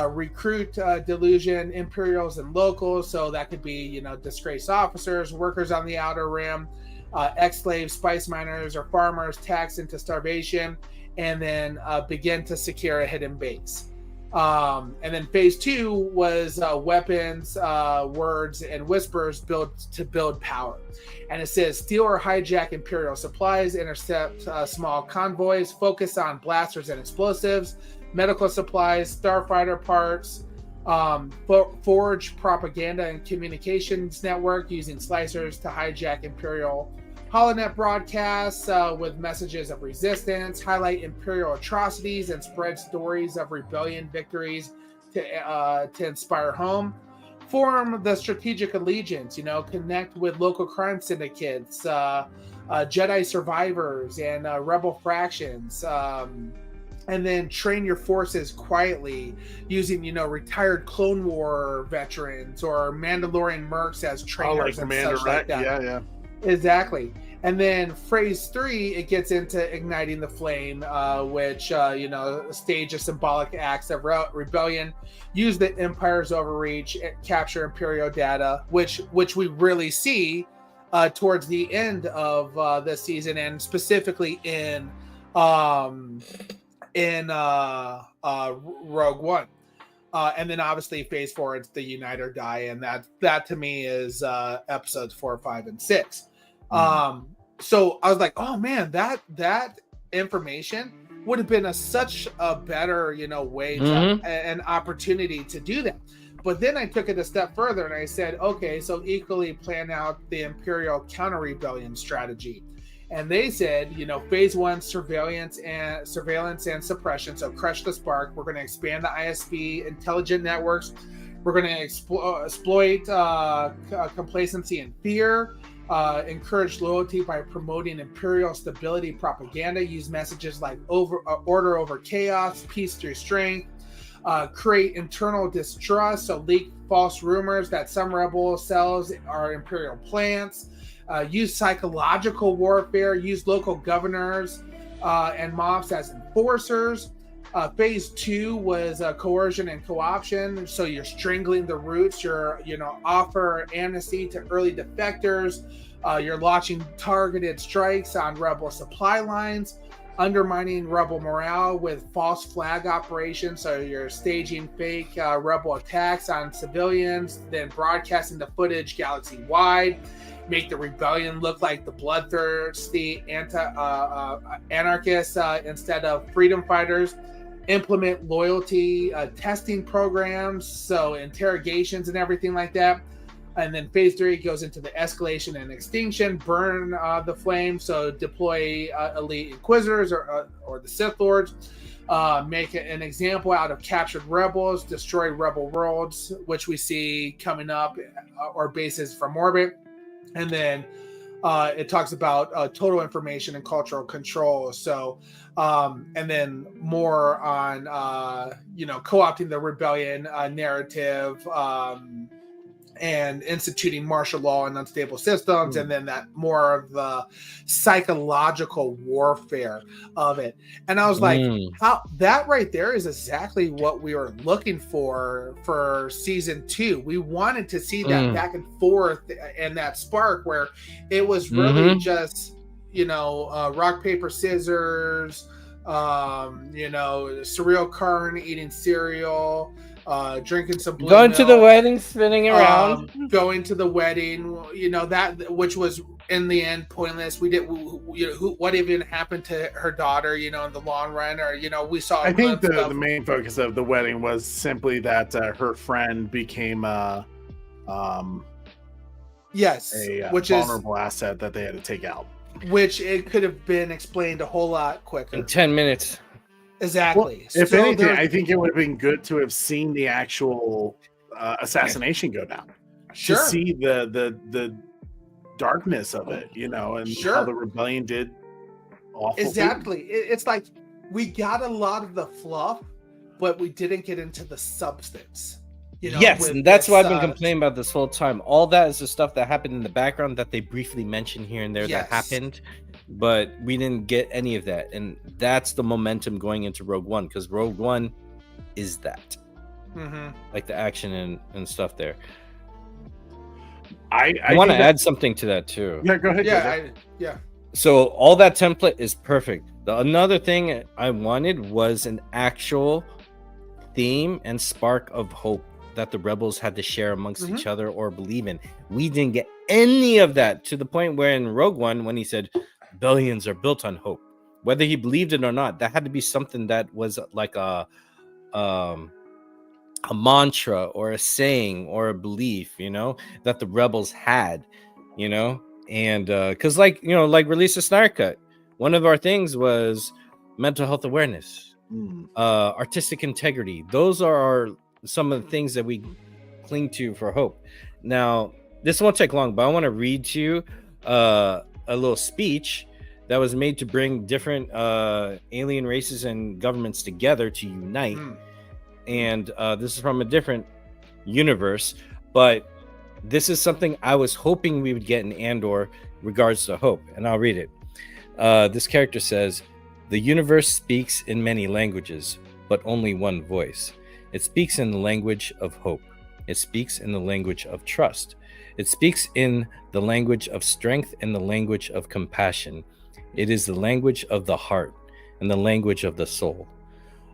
[SPEAKER 6] recruit delusion, Imperials and locals. So that could be, disgraced officers, workers on the Outer Rim, ex-slaves, spice miners, or farmers taxed into starvation, and then begin to secure a hidden base. And then phase 2 was weapons, words, and whispers to build power. And it says steal or hijack Imperial supplies, intercept small convoys, focus on blasters and explosives, medical supplies, starfighter parts, forge propaganda and communications network using slicers to hijack Imperial holonet broadcasts with messages of resistance, highlight Imperial atrocities, and spread stories of rebellion victories to inspire home. Form the strategic allegiance, connect with local crime syndicates, Jedi survivors, and rebel fractions. And then train your forces quietly using, retired Clone War veterans or Mandalorian mercs as trainers and such like that.
[SPEAKER 5] Yeah.
[SPEAKER 6] Exactly. And then phase 3, it gets into igniting the flame, which, stage a symbolic acts of rebellion, use the Empire's overreach, capture Imperial data, which we really see towards the end of this season, and specifically in Rogue One. And then obviously phase 4, it's the Unite or Die, and that to me is episodes 4, 5, and 6. So I was like, oh man, that information would have been such a better, way to, an opportunity to do that. But then I took it a step further and I said, okay, so equally plan out the Imperial counter-rebellion strategy. And they said, phase 1, surveillance and suppression. So crush the spark. We're going to expand the ISB intelligent networks. We're going to exploit complacency and fear. Encourage loyalty by promoting Imperial stability propaganda. Use messages like order over chaos, peace through strength. Create internal distrust. So leak false rumors that some rebel cells are Imperial plants. Use psychological warfare, use local governors and mobs as enforcers. Phase 2 was coercion and co-option. So you're strangling the roots. You're, offer amnesty to early defectors. You're launching targeted strikes on rebel supply lines, undermining rebel morale with false flag operations. So you're staging fake rebel attacks on civilians, then broadcasting the footage galaxy-wide. Make the rebellion look like the bloodthirsty anarchists instead of freedom fighters. implement loyalty testing programs, so interrogations and everything like that. And then phase 3 goes into the escalation and extinction, burn the flame, so deploy elite inquisitors or the Sith Lords, make an example out of captured rebels, destroy rebel worlds, which we see coming up, or bases from orbit. And then it talks about total information and cultural control. So, and then more on, co-opting the rebellion narrative, and instituting martial law and unstable systems, and then that more of the psychological warfare of it. And I was like, how that right there is exactly what we were looking for season 2. We wanted to see that back and forth and that spark where it was really just, rock, paper, scissors, Surreal Karn eating cereal, drinking some blue
[SPEAKER 4] going
[SPEAKER 6] milk,
[SPEAKER 4] to the wedding, spinning around,
[SPEAKER 6] going to the wedding, that which was in the end pointless. We did, what even happened to her daughter, in the long run, or we saw.
[SPEAKER 5] I think the main focus of the wedding was simply that her friend became
[SPEAKER 6] which
[SPEAKER 5] vulnerable asset that they had to take out.
[SPEAKER 6] Which it could have been explained a whole lot quicker
[SPEAKER 4] in 10 minutes.
[SPEAKER 6] Exactly.
[SPEAKER 5] Well, if anything, I think it would have been good to have seen the actual assassination go down.
[SPEAKER 6] Sure.
[SPEAKER 5] To see the darkness of it, and how the rebellion did awful.
[SPEAKER 6] Exactly. It's like we got a lot of the fluff, but we didn't get into the substance.
[SPEAKER 4] Yes, and that's what I've been complaining about this whole time. All that is the stuff that happened in the background that they briefly mentioned here and there that happened, but we didn't get any of that. And that's the momentum going into Rogue One, because Rogue One is that. Like the action and stuff there. I want to add something to that too.
[SPEAKER 5] Yeah, go ahead.
[SPEAKER 4] So all that template is perfect. Another thing I wanted was an actual theme and spark of hope that the rebels had to share amongst each other or believe in. We didn't get any of that, to the point where in Rogue One, when he said rebellions are built on hope, whether he believed it or not, that had to be something that was like a mantra or a saying or a belief, that the rebels had, and because like Release a Snyder Cut, one of our things was mental health awareness, artistic integrity. Those are some of the things that we cling to for hope. Now, this won't take long, but I want to read to you a little speech that was made to bring different alien races and governments together to unite. And this is from a different universe, but this is something I was hoping we would get in Andor regards to hope, and I'll read it. This character says, "The universe speaks in many languages, but only one voice. It speaks in the language of hope. It speaks in the language of trust. It speaks in the language of strength and the language of compassion. It is the language of the heart and the language of the soul.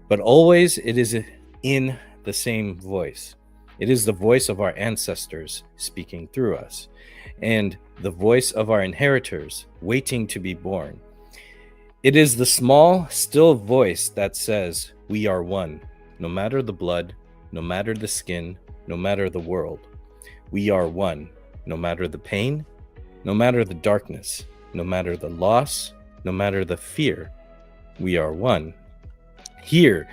[SPEAKER 4] But always it is in the same voice. It is the voice of our ancestors speaking through us, and the voice of our inheritors waiting to be born. It is the small, still voice that says, 'We are one.' No matter the blood, no matter the skin, no matter the world. We are one, no matter the pain, no matter the darkness, no matter the loss, no matter the fear. We are one. Here,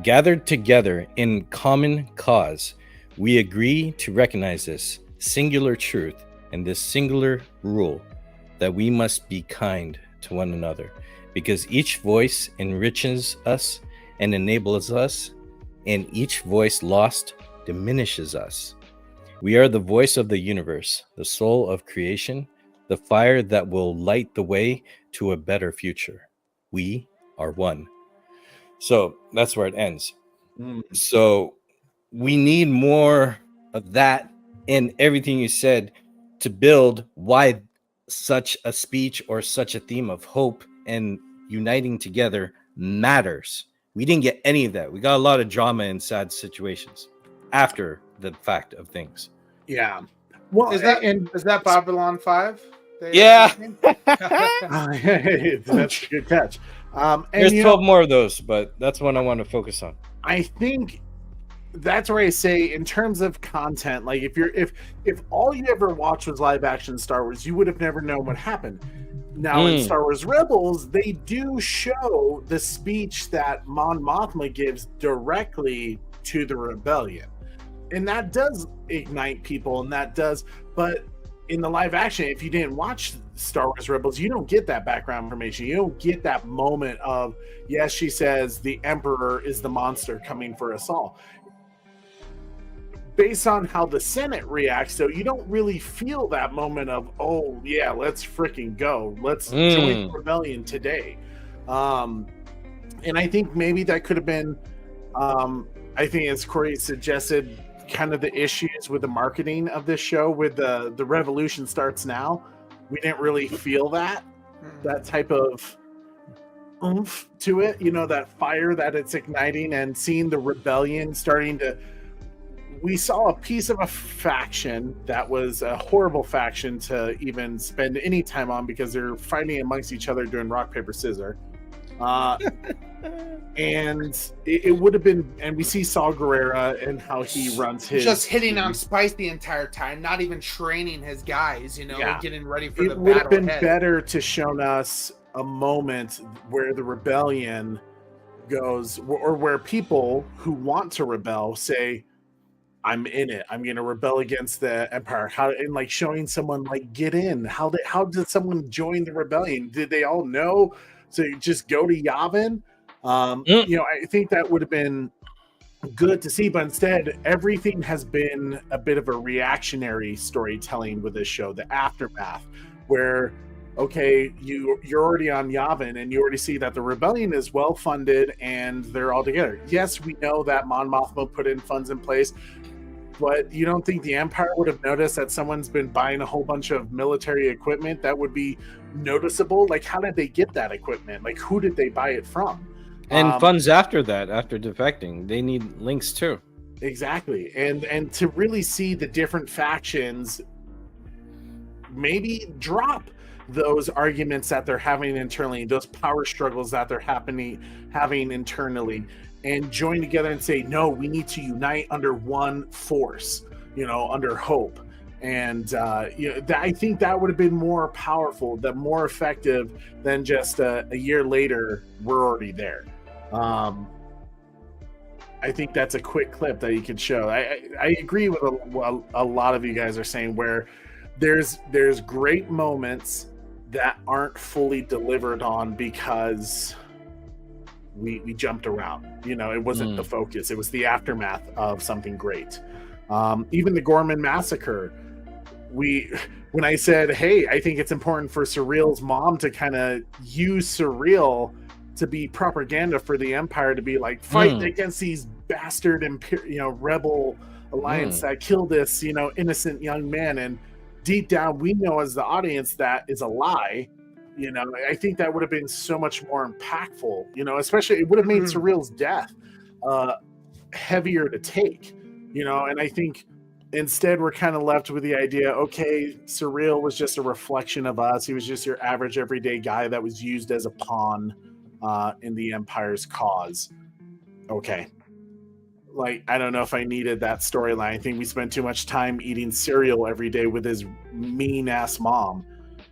[SPEAKER 4] gathered together in common cause, we agree to recognize this singular truth and this singular rule, that we must be kind to one another, because each voice enriches us and enables us, and each voice lost diminishes us. We are the voice of the universe, the soul of creation, the fire that will light the way to a better future. We are one." So that's where it ends. So we need more of that and everything you said to build why such a speech or such a theme of hope and uniting together matters. We didn't get any of that. We got a lot of drama and sad situations after the fact of things.
[SPEAKER 5] Yeah. Well,
[SPEAKER 6] is that Babylon 5?
[SPEAKER 4] Yeah.
[SPEAKER 5] That's a good catch. And
[SPEAKER 4] There's 12 more of those, but that's one I want to focus on.
[SPEAKER 5] I think that's where I say, in terms of content, like if all you ever watched was live action Star Wars, you would have never known what happened. Now in Star Wars Rebels, they do show the speech that Mon Mothma gives directly to the rebellion, and that does ignite people, and that does. But in the live action, if you didn't watch Star Wars Rebels, you don't get that background information. You don't get that moment of, yes, she says the Emperor is the monster coming for us all. Based on how the Senate reacts, though, you don't really feel that moment of, oh yeah, let's freaking go, let's join the rebellion today. And I think maybe that could have been, I think as Corey suggested, kind of the issues with the marketing of this show. With the revolution starts now, we didn't really feel that type of oomph to it, that fire that it's igniting, and seeing the rebellion starting to. We saw a piece of a faction that was a horrible faction to even spend any time on, because they're fighting amongst each other doing rock, paper, scissors. And it would have been, and we see Saw Gerrera and how he runs his.
[SPEAKER 6] Just hitting on spice the entire time, not even training his guys, getting ready for the battle.
[SPEAKER 5] It would have been better to shown us a moment where the rebellion goes, or where people who want to rebel say, I'm in it. I'm going to rebel against the Empire. How, and like showing someone like get in. How did someone join the rebellion? Did they all know? So you just go to Yavin. I think that would have been good to see, but instead everything has been a bit of a reactionary storytelling with this show. The aftermath, where okay, you're already on Yavin and you already see that the rebellion is well funded and they're all together. Yes, we know that Mon Mothma put in funds in place, but you don't think the Empire would have noticed that someone's been buying a whole bunch of military equipment that would be noticeable? Like, how did they get that equipment? Like, who did they buy it from?
[SPEAKER 4] And funds after that, after defecting, they need links too.
[SPEAKER 5] Exactly. And to really see the different factions maybe drop those arguments that they're having internally, those power struggles that they're having internally, and join together and say, no, we need to unite under one force, under hope. And I think that would have been more powerful, more effective than just a year later, we're already there. I think that's a quick clip that you could show. I agree with a lot of you guys are saying, where there's great moments that aren't fully delivered on because we jumped around. It wasn't the focus. It was the aftermath of something great. Even the Gorman massacre. When I said, hey, I think it's important for Surreal's mom to kind of use Surreal to be propaganda for the Empire, to be like, fight against these bastard rebel alliance that killed this innocent young man, and deep down we know as the audience that is a lie. I think that would have been so much more impactful, especially it would have made Surreal's death heavier to take, and I think instead we're kind of left with the idea, okay, Surreal was just a reflection of us. He was just your average everyday guy that was used as a pawn in the Empire's cause. Okay. Like, I don't know if I needed that storyline. I think we spent too much time eating cereal every day with his mean ass mom.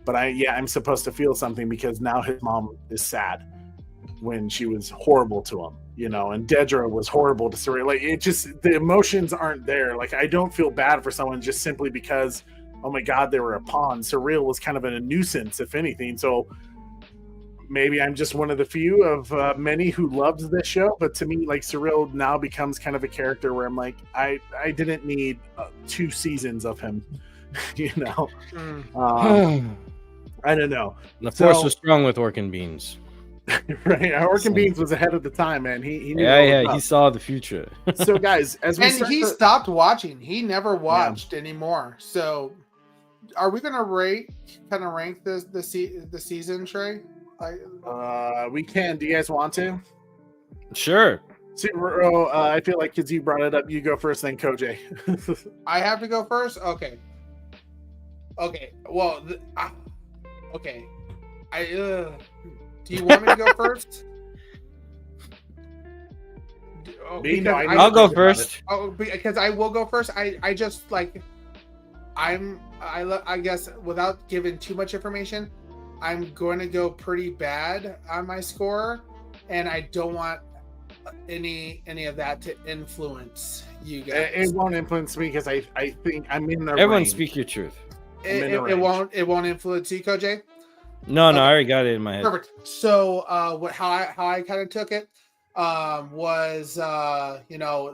[SPEAKER 5] But I'm supposed to feel something because now his mom is sad when she was horrible to him, and Dedra was horrible to Surreal. Like, it just, the emotions aren't there. Like, I don't feel bad for someone just simply because, oh my God, they were a pawn. Surreal was kind of a nuisance, if anything. So maybe I'm just one of the few of many who loved this show, but to me, like, Surreal now becomes kind of a character where I'm like, I didn't need 2 seasons of him, I don't know.
[SPEAKER 4] The force was strong with Orkin Beans.
[SPEAKER 5] Right, Orkin Beans was ahead of the time, man. He knew
[SPEAKER 4] he saw the future.
[SPEAKER 5] So, guys,
[SPEAKER 6] he stopped watching. He never watched anymore. So, are we gonna rank the season, Trey?
[SPEAKER 5] We can. Do you guys want to?
[SPEAKER 4] Sure.
[SPEAKER 5] I feel like because you brought it up, you go first, then Koj.
[SPEAKER 6] I have to go first. Okay. Well, okay. Do you want me to go first?
[SPEAKER 4] I'll go first.
[SPEAKER 6] Oh, because I will go first. I just like I guess without giving too much information, I'm going to go pretty bad on my score, and I don't want any of that to influence you guys.
[SPEAKER 5] It won't influence me because I think I'm in the
[SPEAKER 4] Everyone
[SPEAKER 5] range.
[SPEAKER 4] speak your truth.
[SPEAKER 6] It won't influence you, Koj?
[SPEAKER 4] No, I already got it in my head.
[SPEAKER 6] Perfect. So how I kind of took it was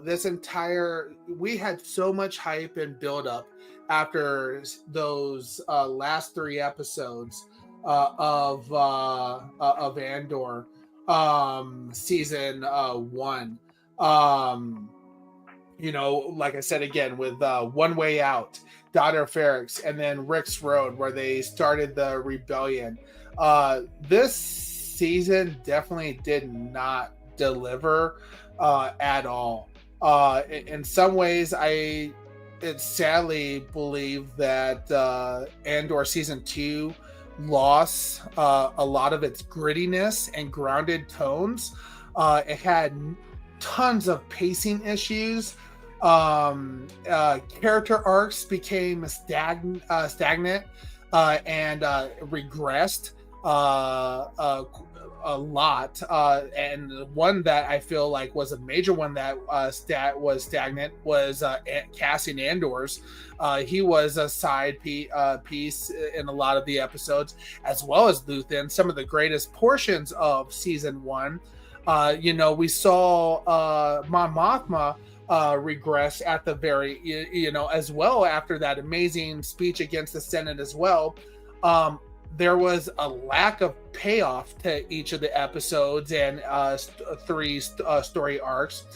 [SPEAKER 6] this entire, we had so much hype and build up after those last 3 episodes of Andor season 1. Like I said again, with One Way Out, Daughter of Ferrix, and then Rick's Road, where they started the rebellion. This season definitely did not deliver at all. In some ways, I sadly believe that Andor season 2 lost a lot of its grittiness and grounded tones. It had tons of pacing issues. Character arcs became stagnant and regressed a lot. And one that I feel like was a major one that was stagnant was Cassian Andor's. He was a side piece in a lot of the episodes, as well as Luthen. Some of the greatest portions of season 1. We saw Mon Mothma regress at the very, as well, after that amazing speech against the Senate as well. There was a lack of payoff to each of the episodes and 3 story arcs.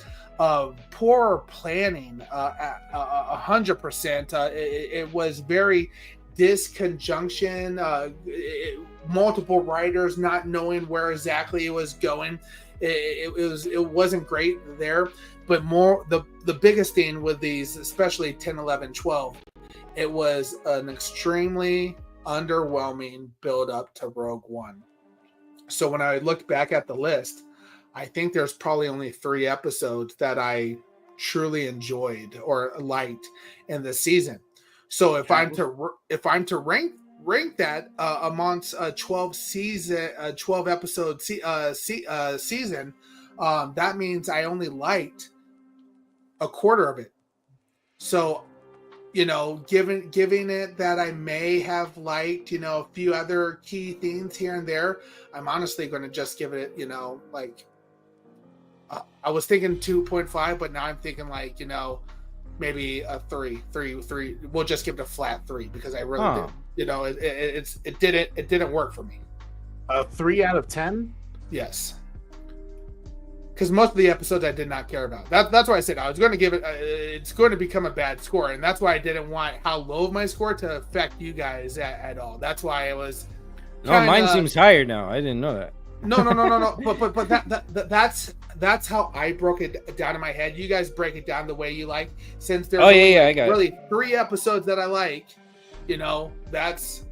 [SPEAKER 6] Poor planning, 100%. It was very disconjunction, multiple writers not knowing where exactly it was going. It wasn't great there. But more the biggest thing with these, especially 10, 11, 12, it was an extremely underwhelming build up to Rogue One. So when I look back at the list, I think there's probably only 3 episodes that I truly enjoyed or liked in the season. So if I'm to rank that amongst a 12 episode season, that means I only liked a quarter of it. So, giving it that I may have liked, a few other key themes here and there, I'm honestly going to just give it, I was thinking 2.5, but now I'm thinking maybe a 3. We'll just give it a flat 3 because I really did. It didn't work for me.
[SPEAKER 5] A 3 out of 10?
[SPEAKER 6] Yes. Because most of the episodes I did not care about. That's why I said I was going to give it. It's going to become a bad score, and that's why I didn't want how low of my score to affect you guys at all. That's why it was.
[SPEAKER 4] Mine seems higher now. I didn't know that.
[SPEAKER 6] No. But that's how I broke it down in my head. You guys break it down the way you like. Since there's
[SPEAKER 4] I got
[SPEAKER 6] really 3 episodes that I like, that's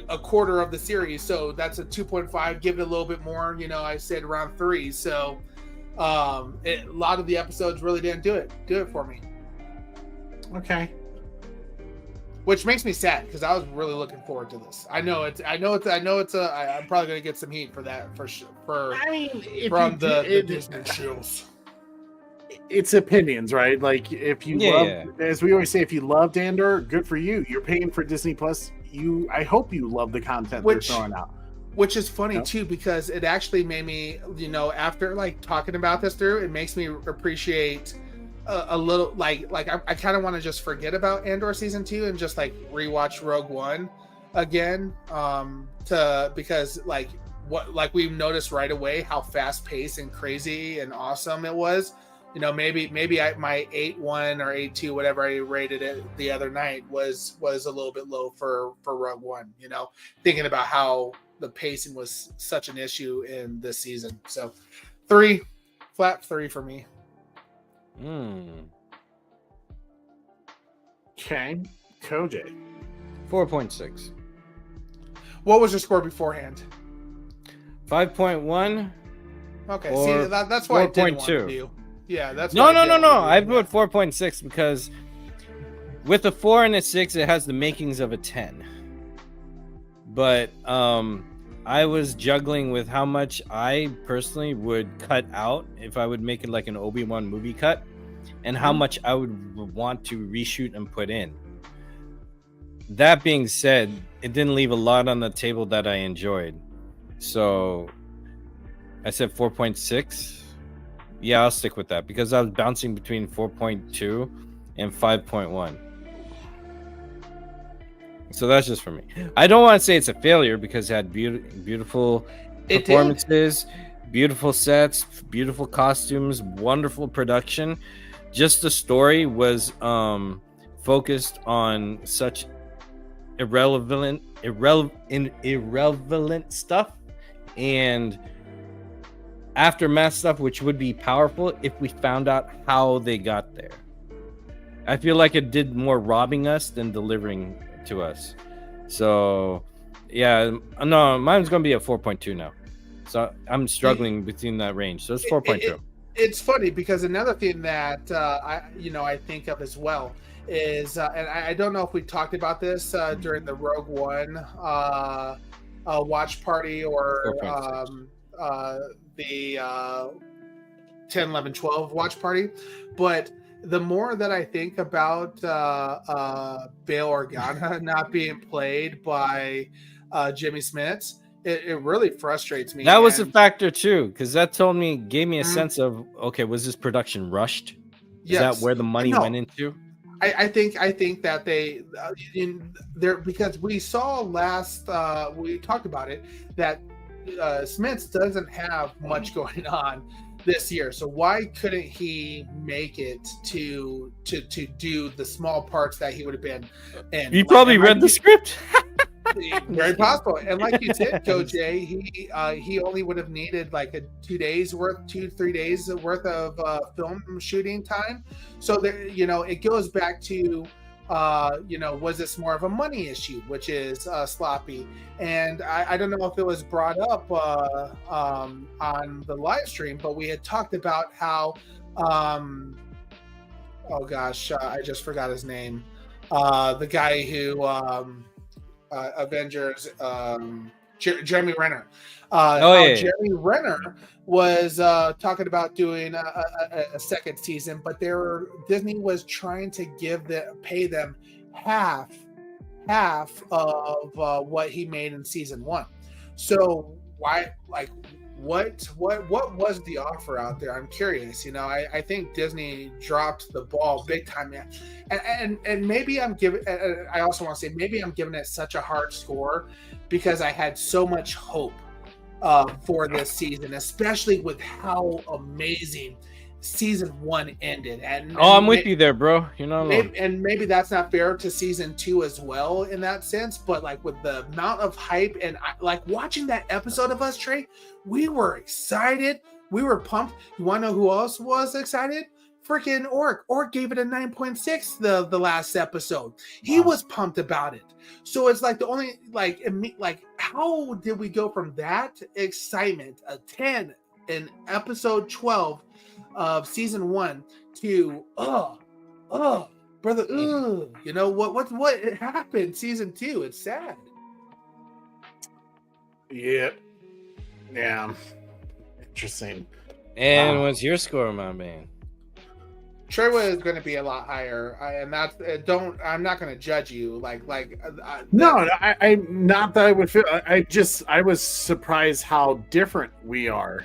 [SPEAKER 6] a quarter of the series. So that's a 2.5. Give it a little bit more. I said around 3. So. A lot of the episodes really didn't do it for me.
[SPEAKER 5] Okay.
[SPEAKER 6] Which makes me sad because I was really looking forward to this. I'm probably gonna get some heat for that from the Disney shows.
[SPEAKER 5] It's opinions, right? Like if you love, as we always say, if you loved Andor, good for you. You're paying for Disney Plus. I hope you love the content they're throwing out.
[SPEAKER 6] Which is funny too, because it actually made me, after talking about this through, it makes me appreciate a little, I kind of want to just forget about Andor season 2 and just rewatch Rogue One again, because we've noticed right away how fast paced and crazy and awesome it was. Maybe my 8.1 or 8.2, whatever I rated it the other night was a little bit low for Rogue One. Thinking about how the pacing was such an issue in this season. So 3, flat 3 for me.
[SPEAKER 5] Okay. Koj.
[SPEAKER 4] 4.6.
[SPEAKER 6] What was your score beforehand?
[SPEAKER 4] 5.1.
[SPEAKER 6] Okay,
[SPEAKER 4] Or
[SPEAKER 6] see, that's why I didn't want to
[SPEAKER 4] 4.2.
[SPEAKER 6] do. Yeah, that's
[SPEAKER 4] No.
[SPEAKER 6] why I didn't want
[SPEAKER 4] I
[SPEAKER 6] to do
[SPEAKER 4] put 4.6 because with a 4 and a 6, it has the makings of a 10. But I was juggling with how much I personally would cut out if I would make it like an Obi-Wan movie cut, and how much I would want to reshoot and put in. That being said, it didn't leave a lot on the table that I enjoyed. So I said 4.6. Yeah, I'll stick with that because I was bouncing between 4.2 and 5.1. So that's just for me. I don't want to say it's a failure because it had beautiful performances, beautiful sets, beautiful costumes, wonderful production. Just the story was focused on such irrelevant stuff and aftermath stuff, which would be powerful if we found out how they got there. I feel like it did more robbing us than delivering to us. So yeah, no, mine's gonna be a 4.2 now. So I'm struggling between that range. So it's 4.2.
[SPEAKER 6] It's funny because another thing that I think of as well is, and I don't know if we talked about this during the Rogue One watch party or the 10, 11, 12 watch party, but the more that I think about Bail Organa not being played by Jimmy Smits, it really frustrates me.
[SPEAKER 4] That was a factor too, because that gave me a sense of, okay, was this production rushed? Is that where the money went into?
[SPEAKER 6] I think that they because we saw we talked about it, that Smits doesn't have much going on this year, so why couldn't he make it to do the small parts that he would have been in?
[SPEAKER 4] You probably read the script.
[SPEAKER 6] Very possible. And like you said, Coach A, he only would have needed like 2 days worth, 2-3 days worth of film shooting time. So there, it goes back to was this more of a money issue, which is sloppy? And I don't know if it was brought up on the live stream, but we had talked about how oh gosh, I just forgot his name. The guy who Avengers, Jeremy Renner. Jeremy Renner was talking about doing a second season, but Disney was trying to pay them half of what he made in season 1. So why, like, what was the offer out there? I'm curious. I think Disney dropped the ball big time, and maybe I'm giving. I also want to say maybe I'm giving it such a hard score because I had so much hope for this season, especially with how amazing season 1 ended. And
[SPEAKER 4] I'm with you there, bro.
[SPEAKER 6] Maybe that's not fair to season 2 as well in that sense, but like with the amount of hype and like watching that episode of us, Trey, we were excited, we were pumped. You want to know who else was excited? Freaking Orc gave it a 9.6 the last episode. He was pumped about it. So it's like the only how did we go from that excitement, a 10 in episode 12 of season 1 to brother, what happened season 2? It's sad.
[SPEAKER 5] Yeah. Interesting.
[SPEAKER 4] And what's your score, my man?
[SPEAKER 6] Trey was going to be a lot higher, and that's I'm not going to judge you. No,
[SPEAKER 5] I not that I would feel. I was surprised how different we are.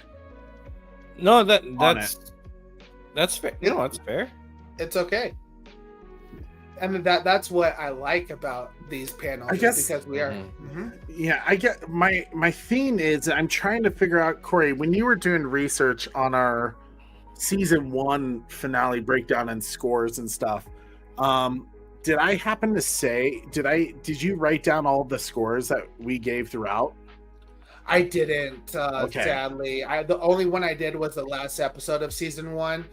[SPEAKER 4] No, that's fair. That's fair.
[SPEAKER 6] It's okay. And that's what I like about these panels. I guess because we are. Mm-hmm.
[SPEAKER 5] Yeah, I get my theme is I'm trying to figure out, Corey, when you were doing research on our season 1 finale breakdown and scores and stuff. Did I happen to say? Did you write down all the scores that we gave throughout?
[SPEAKER 6] I didn't, sadly. The only one I did was the last episode of season 1,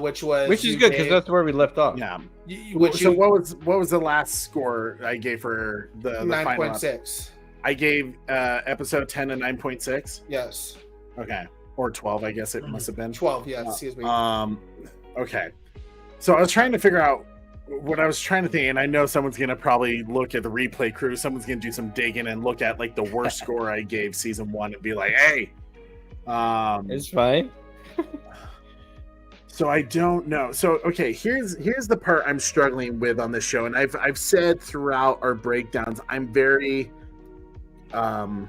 [SPEAKER 6] which is good
[SPEAKER 4] because that's where we left off.
[SPEAKER 5] Yeah. What was the last score I gave for the
[SPEAKER 6] 9.6?
[SPEAKER 5] I gave episode 10 a 9.6.
[SPEAKER 6] Yes.
[SPEAKER 5] Okay. Or 12, I guess it must have been.
[SPEAKER 6] 12, yeah, excuse me.
[SPEAKER 5] Okay. So I was trying to figure out what I was trying to think, and I know someone's going to probably look at the replay crew. Someone's going to do some digging and look at like the worst score I gave season 1 and be like, hey.
[SPEAKER 4] It's fine.
[SPEAKER 5] So I don't know. So okay, here's the part I'm struggling with on this show, and I've said throughout our breakdowns, I'm very oh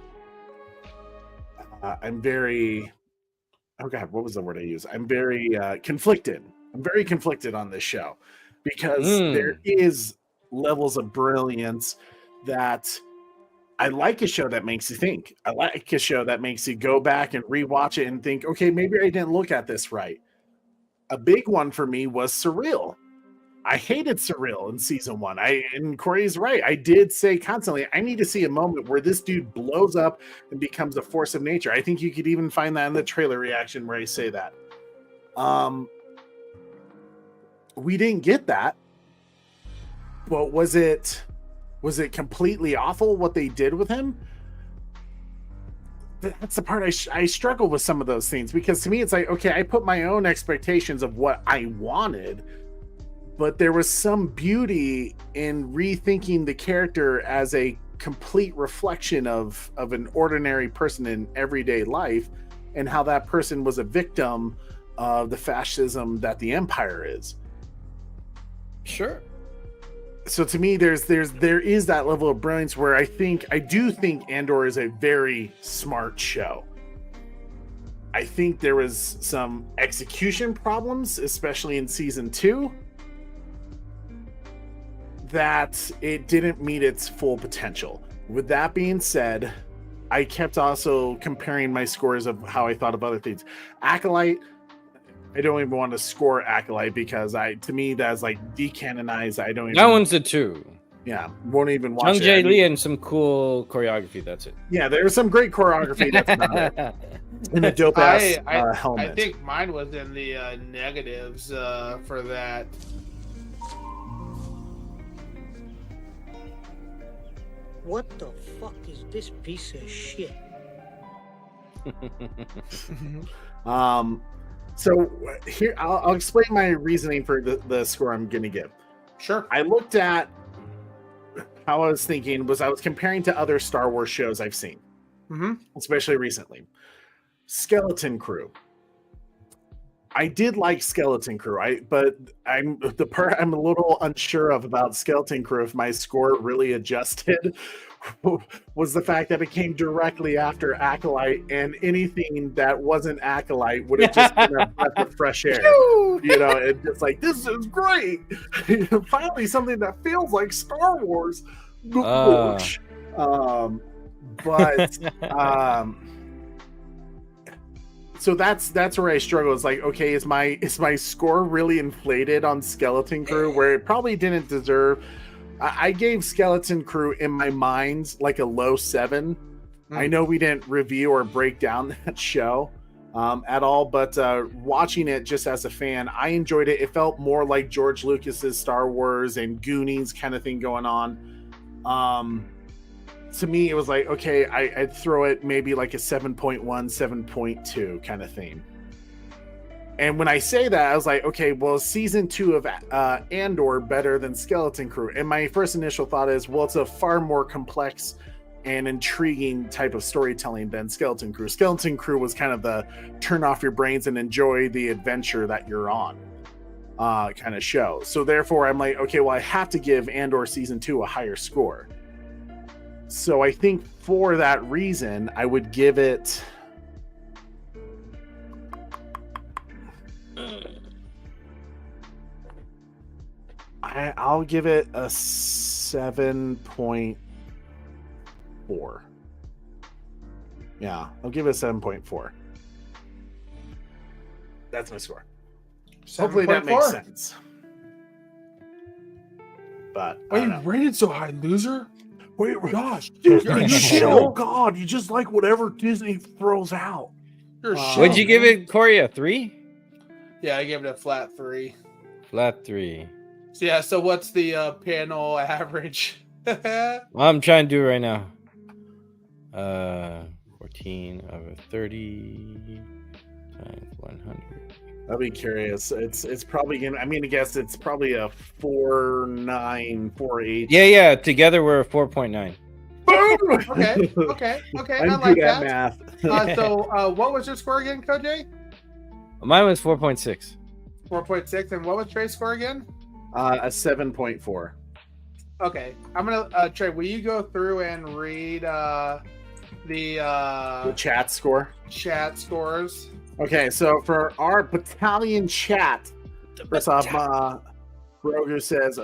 [SPEAKER 5] god, what was the word I used? I'm very conflicted. I'm very conflicted on this show because there is levels of brilliance that I like a show that makes you think. I like a show that makes you go back and rewatch it and think, okay, maybe I didn't look at this right. A big one for me was Surreal. I hated Surreal in season 1. And Corey's right. I did say constantly, I need to see a moment where this dude blows up and becomes a force of nature. I think you could even find that in the trailer reaction where I say that. We didn't get that. But was it completely awful what they did with him? That's the part I struggle with some of those things, because to me it's like, okay, I put my own expectations of what I wanted, but there was some beauty in rethinking the character as a complete reflection of an ordinary person in everyday life, and how that person was a victim of the fascism that the Empire is.
[SPEAKER 4] Sure.
[SPEAKER 5] So to me, there is that level of brilliance where I do think Andor is a very smart show. I think there was some execution problems, especially in season 2, that it didn't meet its full potential. With that being said, I kept also comparing my scores of how I thought of other things. Acolyte, I don't even want to score Acolyte because to me that's like decanonized. I don't even.
[SPEAKER 4] That one's a 2.
[SPEAKER 5] Yeah, won't even watch
[SPEAKER 4] Chung Jae Lee and some cool choreography. That's it.
[SPEAKER 5] Yeah, there's some great choreography. That's about it. And a dope ass helmet.
[SPEAKER 6] I think mine was in the negatives for that.
[SPEAKER 7] What the fuck is this piece of shit?
[SPEAKER 5] So here, I'll explain my reasoning for the score I'm going to give.
[SPEAKER 6] Sure.
[SPEAKER 5] I looked at how I was thinking was I was comparing to other Star Wars shows I've seen, especially recently. Skeleton Crew. I did like Skeleton Crew, but I'm a little unsure about Skeleton Crew if my score really adjusted was the fact that it came directly after Acolyte, and anything that wasn't Acolyte would have just been a breath of fresh air. You know, it's just like, this is great. Finally, something that feels like Star Wars. So that's where I struggle. It's like, okay, is my score really inflated on Skeleton Crew where it probably didn't deserve? I gave Skeleton Crew in my mind like a low 7. I know we didn't review or break down that show at all, but watching it just as a fan, I enjoyed it. It felt more like George Lucas's Star Wars and Goonies kind of thing going on. To me, it was like, okay, I'd throw it maybe like a 7.1, 7.2 kind of thing. And when I say that, I was like, okay, well, season 2 of Andor better than Skeleton Crew? And my first initial thought is, well, it's a far more complex and intriguing type of storytelling than Skeleton Crew. Skeleton Crew was kind of the turn off your brains and enjoy the adventure that you're on kind of show. So therefore, I'm like, okay, well, I have to give Andor season 2 a higher score. So I think for that reason, I would give it... I'll give it a 7.4. Yeah, I'll give it a 7.4. That's my score. Hopefully that makes sense. But
[SPEAKER 6] why you rated so high, loser?
[SPEAKER 5] Wait, gosh, dude, you're shit. Oh God, you just like whatever Disney throws out.
[SPEAKER 4] Would you give it, Corey, a 3?
[SPEAKER 6] Yeah, I gave it a flat 3.
[SPEAKER 4] Flat 3.
[SPEAKER 6] So yeah, so what's the panel average?
[SPEAKER 4] I'm trying to do it right now. 14 over 30 times 100.
[SPEAKER 5] I'll be curious. It's probably gonna. I mean, I guess it's probably a 4948.
[SPEAKER 4] Yeah. Together we're 4.9.
[SPEAKER 6] Okay.
[SPEAKER 5] I'm
[SPEAKER 6] I like
[SPEAKER 5] good at
[SPEAKER 6] that.
[SPEAKER 5] math.
[SPEAKER 6] So, what was your score again, Koj?
[SPEAKER 4] Mine was 4.6.
[SPEAKER 6] 4.6, and what was Trey's score again?
[SPEAKER 5] A 7.4.
[SPEAKER 6] Okay, I'm gonna Trey. Will you go through and read the
[SPEAKER 5] chat score.
[SPEAKER 6] chat scores?
[SPEAKER 5] Okay, so for our battalion chat, first off, Brogu says,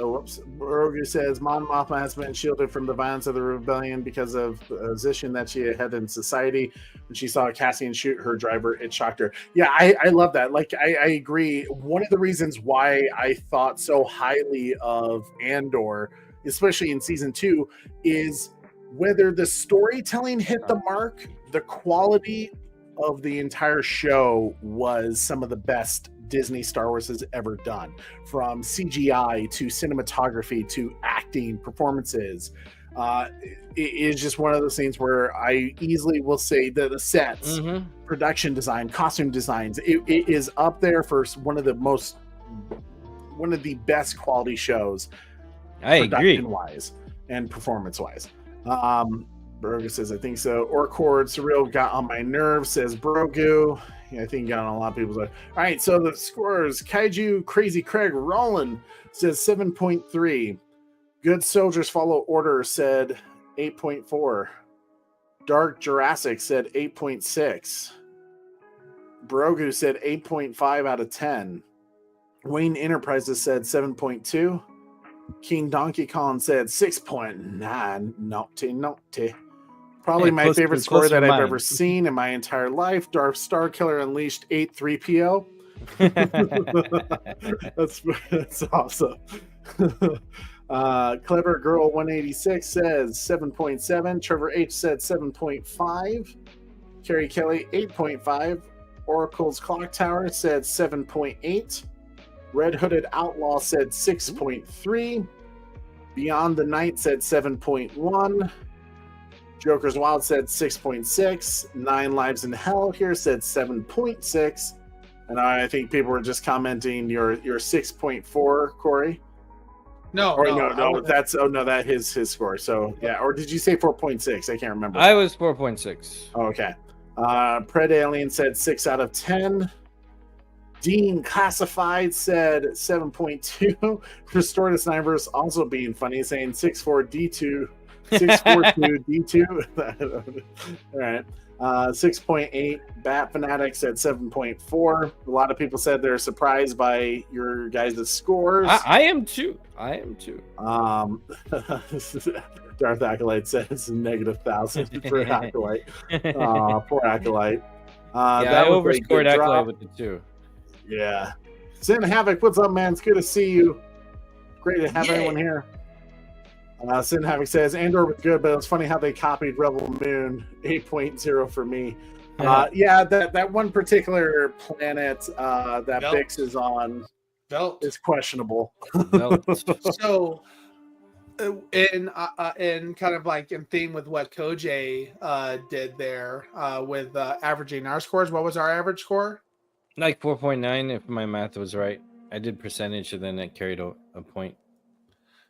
[SPEAKER 5] Mon Mothma has been shielded from the violence of the rebellion because of the position that she had in society. When she saw Cassian shoot her driver, it shocked her. Yeah, I love that. Like, I agree. One of the reasons why I thought so highly of Andor, especially in season 2, is whether the storytelling hit the mark, the quality of the entire show was some of the best Disney Star Wars has ever done, from CGI to cinematography to acting performances. It is just one of those things where I easily will say that the sets, production design, costume designs, it is up there for one of the best quality shows.
[SPEAKER 4] I agree.
[SPEAKER 5] Wise and performance wise. Brogu says, I think so. Orcord Surreal got on my nerves, says Brogu. Yeah, I think he got on a lot of people's. All right, so the scores. Kaiju Crazy Craig Roland says 7.3. Good Soldiers Follow Order said 8.4. Dark Jurassic said 8.6. Brogu said 8.5 out of 10. Wayne Enterprises said 7.2. King Donkey Kong said 6.9. Naughty. Probably my favorite score that I've ever seen in my entire life. Darth Starkiller Unleashed 8-3PO. That's awesome. Clever Girl 186 says 7.7. Trevor H said 7.5. Carrie Kelly 8.5. Oracle's Clock Tower said 7.8. Red Hooded Outlaw said 6.3. Beyond the Night said 7.1. Joker's Wild said 6.6. 9 Lives in Hell here said 7.6. And I think people were just commenting your 6.4, Corey.
[SPEAKER 6] No,
[SPEAKER 5] that's that is his score. So yeah, or did you say 4.6? I can't remember.
[SPEAKER 4] I was 4.6.
[SPEAKER 5] Oh, okay. Pred Alien said 6 out of 10. Dean Classified said 7.2. Restored Snipers also being funny, saying 6.4 D2. All right. 6.8. Bat Fanatic said 7.4. A lot of people said they're surprised by your guys' scores.
[SPEAKER 4] I am too.
[SPEAKER 5] Darth Acolyte says -1,000 for Acolyte. Poor Acolyte.
[SPEAKER 4] I overscored Acolyte with the 2.
[SPEAKER 5] Yeah. Sin Havoc, what's up, man? It's good to see you. Great to have everyone here. Sin Havoc says Andor was good, but it was funny how they copied Rebel Moon. 8.0 for me. That one particular planet that Bix is on is questionable.
[SPEAKER 6] So, in kind of like in theme with what Koj did there with averaging our scores, what was our average score?
[SPEAKER 4] Like 4.9, if my math was right. I did percentage, and then it carried a point.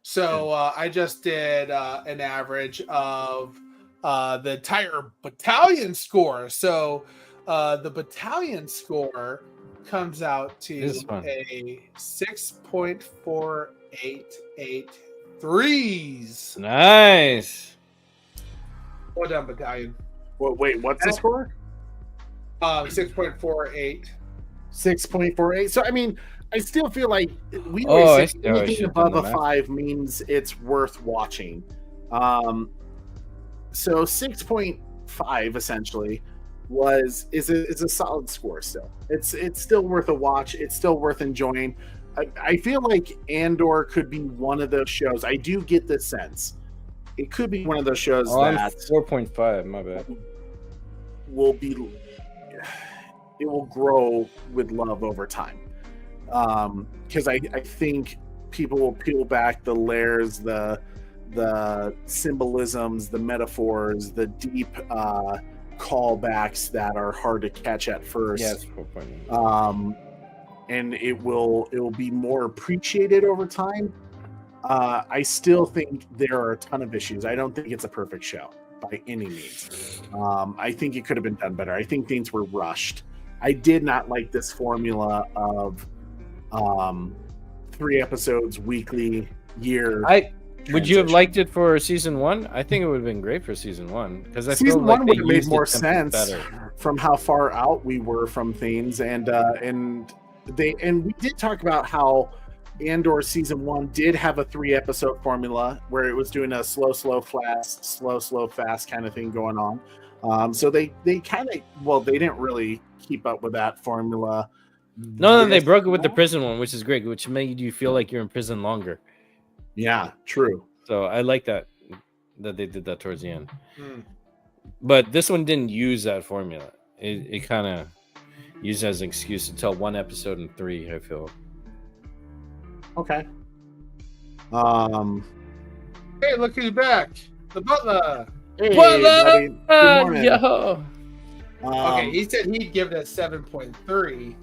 [SPEAKER 6] So I just did an average of the entire battalion score. So the battalion score comes out to a 6.488
[SPEAKER 4] Nice.
[SPEAKER 6] Well done, battalion.
[SPEAKER 5] Wait, what's the score?
[SPEAKER 6] 6.48.
[SPEAKER 5] 6.48. So I mean, I still feel like we always say anything above a 5 means it's worth watching. So 6.5 essentially is a solid score still. It's still worth a watch. It's still worth enjoying. I feel like Andor could be one of those shows. I do get this sense. It could be one of those shows that
[SPEAKER 4] 4.5, my bad.
[SPEAKER 5] It will grow with love over time. Because I think people will peel back the layers, the the symbolisms, the metaphors, the deep callbacks that are hard to catch at first.
[SPEAKER 4] Yes.
[SPEAKER 5] And it will be more appreciated over time. I still think there are a ton of issues. I don't think it's a perfect show by any means. I think it could have been done better. I think things were rushed. I did not like this formula of 3 episodes weekly year.
[SPEAKER 4] Would you have liked it for season 1? I think it would have been great for season 1 because I
[SPEAKER 5] season
[SPEAKER 4] feel like
[SPEAKER 5] 1 would have made more sense from how far out we were from things, and we did talk about how Andor season 1 did have a 3-episode formula where it was doing a slow, fast kind of thing going on. So they kind of, they didn't really keep up with that formula.
[SPEAKER 4] No, they broke it with the prison one, which is great, which made you feel like you're in prison longer.
[SPEAKER 5] Yeah, true.
[SPEAKER 4] So I like that they did that towards the end. But this one didn't use that formula. It kind of used it as an excuse to tell 1 episode in 3, I feel.
[SPEAKER 5] Okay.
[SPEAKER 6] Hey, look who's back. The butler.
[SPEAKER 5] Hey, buddy. Good morning.
[SPEAKER 4] Yo.
[SPEAKER 6] Okay, he said he'd give it a 7.3.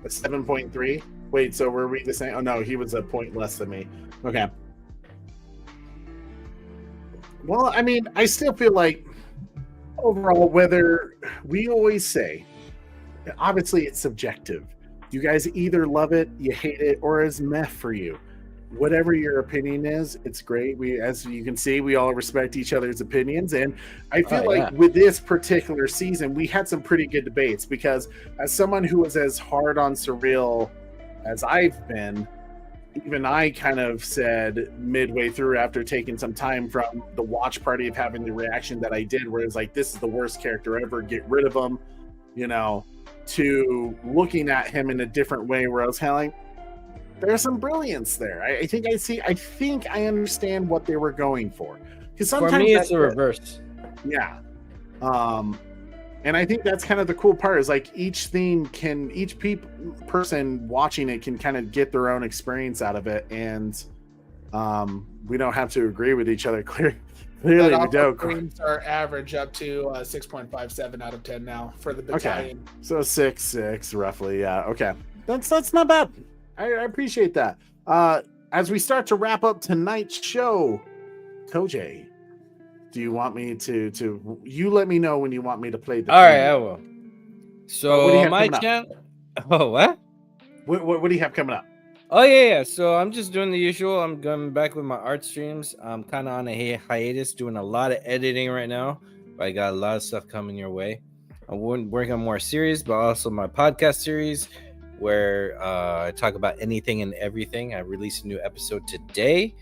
[SPEAKER 5] A 7.3? Wait, so were we the same? Oh, no, he was a point less than me. Okay. Well, I mean, I still feel like overall, whether we always say, obviously it's subjective. You guys either love it, you hate it, or is meh for you. Whatever your opinion is, it's great. We, as you can see, we all respect each other's opinions. And I feel like with this particular season, we had some pretty good debates because as someone who was as hard on Surreal as I've been, even I kind of said midway through after taking some time from the watch party of having the reaction that I did, where it's like, this is the worst character ever, get rid of him, to looking at him in a different way where I was kind of like, there's some brilliance there. I think I understand what they were going for. Because sometimes
[SPEAKER 4] for me, it's the reverse.
[SPEAKER 5] Yeah. And I think that's kind of the cool part is like each person watching it can kind of get their own experience out of it. And we don't have to agree with each other. Clearly we don't.
[SPEAKER 6] Brings our average up to 6.57 out of 10 now for the battalion.
[SPEAKER 5] Okay. So 6.6 roughly. Yeah. Okay. That's not bad. I appreciate that. As we start to wrap up tonight's show, Koj, do you want me to you let me know when you want me to play the
[SPEAKER 4] All right, I will. So my channel. Oh, what?
[SPEAKER 5] What do you have coming up?
[SPEAKER 4] Oh yeah. So I'm just doing the usual. I'm going back with my art streams. I'm kind of on a hiatus, doing a lot of editing right now. But I got a lot of stuff coming your way. I'm working on more series, but also my podcast series where I talk about anything and everything. I released a new episode today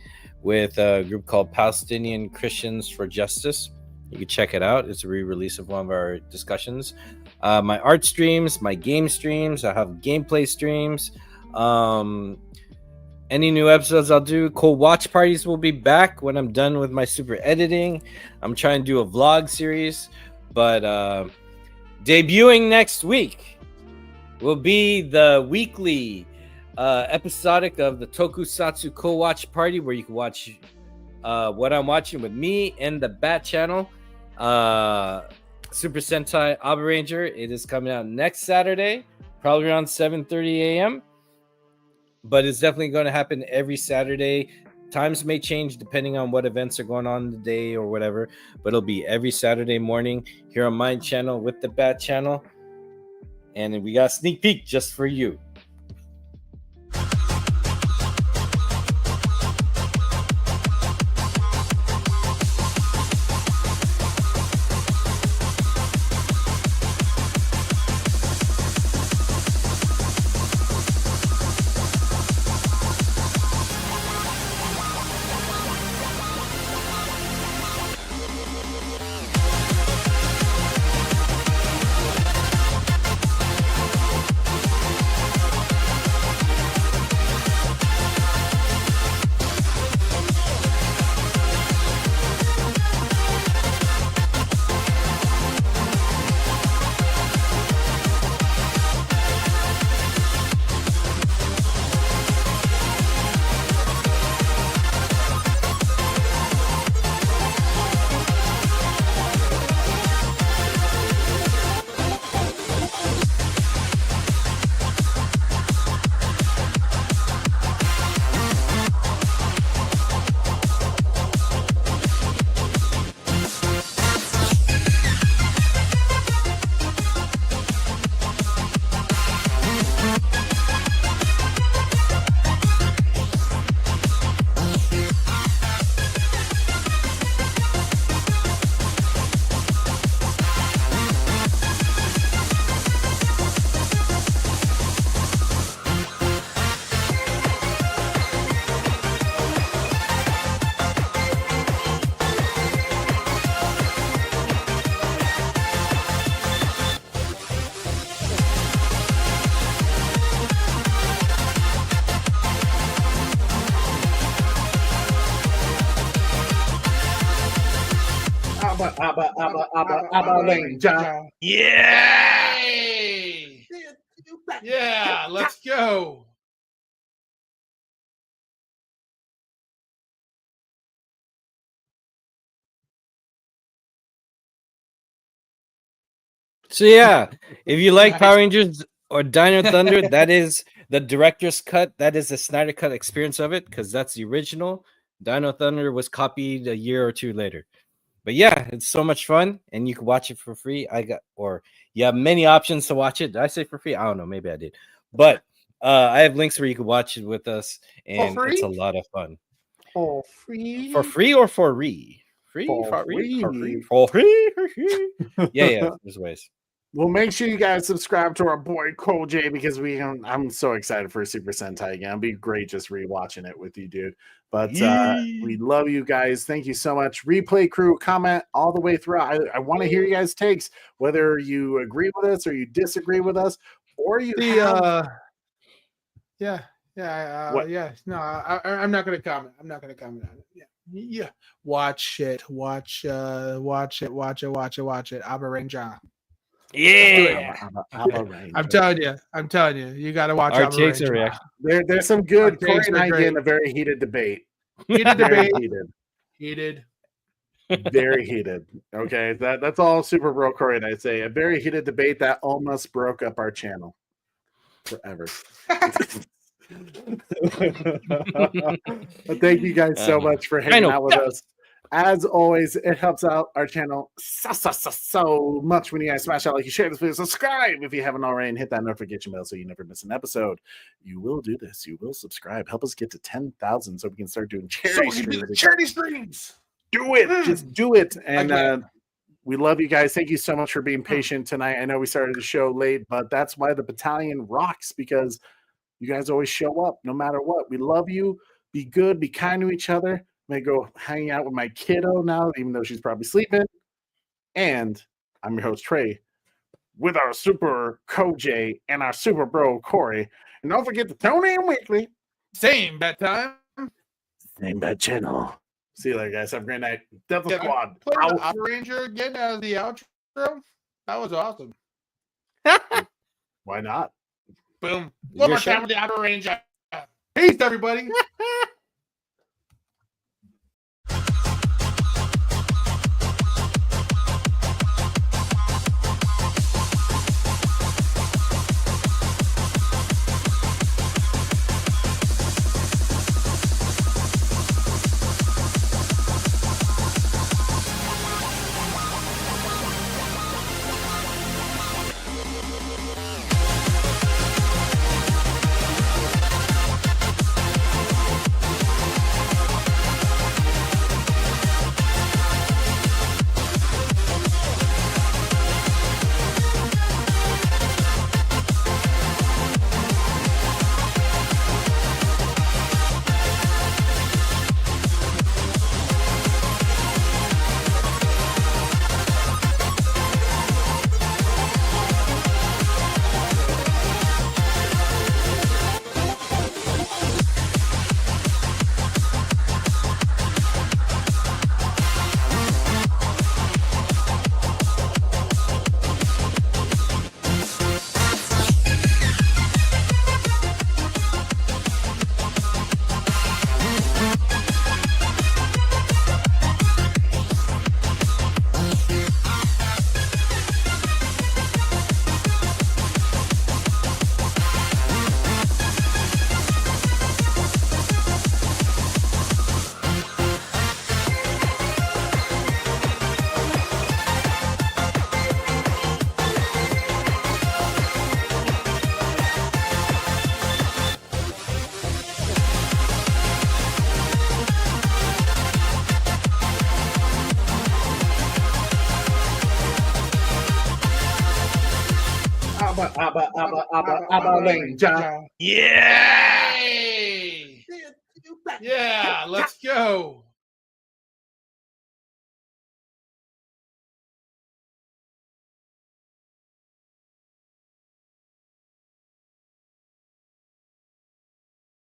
[SPEAKER 4] with a group called Palestinian Christians for Justice. You can check it out. It's a re-release of one of our discussions. My art streams, my game streams. I have gameplay streams. Any new episodes I'll do. Cool watch parties will be back when I'm done with my super editing. I'm trying to do a vlog series, but debuting next week will be the weekly episodic of the Tokusatsu co-watch party where you can watch what I'm watching with me and the Bat channel. Super Sentai Aba Ranger. It is coming out next Saturday, probably around 7:30 a.m. But it's definitely going to happen every Saturday. Times may change depending on what events are going on the day or whatever, but it'll be every Saturday morning here on my channel with the Bat channel. And we got a sneak peek just for you.
[SPEAKER 6] Yeah, let's go.
[SPEAKER 4] So yeah, if you like
[SPEAKER 6] Nice.
[SPEAKER 4] Power Rangers or Dino Thunder, that is the director's cut. That is the Snyder cut experience of it, because that's the original. Dino Thunder was copied a year or two later. But yeah, it's so much fun, and you can watch it for free. You have many options to watch it. Did I say for free? I don't know, maybe I did. But I have links where you can watch it with us, and it's a lot of fun.
[SPEAKER 5] For free?
[SPEAKER 4] For free or for free? Free,
[SPEAKER 5] For
[SPEAKER 4] free. Yeah, there's ways.
[SPEAKER 5] Well, make sure you guys subscribe to our boy Cole J, because I'm so excited for Super Sentai again. It'll be great just rewatching it with you, dude. But we love you guys. Thank you so much. Replay crew, comment all the way throughout. I want to hear you guys' takes, whether you agree with us or you disagree with us, or you
[SPEAKER 6] No, I'm not going to comment. I'm not going to comment on it. Yeah. Watch it. Abba Ranger.
[SPEAKER 4] Yeah.
[SPEAKER 6] I'm telling you, you got to watch
[SPEAKER 4] Our
[SPEAKER 6] Abba
[SPEAKER 4] takes
[SPEAKER 6] Ranger.
[SPEAKER 4] are reaction.
[SPEAKER 5] There's some good
[SPEAKER 6] Our
[SPEAKER 5] Corey
[SPEAKER 6] takes
[SPEAKER 5] and
[SPEAKER 6] are
[SPEAKER 5] I get
[SPEAKER 6] great.
[SPEAKER 5] in a very heated debate.
[SPEAKER 6] Heated
[SPEAKER 5] Very
[SPEAKER 6] debate.
[SPEAKER 5] heated.
[SPEAKER 6] Heated.
[SPEAKER 5] Very heated. Okay. That's all Super Bro Corey and I say. A very heated debate that almost broke up our channel forever. But thank you guys so much for hanging out with us. As always, it helps out our channel so much when you guys smash out, like, you share this video, subscribe if you haven't already, and hit that notification bell so you never miss an episode. You will do this. You will subscribe. Help us get to 10,000 so we can start doing charity streams. Do it. Just do it. And we love you guys. Thank you so much for being patient tonight. I know we started the show late, but that's why the battalion rocks, because you guys always show up no matter what. We love you. Be good. Be kind to each other. I'm going to go hang out with my kiddo now, even though she's probably sleeping. And I'm your host, Trey, with our Super Koj and our Super Bro, Corey. And don't forget to tune in weekly.
[SPEAKER 6] Same bad time.
[SPEAKER 5] Same bad channel. See you later, guys. Have a great night. Delta Squad.
[SPEAKER 6] Play the Abba Ranger again as the outro. That was awesome.
[SPEAKER 5] Why not?
[SPEAKER 6] Boom. One more time with the Abba Ranger. Peace, everybody.
[SPEAKER 5] Abba Ranger.
[SPEAKER 6] Yeah. Yeah, let's go.